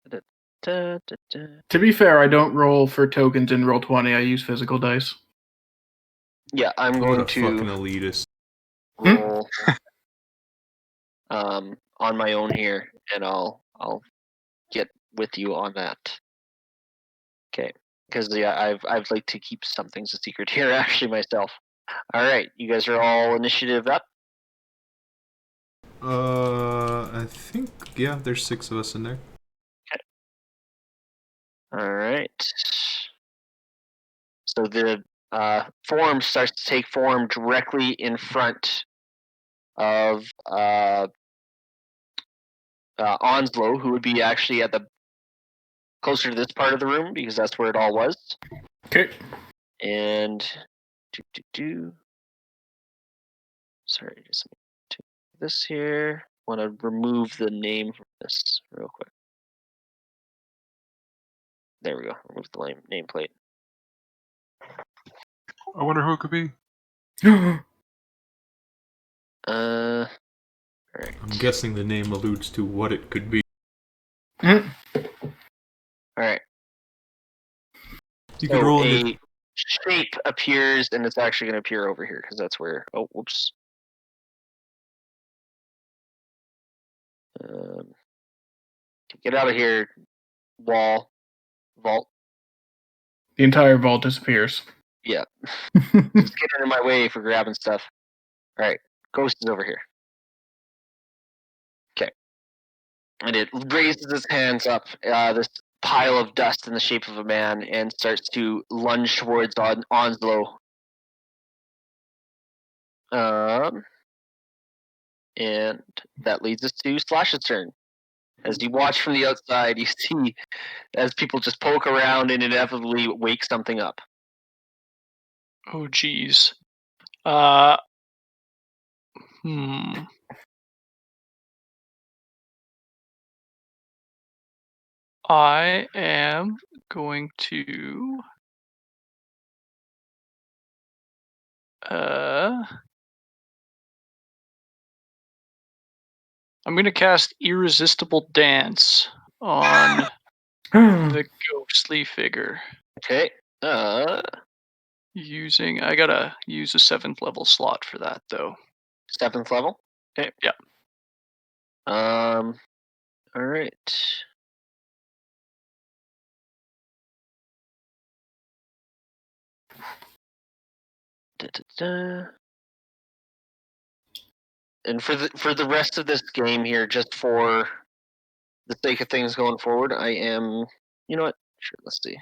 Da, da, da. To be fair, I don't roll for tokens in Roll20. I use physical dice. Yeah, I'm What going a fucking to elitist. roll on my own here, and I'll get with you on that. Okay, because I've like to keep some things a secret here, actually myself. All right, you guys are all initiative up. I think, yeah, there's 6 of us in there. All right. So the form starts to take form directly in front of Onslow, who would be actually at the closer to this part of the room because that's where it all was. Okay. And sorry, just do this here. Want to remove the name from this real quick. There we go. Remove the nameplate. I wonder who it could be. All right. I'm guessing the name alludes to what it could be. All right. You could roll a shape appears, and it's actually going to appear over here because that's where. Oh, whoops. Get out of here, vault. The entire vault disappears. Yeah. Just get in my way for grabbing stuff. All right. Ghost is over here. Okay. And it raises its hands up, this pile of dust in the shape of a man, and starts to lunge towards Onslow. And that leads us to Slash's turn. As you watch from the outside, you see as people just poke around and inevitably wake something up. Oh, geez. I am going to I'm going to cast Irresistible Dance on the ghostly figure. Okay. I gotta use a 7th level slot for that though. 7th level? Okay. Yeah. All right. And for the rest of this game here, just for the sake of things going forward, I am. You know what? Sure. Let's see.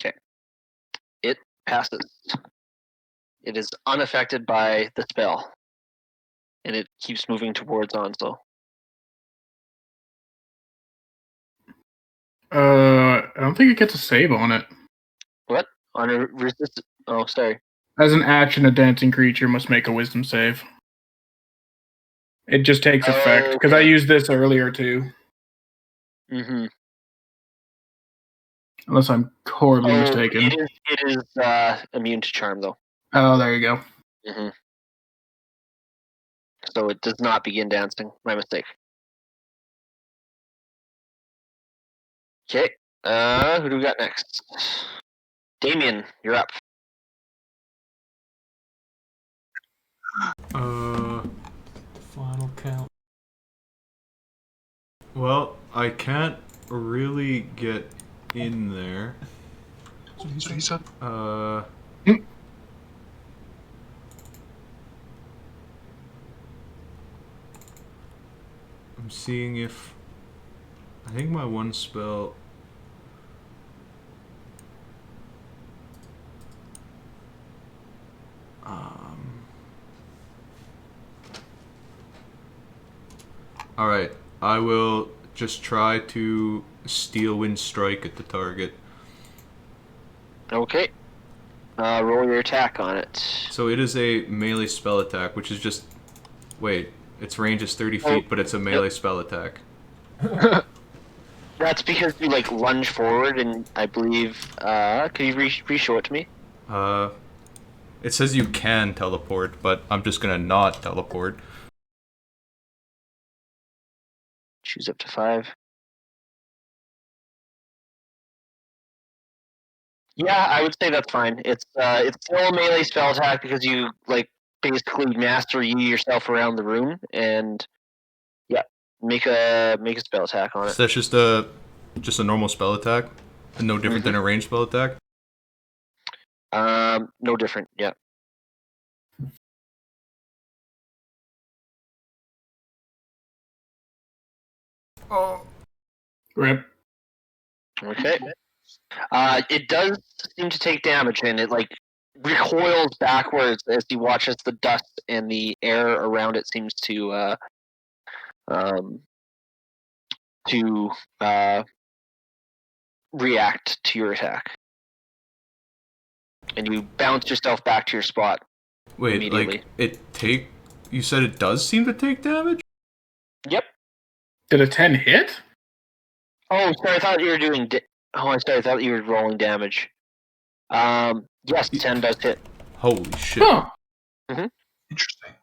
Okay. It passes. It is unaffected by the spell. And it keeps moving towards Onslow. I don't think it gets a save on it. What? On a resist? Oh, sorry. As an action, a dancing creature must make a wisdom save. It just takes effect because I used this earlier too. Mm-hmm. Unless I'm horribly mistaken. It is immune to charm, though. Oh, there you go. Mm-hmm. so it does not begin dancing. My mistake. Okay. Who do we got next? Damien, you're up. Final count. Well, I can't really get in there. So he said. I'm seeing if I think my one spell. All right, I will just try to Steel Wind Strike at the target. Okay. Roll your attack on it. So it is a melee spell attack, which is just wait. Its range is 30 feet, but it's a melee spell attack. That's because you like lunge forward, and I believe. Can you re-show it to me? It says you can teleport, but I'm just gonna not teleport. Choose up to 5. Yeah, I would say that's fine. It's still a melee spell attack because you like basically master you yourself around the room, and yeah, make a spell attack on it. So that's just a normal spell attack, and no different than a ranged spell attack. No different. Yeah. Oh. Rip. Okay. It does seem to take damage, and it like recoils backwards as you watch as the dust and the air around it seems to react to your attack, and you bounce yourself back to your spot. Wait, immediately. like you said it does seem to take damage? Yep. Did a 10 hit? Oh, sorry. I thought you were doing. I thought you were rolling damage. Yes, 10 does hit. Holy shit. Huh. Interesting.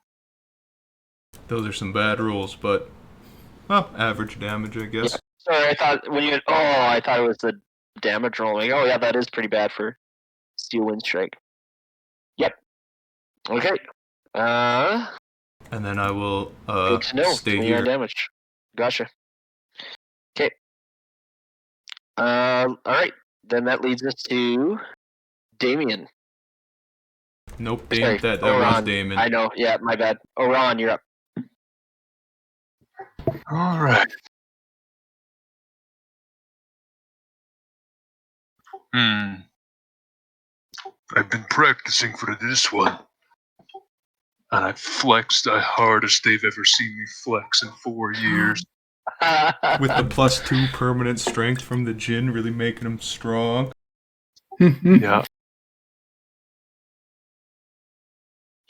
Those are some bad rolls, but well, average damage, I guess. Yeah. Sorry, I thought when you. I thought it was the damage rolling. Oh yeah, that is pretty bad for Steel Wind Strike. Yep. Okay. And then I will Good to know. stay 29 here. damage. Gotcha. Okay. Alright. Then that leads us to Damien. Nope, Sorry, that Oran. was Damon. I know, yeah, my bad. Oran, you're up. All right. I've been practicing for this one. And I flexed the hardest they've ever seen me flex in 4 years. With the +2 permanent strength from the Jinn really making him strong. Yeah.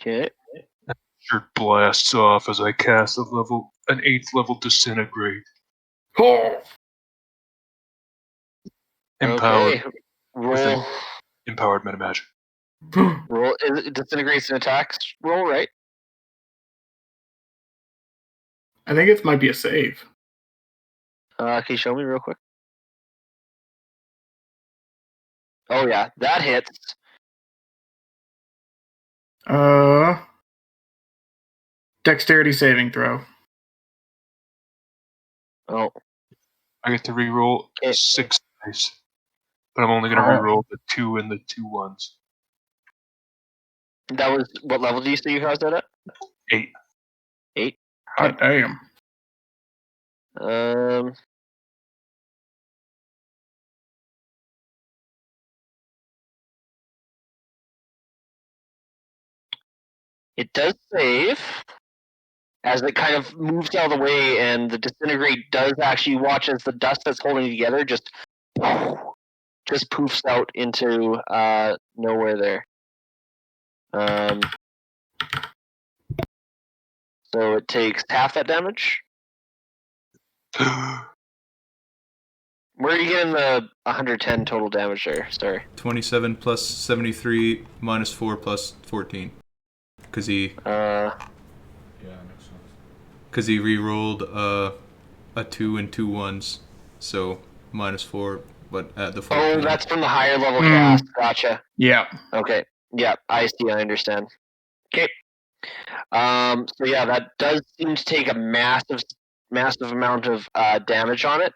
Okay. Shirt blasts off as I cast an 8th level disintegrate. Oh. Empowered. Okay. Roll. Empowered metamagic. Roll. It disintegrates an attacks roll, right? I think it might be a save. Can you show me real quick? Oh yeah, that hits. Dexterity saving throw. Oh. I get to reroll 6 dice. But I'm only going to reroll the 2 and the 2 ones. That was what level do you say you caused that at? 8. 8. God damn. It does save as it kind of moves out of the way, and the disintegrate does actually watch as the dust that's holding it together just poofs out into nowhere there. So it takes half that damage. Where are you getting the 110 total damage there? Sorry. 27 plus 73 minus 4 plus 14. Because he... Yeah, makes sense. because he re-rolled a 2 and 2 1s, so -4. But at the 14. Oh, that's from the higher level cast. Gotcha. Yeah. Okay. Yeah, I see. I understand. Okay. So yeah, that does seem to take a massive amount of damage on it.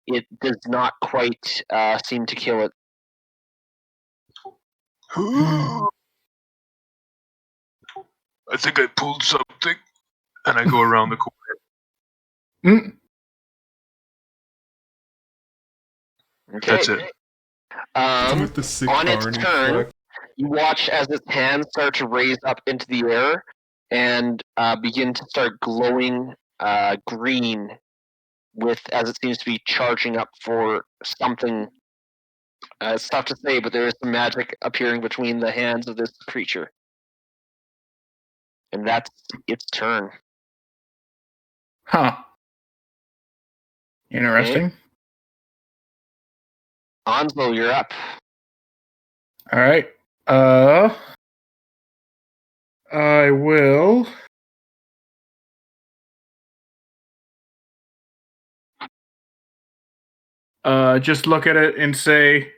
It does not quite seem to kill it. I think I pulled something, and I go around the corner. Okay. That's it. With the sick On its carnage turn, flag. you watch as its hands start to raise up into the air and begin to start glowing green, with as it seems to be charging up for something. It's tough to say, but there is some magic appearing between the hands of this creature, and that's its turn. Huh. Interesting. Onslow, you're up. All right. I will. Just look at it and say,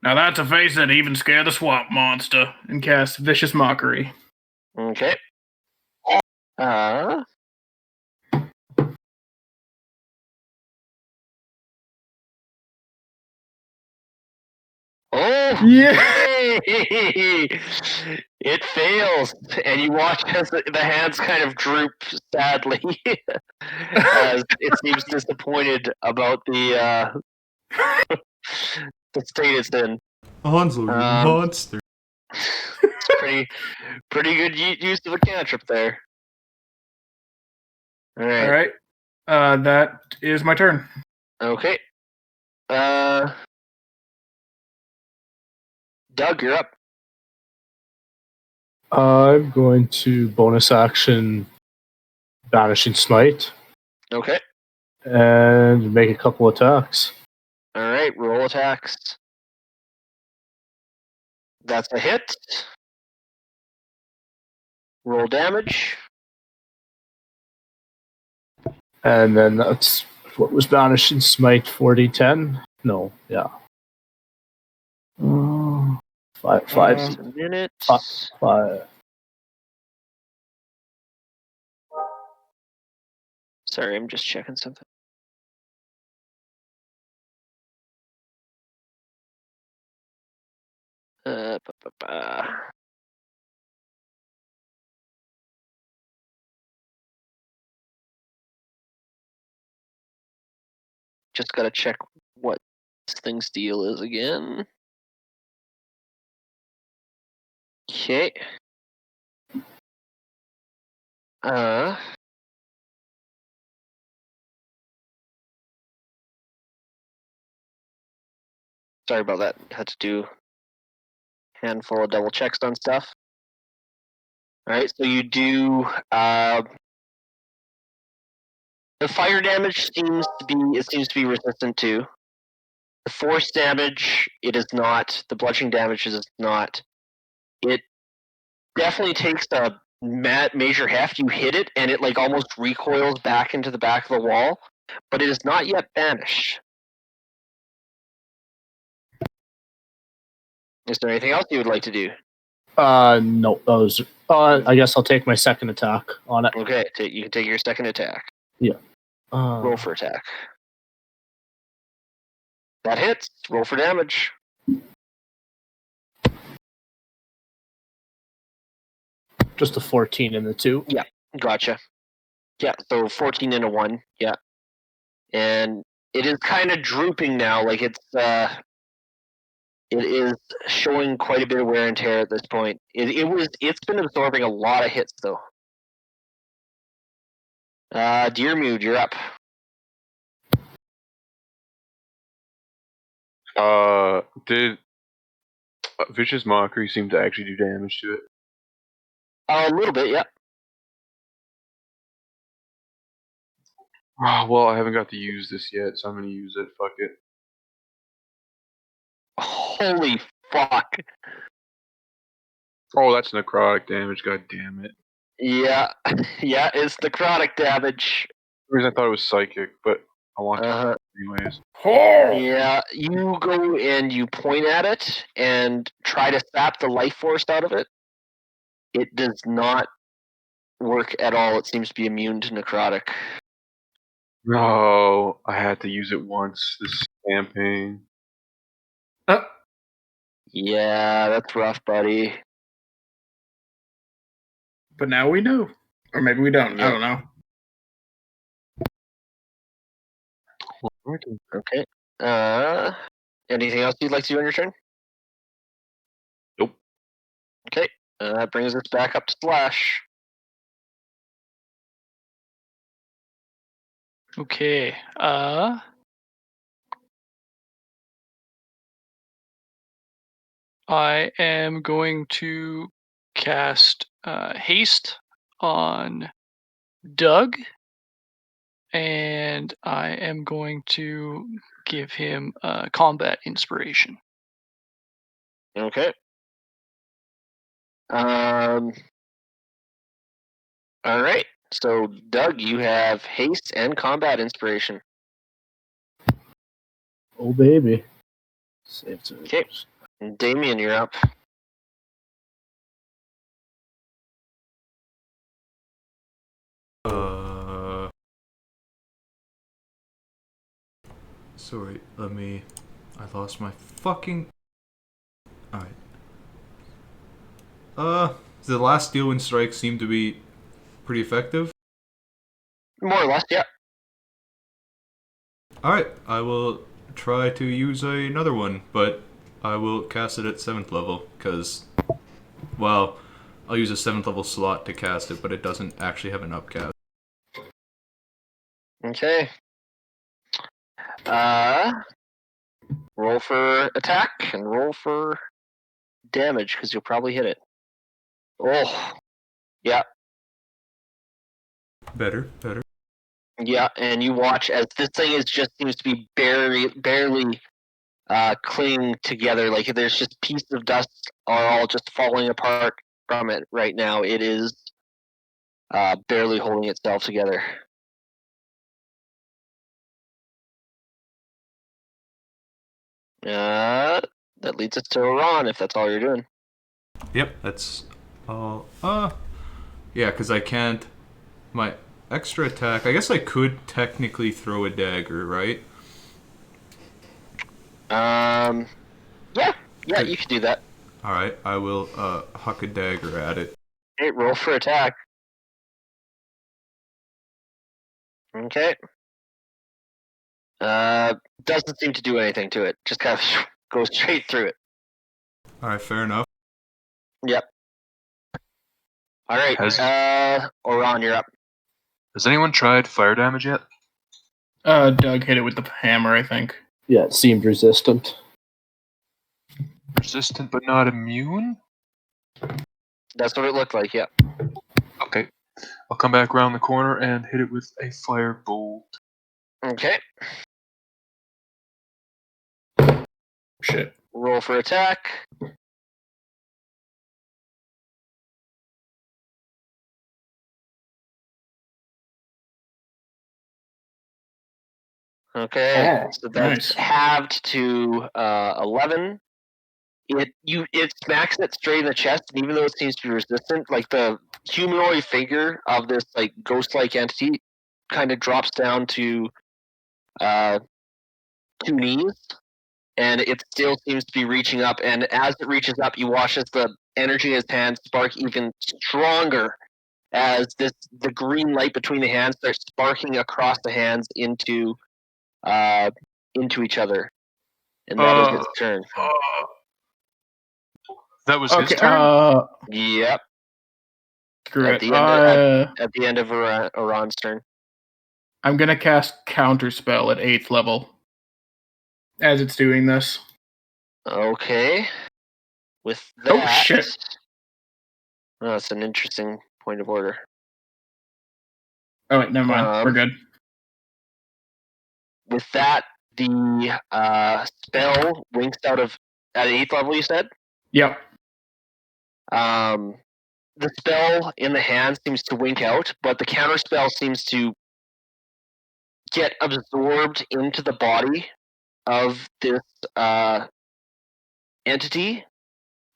"Now that's a face that even scare the swamp monster," and cast Vicious Mockery. Okay. Oh, Yeah. It fails, and you watch as the hands kind of droop sadly, as it seems disappointed about the state it's in. Hanzo, you monster. It's pretty good use of a cantrip there. All All right. That is my turn. Okay. Doug, you're up. I'm going to bonus action Banishing Smite Okay. and make a couple attacks. All right. Roll attacks. That's a hit. Roll damage. And then that's what was Banishing Smite 40-10? No, yeah. 5 minutes. 5. Sorry, I'm just checking something. Just gotta check what this thing's deal is again. Okay. Sorry about that. Had to do a handful of double checks on stuff. Alright, so you do the fire damage seems to be resistant to. The force damage, it is not. The bludgeoning damage is not. It definitely takes a major heft. You hit it, and it like almost recoils back into the back of the wall, but it is not yet banished. Is there anything else you would like to do? No, those. I guess I'll take my second attack on it. Okay, you can take your second attack. Yeah. Roll for attack. That hits. Roll for damage. Just a 14 in the 2. Yeah, gotcha. Yeah, so 14 and a 1. Yeah. And it is kind of drooping now. Like it is showing quite a bit of wear and tear at this point. It's been absorbing a lot of hits though. Deermood, you're up. Did Vicious Mockery seem to actually do damage to it? A little bit, yeah. Well, I haven't got to use this yet, so I'm gonna use it. Fuck it. Holy fuck. Oh, that's necrotic damage. God damn it. Yeah, yeah, it's necrotic damage. For some reason I thought it was psychic, but I want to anyways. Yeah, you go and you point at it and try to sap the life force out of it. It does not work at all. It seems to be immune to necrotic. No, I had to use it once this campaign. Yeah, that's rough, buddy. But now we know. Or maybe we don't. I Yeah. don't know. Okay. Anything else you'd like to do on your turn? Nope. Okay. That brings us back up to Slash. Okay. I am going to cast haste on Doug, and I am going to give him combat inspiration. Okay. All right. So, Doug, you have haste and combat inspiration. Oh, baby. Save to Okay. Damien, you're up. Sorry, I lost my fucking... Alright. The last deal and strike seemed to be pretty effective. More or less, yeah. Alright, I will try to use another one, but I will cast it at 7th level, because, well, I'll use a 7th level slot to cast it, but it doesn't actually have an upcast. Okay. Roll for attack and roll for damage, because you'll probably hit it. Oh. Yeah. Better. Yeah, and you watch as this thing seems to be barely clinging together. Like there's just pieces of dust are all just falling apart from it right now. It is barely holding itself together. That leads us to Iran, if that's all you're doing. Yep, that's all. Yeah, because I can't. My extra attack. I guess I could technically throw a dagger, right? Yeah, you can do that. Alright, I will huck a dagger at it. Okay, roll for attack. Okay. Doesn't seem to do anything to it. Just kind of goes straight through it. Alright, fair enough. Yep. All right. Oran, you're up. Has anyone tried fire damage yet? Doug hit it with the hammer, I think. Yeah, it seemed resistant. Resistant but not immune? That's what it looked like, yeah. Okay. I'll come back around the corner and hit it with a fire bolt. Okay. Shit. Roll for attack. Okay, so that's halved to 11. It smacks it straight in the chest, and even though it seems to be resistant, like the humanoid figure of this like ghost-like entity kind of drops down to 2 knees, and it still seems to be reaching up. And as it reaches up, you watch as the energy in his hand spark even stronger, as the green light between the hands starts sparking across the hands into each other, and that is its turn. That was his turn? Yep. Screw at it. the end of Iran's turn. I'm gonna cast Counterspell at 8th level. As it's doing this. Okay. With that... Oh, shit. Oh, that's an interesting point of order. Oh, wait, never mind. We're good. With that, the spell winks out of... At 8th level, you said? Yep. the spell in the hand seems to wink out, but the counter spell seems to get absorbed into the body of this entity,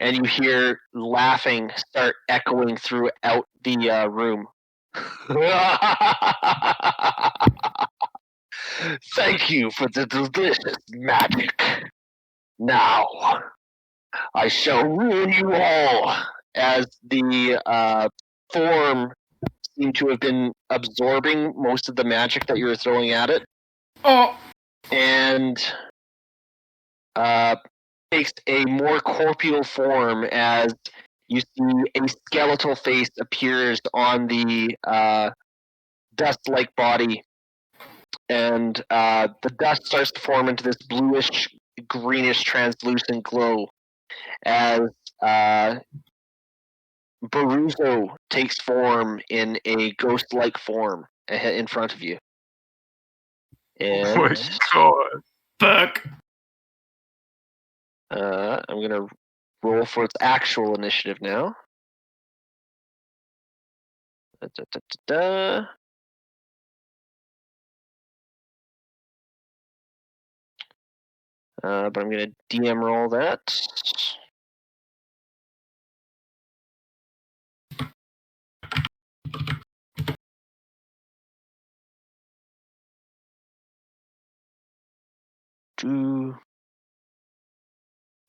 and you hear laughing start echoing throughout the room. Thank you for the delicious magic. Now, I shall ruin you all, as the form seemed to have been absorbing most of the magic that you were throwing at it. Oh, And takes a more corporeal form as you see a skeletal face appears on the dust-like body, and the dust starts to form into this bluish, greenish, translucent glow as Boruzo takes form in a ghost-like form in front of you. Oh my And god. fuck. I'm gonna roll for its actual initiative now. Da-da-da-da-da. But I'm gonna DM roll that.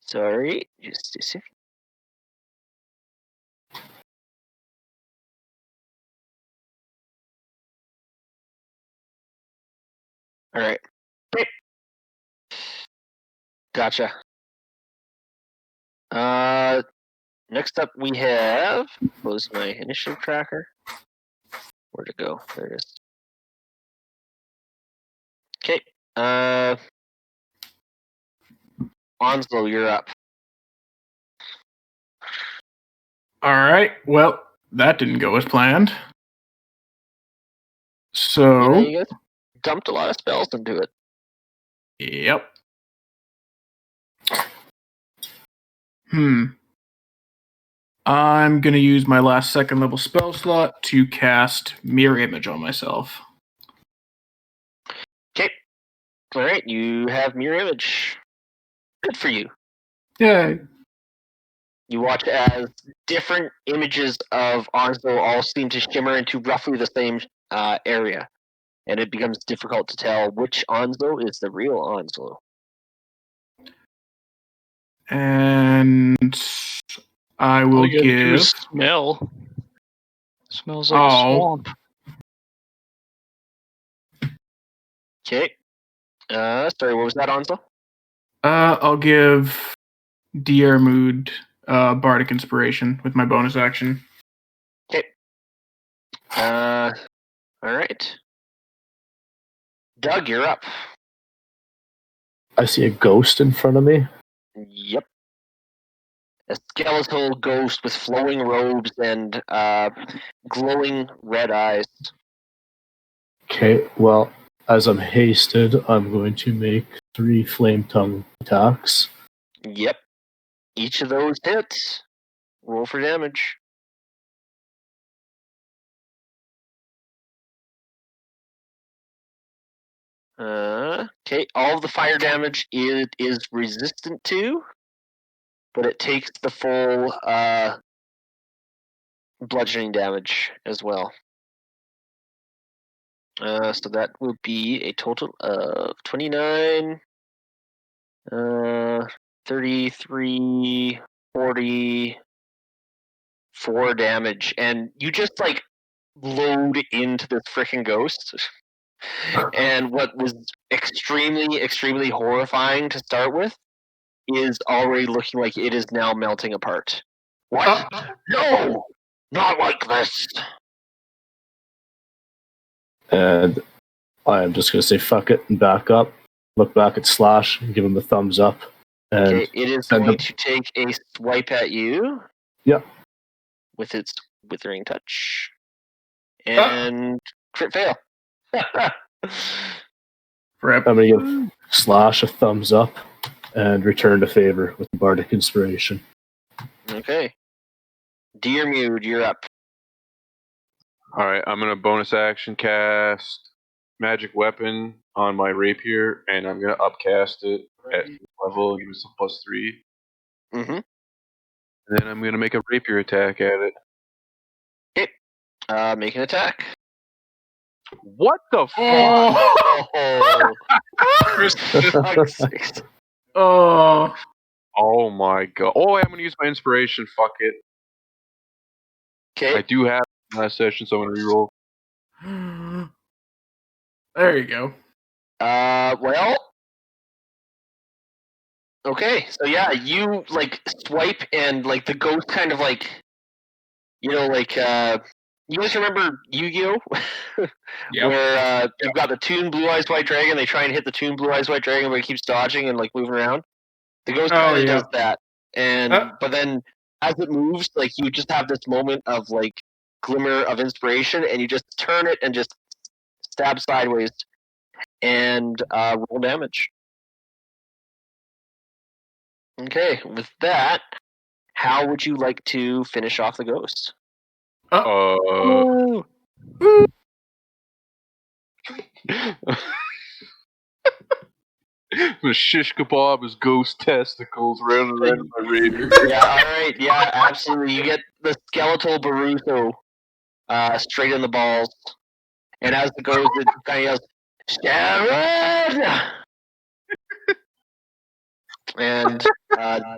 Sorry, just a second. All right. Gotcha. Next up we have, close my initiative tracker. Where'd it go? There it is. Okay. Onslow, you're up. All right. Well, that didn't go as planned. So, Yeah, you guys dumped a lot of spells into it. yep. I'm going to use my last second level spell slot to cast Mirror Image on myself. Okay. All right, you have Mirror Image. Good for you. Yay. You watch as different images of Onslow all seem to shimmer into roughly the same area, and it becomes difficult to tell which Onslow is the real Onslow. And I All will you gotta do give... is smell. Smells like a Oh. swamp. Okay. Sorry, what was that, Onslow? I'll give Diermood Bardic Inspiration with my bonus action. Okay. All right. Doug, you're up. I see a ghost in front of me. Yep. A skeletal ghost with flowing robes and glowing red eyes. Okay, well, as I'm hasted, I'm going to make 3 flame tongue attacks. Yep. Each of those hits. Roll for damage. Okay, all of the fire damage is resistant to, but it takes the full bludgeoning damage as well. So that will be a total of 29, 33, 44 damage. And you just, like, load into this freaking ghost. And what was extremely, extremely horrifying to start with is already looking like it is now melting apart. What? No! Not like this! And I am just going to say fuck it and back up, look back at Slash and give him a thumbs up. And Okay, it is going to take a swipe at you. Yeah. With its withering touch. And crit fail. Rip. I'm going to give Slash a thumbs up and return to favor with the Bardic Inspiration. Okay. Dearmude, you're up. Alright, I'm gonna bonus action cast Magic Weapon on my rapier, and I'm gonna upcast it at level and use a +3. Mm-hmm. And then I'm gonna make a rapier attack at it. Okay. Make an attack. What the fuck? Oh. Fuck's sakes. Oh. Oh my god. Oh, I'm gonna use my inspiration. Fuck it. I Okay. do have last session, so I'm gonna reroll. There you go. Well. Okay, so yeah, you like swipe and like the ghost kind of like, you know, like you guys remember Yu-Gi-Oh? Yep. Where you've got the Toon Blue Eyes White Dragon, they try and hit the Toon Blue Eyes White Dragon, but it keeps dodging and like moving around. The ghost Oh, kind of yeah. does that, and but then as it moves, like you just have this moment of like glimmer of inspiration, and you just turn it and just stab sideways, and roll damage. Okay, with that, how would you like to finish off the ghost? I'm gonna shish kebab his ghost testicles around and around my rapier. Yeah, alright, yeah, absolutely. You get the skeletal Boruzo straight in the balls. And as it goes, it kind of yells, Sharon! And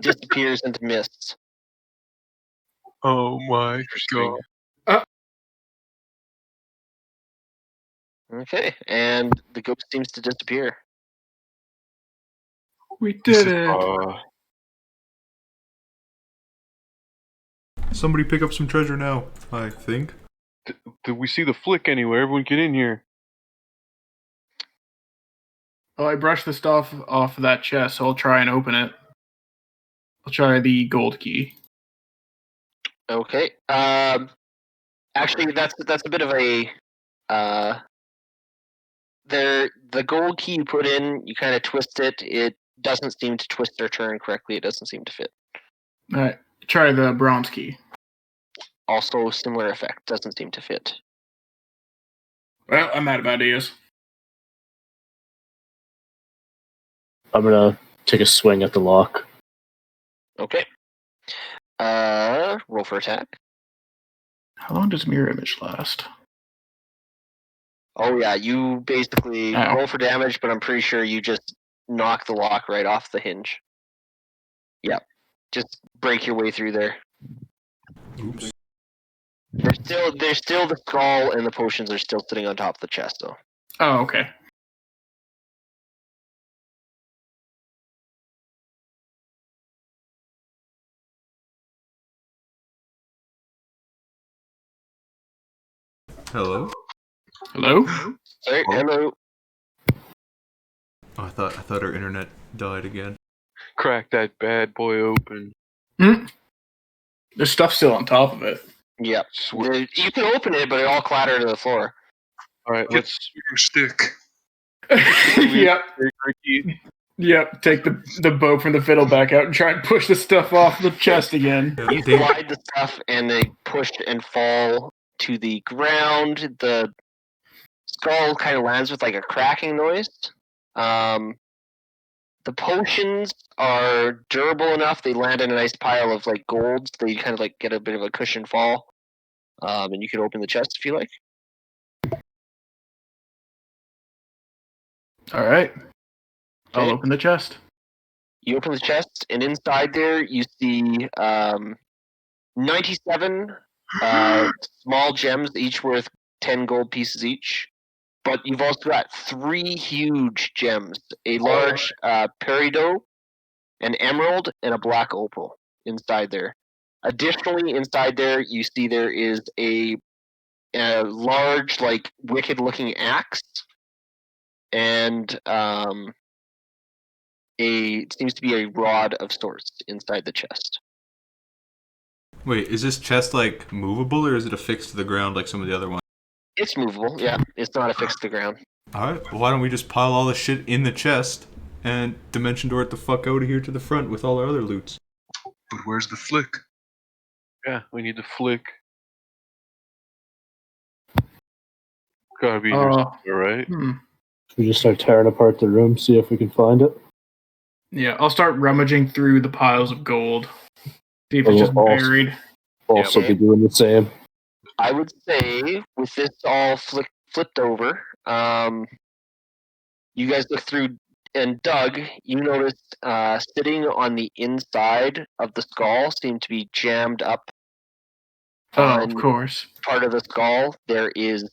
disappears into mist. Oh my god. Okay, and the ghost seems to disappear. We did it. Somebody pick up some treasure now, I think. Did we see the flick anywhere? Everyone get in here. Oh, I brushed the stuff off of that chest, so I'll try and open it. I'll try the gold key. Okay. Actually, that's a bit of a the gold key you put in, you kind of twist it. It doesn't seem to twist or turn correctly. It doesn't seem to fit. Alright, try the bronze key. Also, similar effect. Doesn't seem to fit. Well, I'm out of ideas. I'm gonna take a swing at the lock. Okay. Roll for attack. How long does mirror image last? Oh yeah, you basically Ow. roll for damage, but I'm pretty sure you just knock the lock right off the hinge. Yep. Just break your way through there. Oops. There's still the skull and the potions are still sitting on top of the chest though. Oh, okay. Hello? Hello? Sorry, Oh. hello. Oh, I thought our internet died again. Crack that bad boy open. There's stuff still on top of it. Yep. Sweet. You can open it, but it all clattered to the floor. Alright, Get let's your stick. Yep. Ricky. Yep. Take the bow from the fiddle back out and try and push the stuff off the chest again. Yeah, You slide the stuff and they push and fall to the ground. The skull kind of lands with like a cracking noise. The potions are durable enough. They land in a nice pile of like gold. So they kind of like get a bit of a cushion fall. And you can open the chest if you like. All right. I'll Okay. open the chest. You open the chest, and inside there you see 97 small gems, each worth 10 gold pieces each. But you've also got 3 huge gems: a large peridot, an emerald, and a black opal inside there. Additionally, inside there you see there is a large, like wicked-looking axe, and it seems to be a rod of sorts inside the chest. Wait, is this chest like movable or is it affixed to the ground like some of the other ones? It's movable, yeah. It's not affixed to the ground. Alright, why don't we just pile all the shit in the chest and dimension door it the fuck out of here to the front with all our other loots? But where's the flick? Yeah, we need to flick. Gotta be here Oh. somewhere, right? We just start tearing apart the room, see if we can find it. Yeah, I'll start rummaging through the piles of gold. See if it's just I'll buried. also Okay. be doing the same. I would say, with this all flipped over, you guys look through, and Doug, you notice sitting on the inside of the skull seemed to be jammed up. Oh, of course. Part of the skull, there is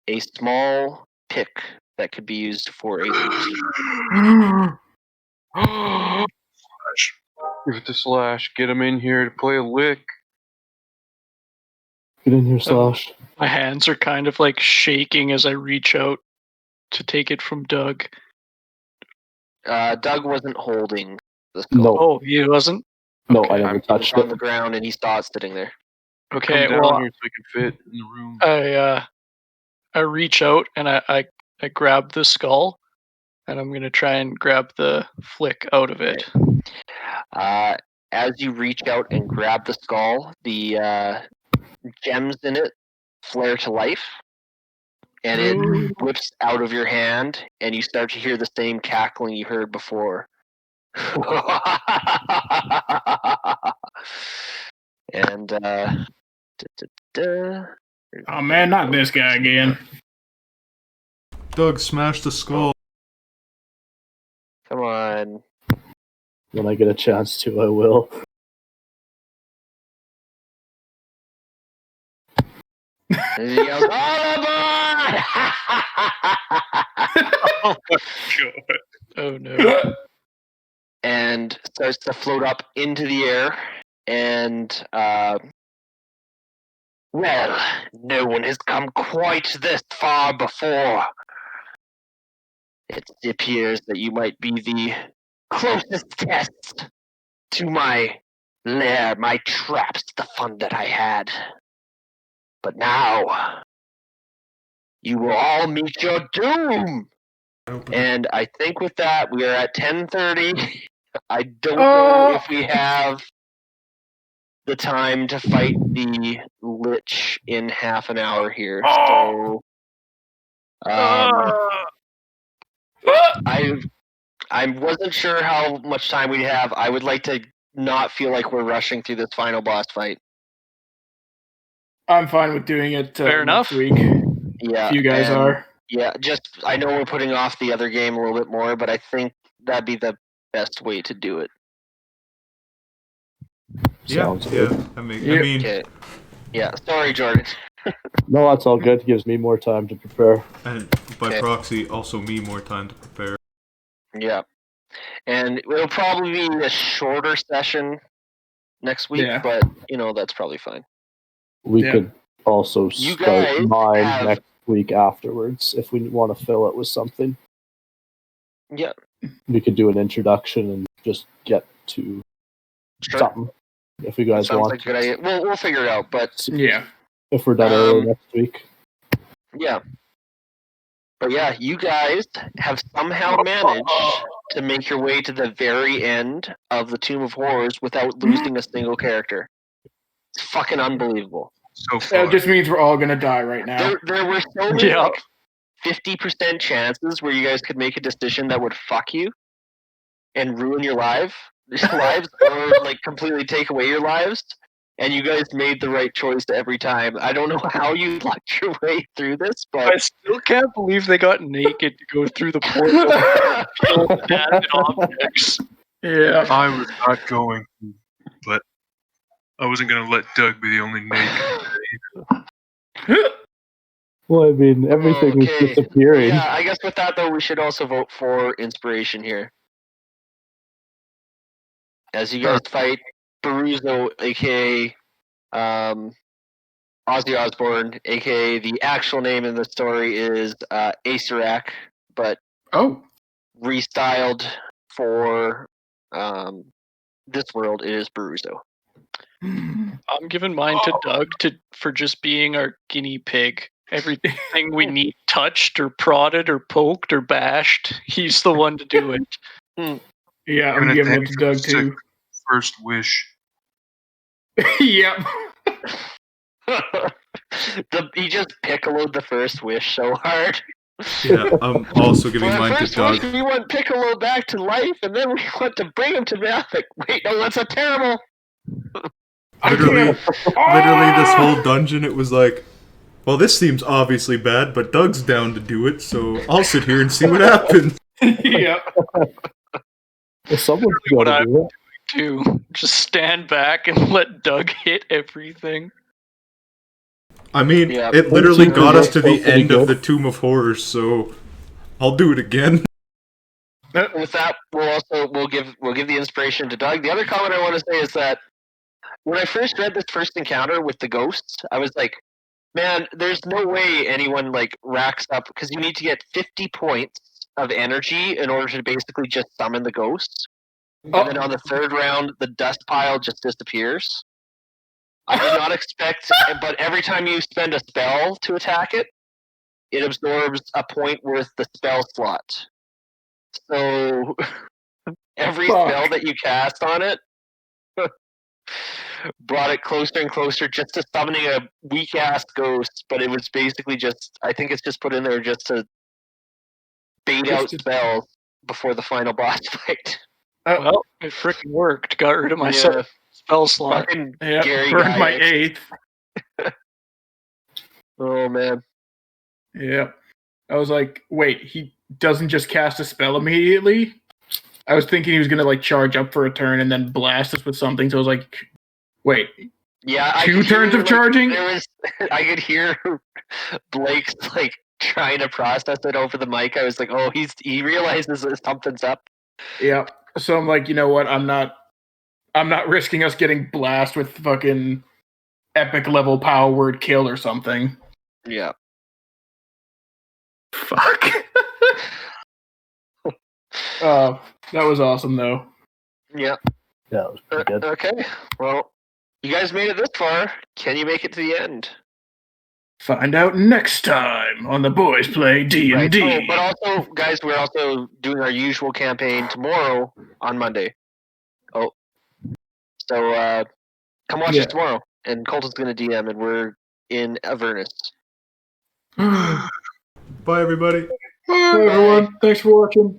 a small pick that could be used for a Give it to Slash. Get him in here to play a lick. Get in here, Slash. My hands are kind of like shaking as I reach out to take it from Doug. Doug wasn't holding the skull. No. Oh, he wasn't? No, Okay. I never It was touched on it. the ground, and he saw it sitting there. Okay, Come down well, here so I can fit in the room. I reach out and I grab the skull, and I'm gonna try and grab the flick out of it. As you reach out and grab the skull, the gems in it flare to life, and it whips out of your hand, and you start to hear the same cackling you heard before. And Oh man, not this guy again. Doug, smash the skull. come on. When I get a chance to, I will. And he yells, "All aboard!" Oh my god. Oh no. and starts to float up into the air. And, well, no one has come quite this far before. It appears that you might be the closest test to my lair, my traps, the fun that I had. But now, you will all meet your doom. And I think with that, we are at 10:30. I don't know if we have the time to fight the Lich in half an hour here. So, I wasn't sure how much time we'd have. I would like to not feel like we're rushing through this final boss fight. I'm fine with doing it Fair next enough. week. Yeah, If you guys and- are. Yeah, just I know we're putting off the other game a little bit more, but I think that'd be the best way to do it. Sounds Yeah. good. I mean, Okay. Yeah, sorry, Jordan. No, that's all good. Gives me more time to prepare. and by Okay. proxy, also me more time to prepare. Yeah. And it'll probably be a shorter session next week, Yeah. but, that's probably fine. We Yeah. could also You start guys mine have- next week afterwards if we want to fill it with something. Yeah, We could do an introduction and just get to sure. something if you guys Sounds want. like a good idea. We'll figure it out, but Yeah. If we're done early Um, next week. yeah. But yeah, you guys have somehow managed to make your way to the very end of the Tomb of Horrors without losing a single character. It's fucking unbelievable. So far. That just means we're all gonna die right now. There were so many Yeah. like 50% chances where you guys could make a decision that would fuck you and ruin your lives, or like completely take away your lives. And you guys made the right choice every time. I don't know how you lucked your way through this, I but still can't believe they got naked to go through the portal and kill bad objects. Yeah. I was not going to, but I wasn't going to let Doug be the only naked. Well, I mean, everything was Okay. disappearing. Yeah, I guess with that though, we should also vote for inspiration here. As you guys fight Boruzo, aka Ozzy Osbourne, aka the actual name in the story is Acerak, but restyled for this world it is Boruzo. I'm giving mine to Doug for just being our guinea pig. Everything we need touched or prodded or poked or bashed, he's the one to do it. Yeah, I'm Gonna giving it thank to you Doug for too. First wish. Yep. He just piccoloed the first wish so hard. Yeah, I'm also giving For the mine to first Doug. wish, we want Piccolo back to life, and then we want to bring him to death. Like, wait, no, that's a terrible. Literally, Ah! this whole dungeon, it was like, well, this seems obviously bad, but Doug's down to do it, so I'll sit here and see what happens. Yep. Well, someone's What got to I'm do it. to just stand back and let Doug hit everything. I mean, Yeah. it literally Super got us to good, the pretty end of the good. Tomb of Horrors, so I'll do it again. With that, we'll give the inspiration to Doug. The other comment I want to say is that when I first read this first encounter with the ghosts, I was like, man, there's no way anyone like racks up, because you need to get 50 points of energy in order to basically just summon the ghosts. And then on the third round, the dust pile just disappears. I did not expect, but every time you spend a spell to attack it, it absorbs a point worth the spell slot. So every spell that you cast on it brought it closer and closer just to summoning a weak ass ghost, but it was basically just, I think it's just put in there just to bait out spells before the final boss fight. Well, it freaking worked. Got rid of my spell slot. Fucking Yep. Gary Burned my Gygax. 8th. Oh man. Yep. I was like, wait, he doesn't just cast a spell immediately? I was thinking he was gonna like charge up for a turn and then blast us with something, so I was like, wait. Yeah, I 2 could turns hear, of charging? I could hear Blake's like trying to process it over the mic. I was like, oh, he realizes that something's up. Yeah. So I'm like, you know what? I'm not risking us getting blasted with fucking epic level power word kill or something. Yeah. Fuck. That was awesome though. Yeah. Yeah, it was pretty good. Okay. Well, you guys made it this far. Can you make it to the end? Find out next time on the Boys Play D&D. Right. Oh, but also, guys, we're also doing our usual campaign tomorrow on Monday. Oh. So, come watch us tomorrow. And Colt is going to DM, and we're in Avernus. Bye, everybody. Bye, everyone. Thanks for watching.